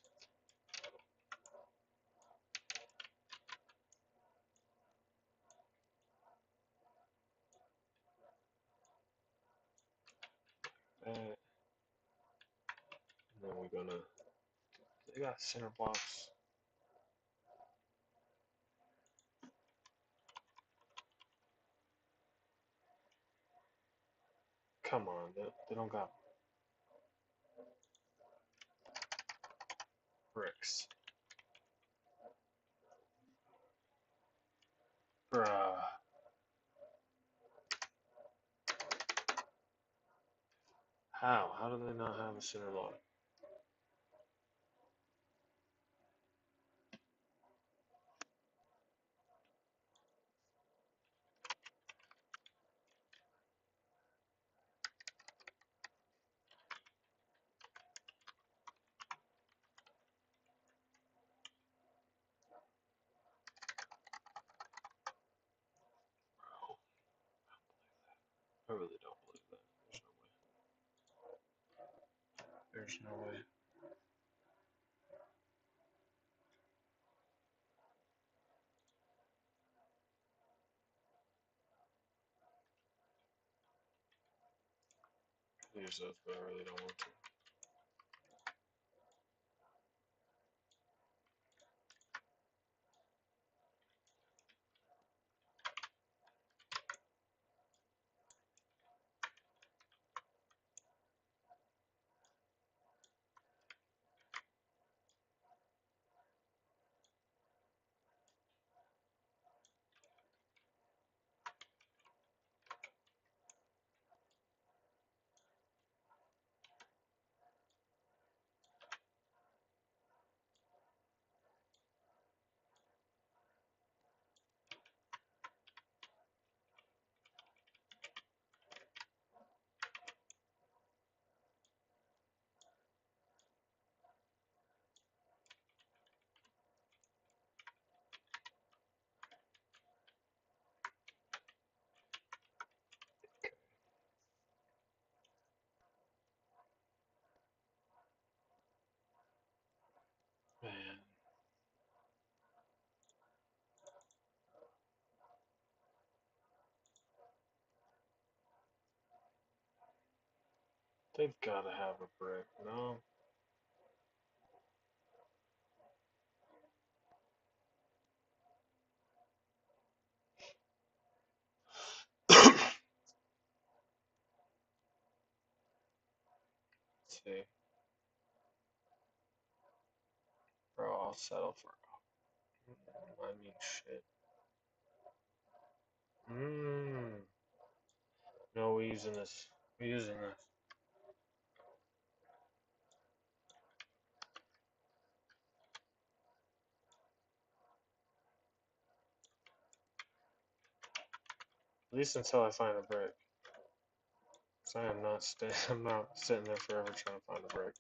Speaker 1: And then we're gonna, they got center blocks. Come on, they don't got bricks. Bruh. How? How do they not have a center block? I really don't believe that. There's no way. There's no way. Use those, but I really don't want to. Man. They've gotta have a brick, no? Let's see. Bro, I'll settle for. I mean, shit. No, we're using this. We're using this. At least until I find a brick. Cause I am not I'm not sitting there forever trying to find a brick.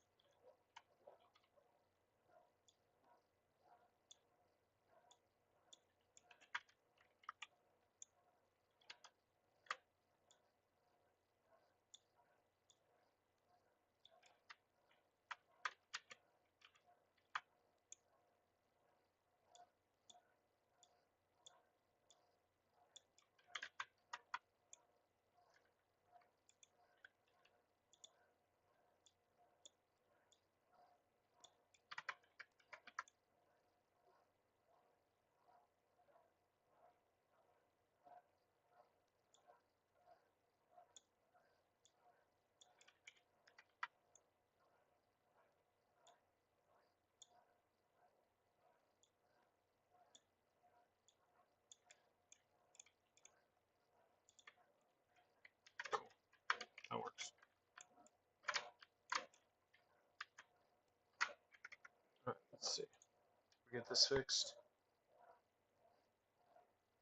Speaker 1: get this fixed?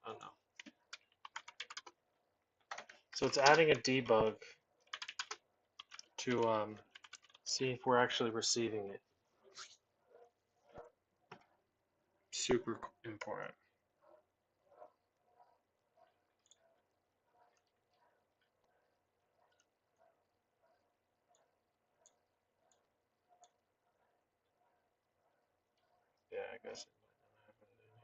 Speaker 1: Oh no. So it's adding a debug to see if we're actually receiving it. Super important. Yeah, I guess it might not happen.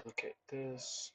Speaker 1: Duplicate this.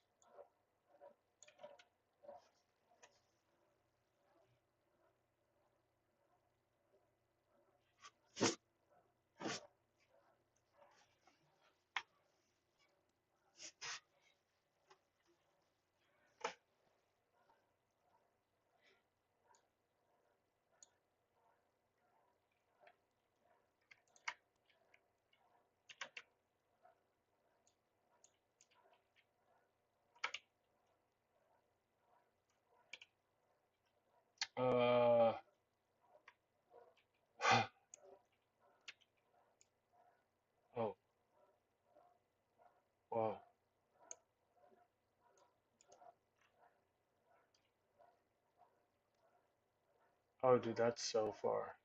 Speaker 1: Uh, oh, wow. Oh, dude, that's so far.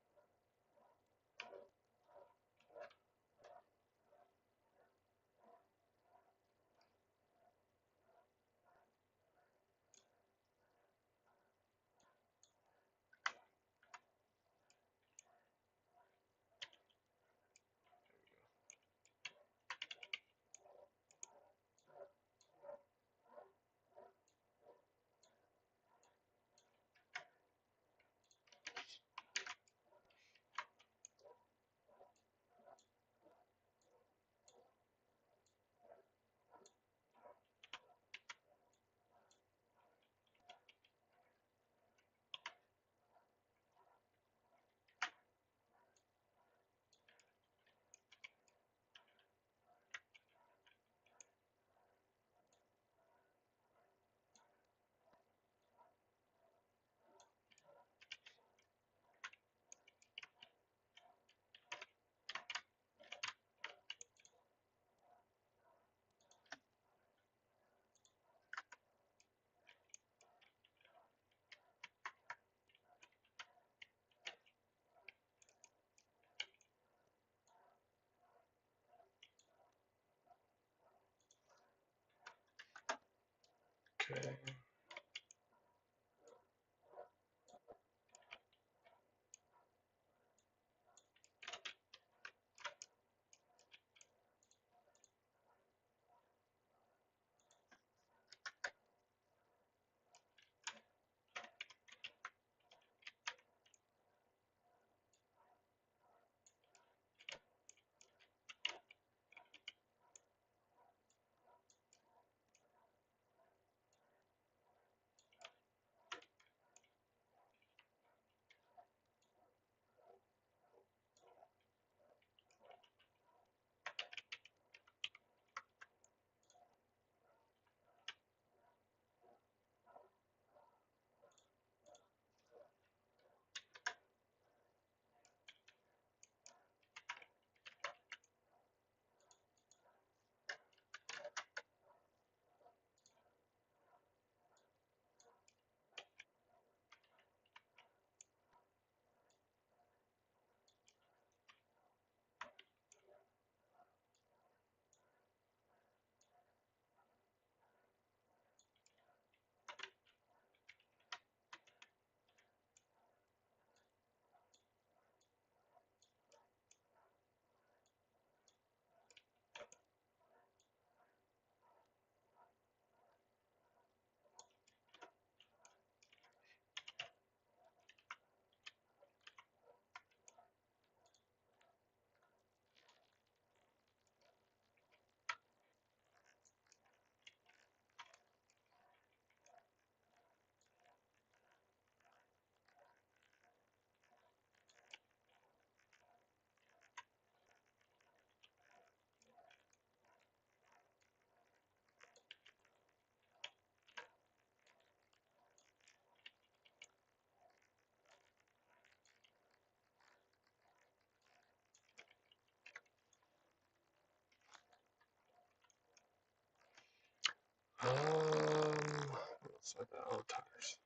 Speaker 1: Looks like auto tires.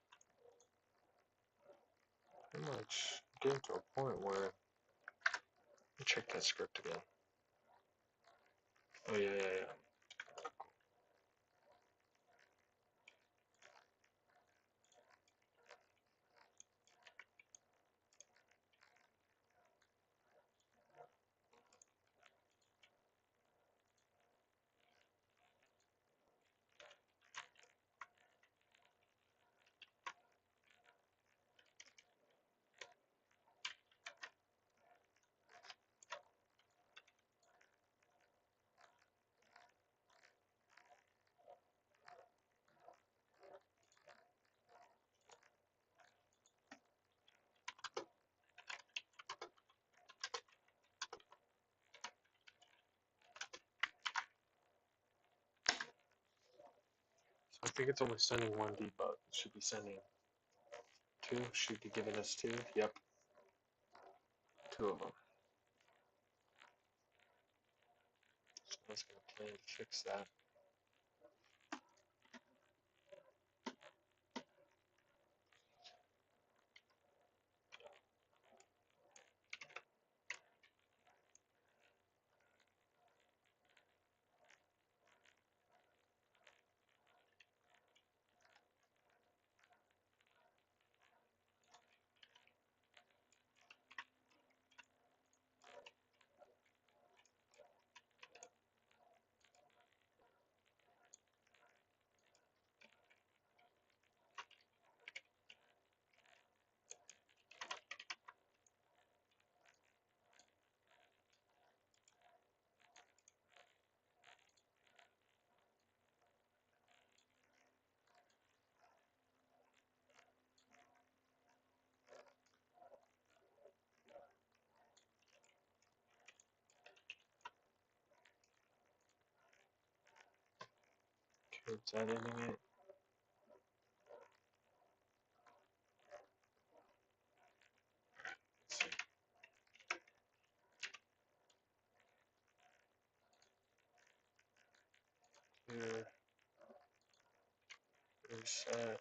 Speaker 1: Pretty much getting to a point where let me check that script again. Oh yeah. So I think it's only sending one debug. It should be sending two. Should be giving us two. Yep, two of them. So I was gonna plan to fix that. Okay, it's editing it. Let's see. Here, reset.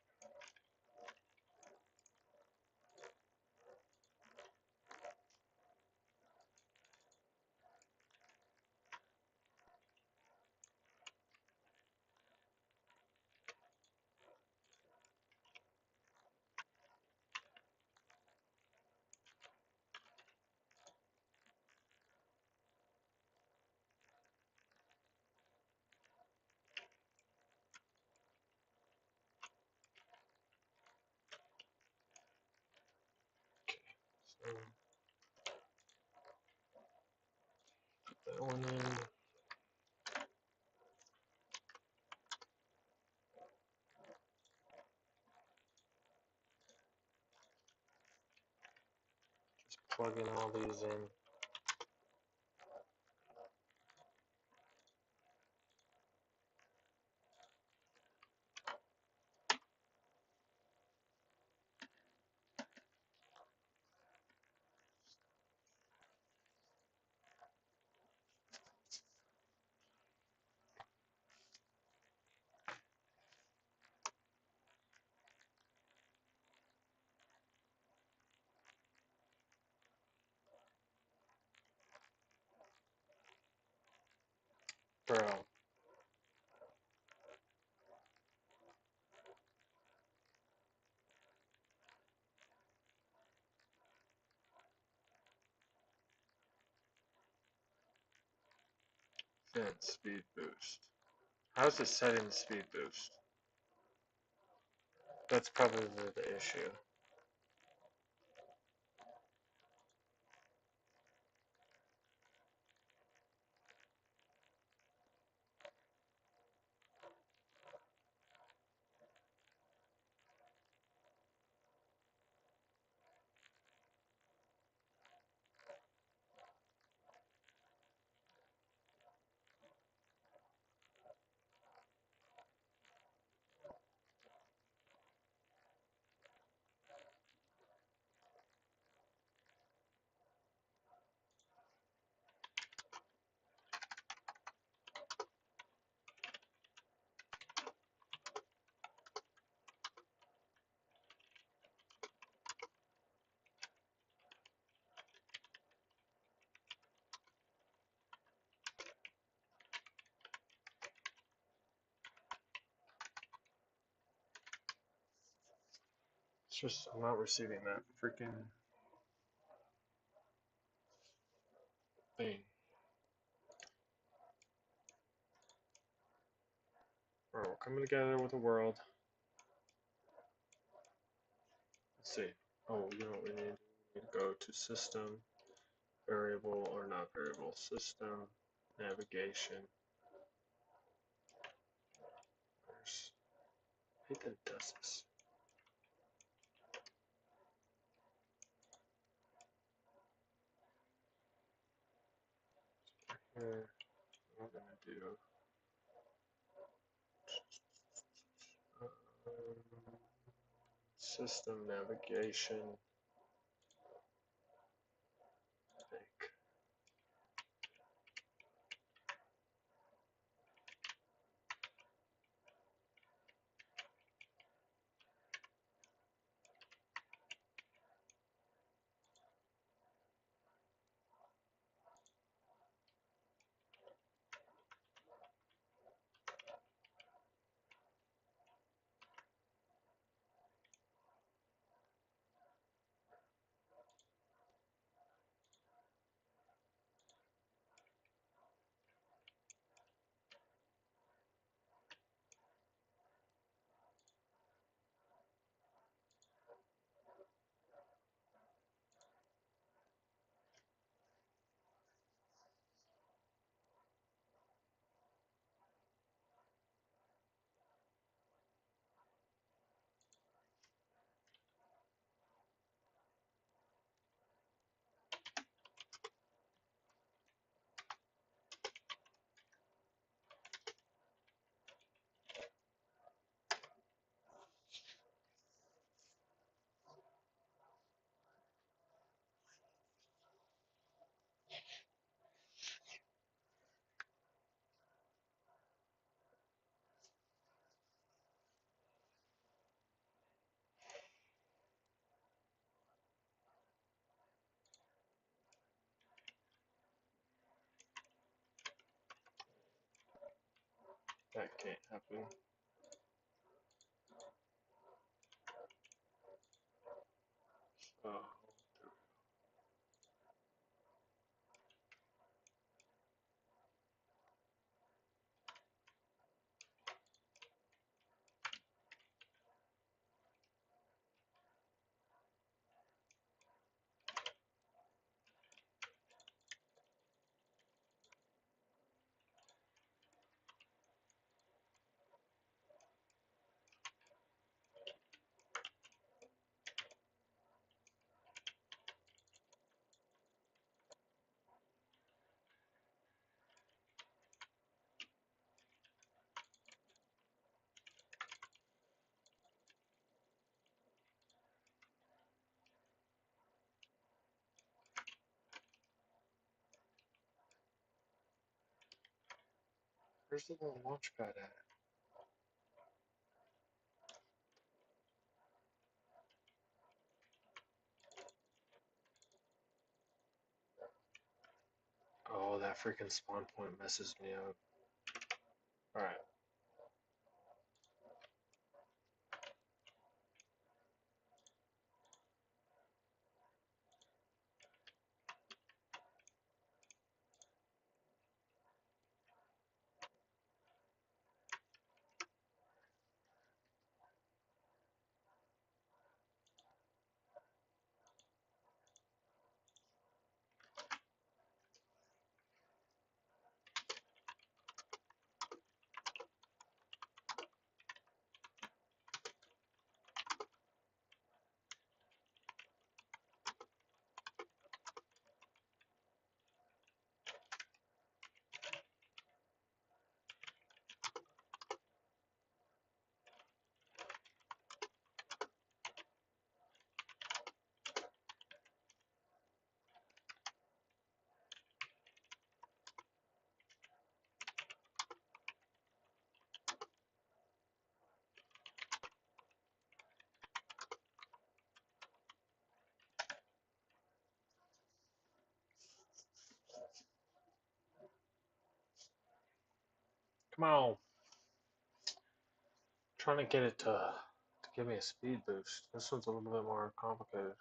Speaker 1: So put that one in. Just plugging all these in. Bro. Vent speed boost. How's it setting the speed boost? That's probably the issue. It's just I'm not receiving that freaking thing. Alright, we're coming together with the world. Let's see. Oh, you know what we need? We need to go to system, variable or not variable, system, navigation. Where's Nathan does this? Here, what we're gonna do. System navigation. I think. That can't happen. Oh. Where's the little launch pad at? Oh, that freaking spawn point messes me up. Alright. Come on. Trying to get it to give me a speed boost. This one's a little bit more complicated.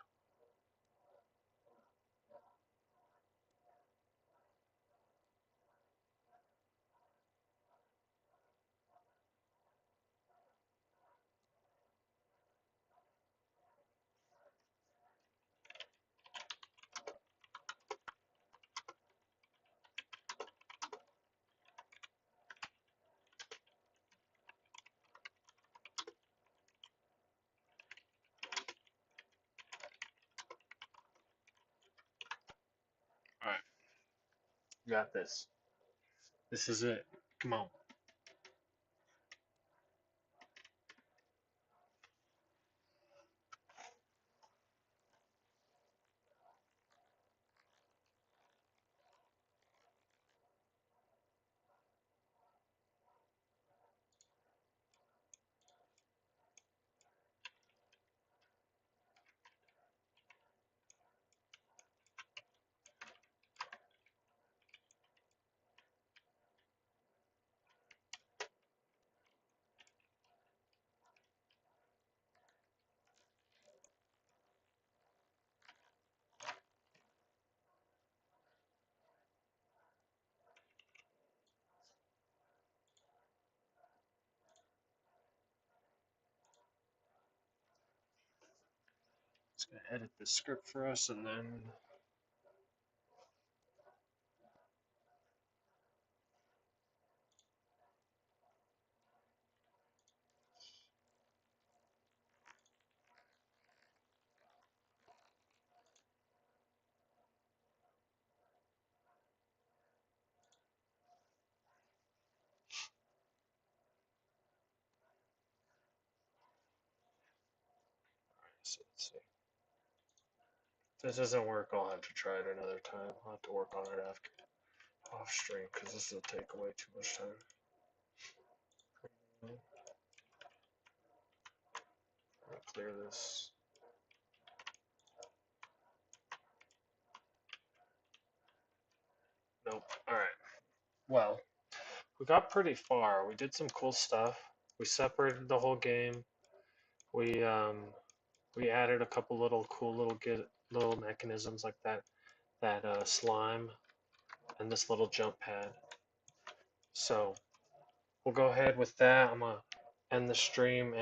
Speaker 1: Alright, you got this. This is it. Come on. It's gonna edit the script for us and then so let's see. If this doesn't work, I'll have to try it another time. I'll have to work on it after off stream because this will take away too much time. I'll clear this. Nope. Alright. Well, we got pretty far. We did some cool stuff. We separated the whole game. We added a couple little cool little mechanisms like that slime and this little jump pad. So we'll go ahead with that. I'm gonna end the stream and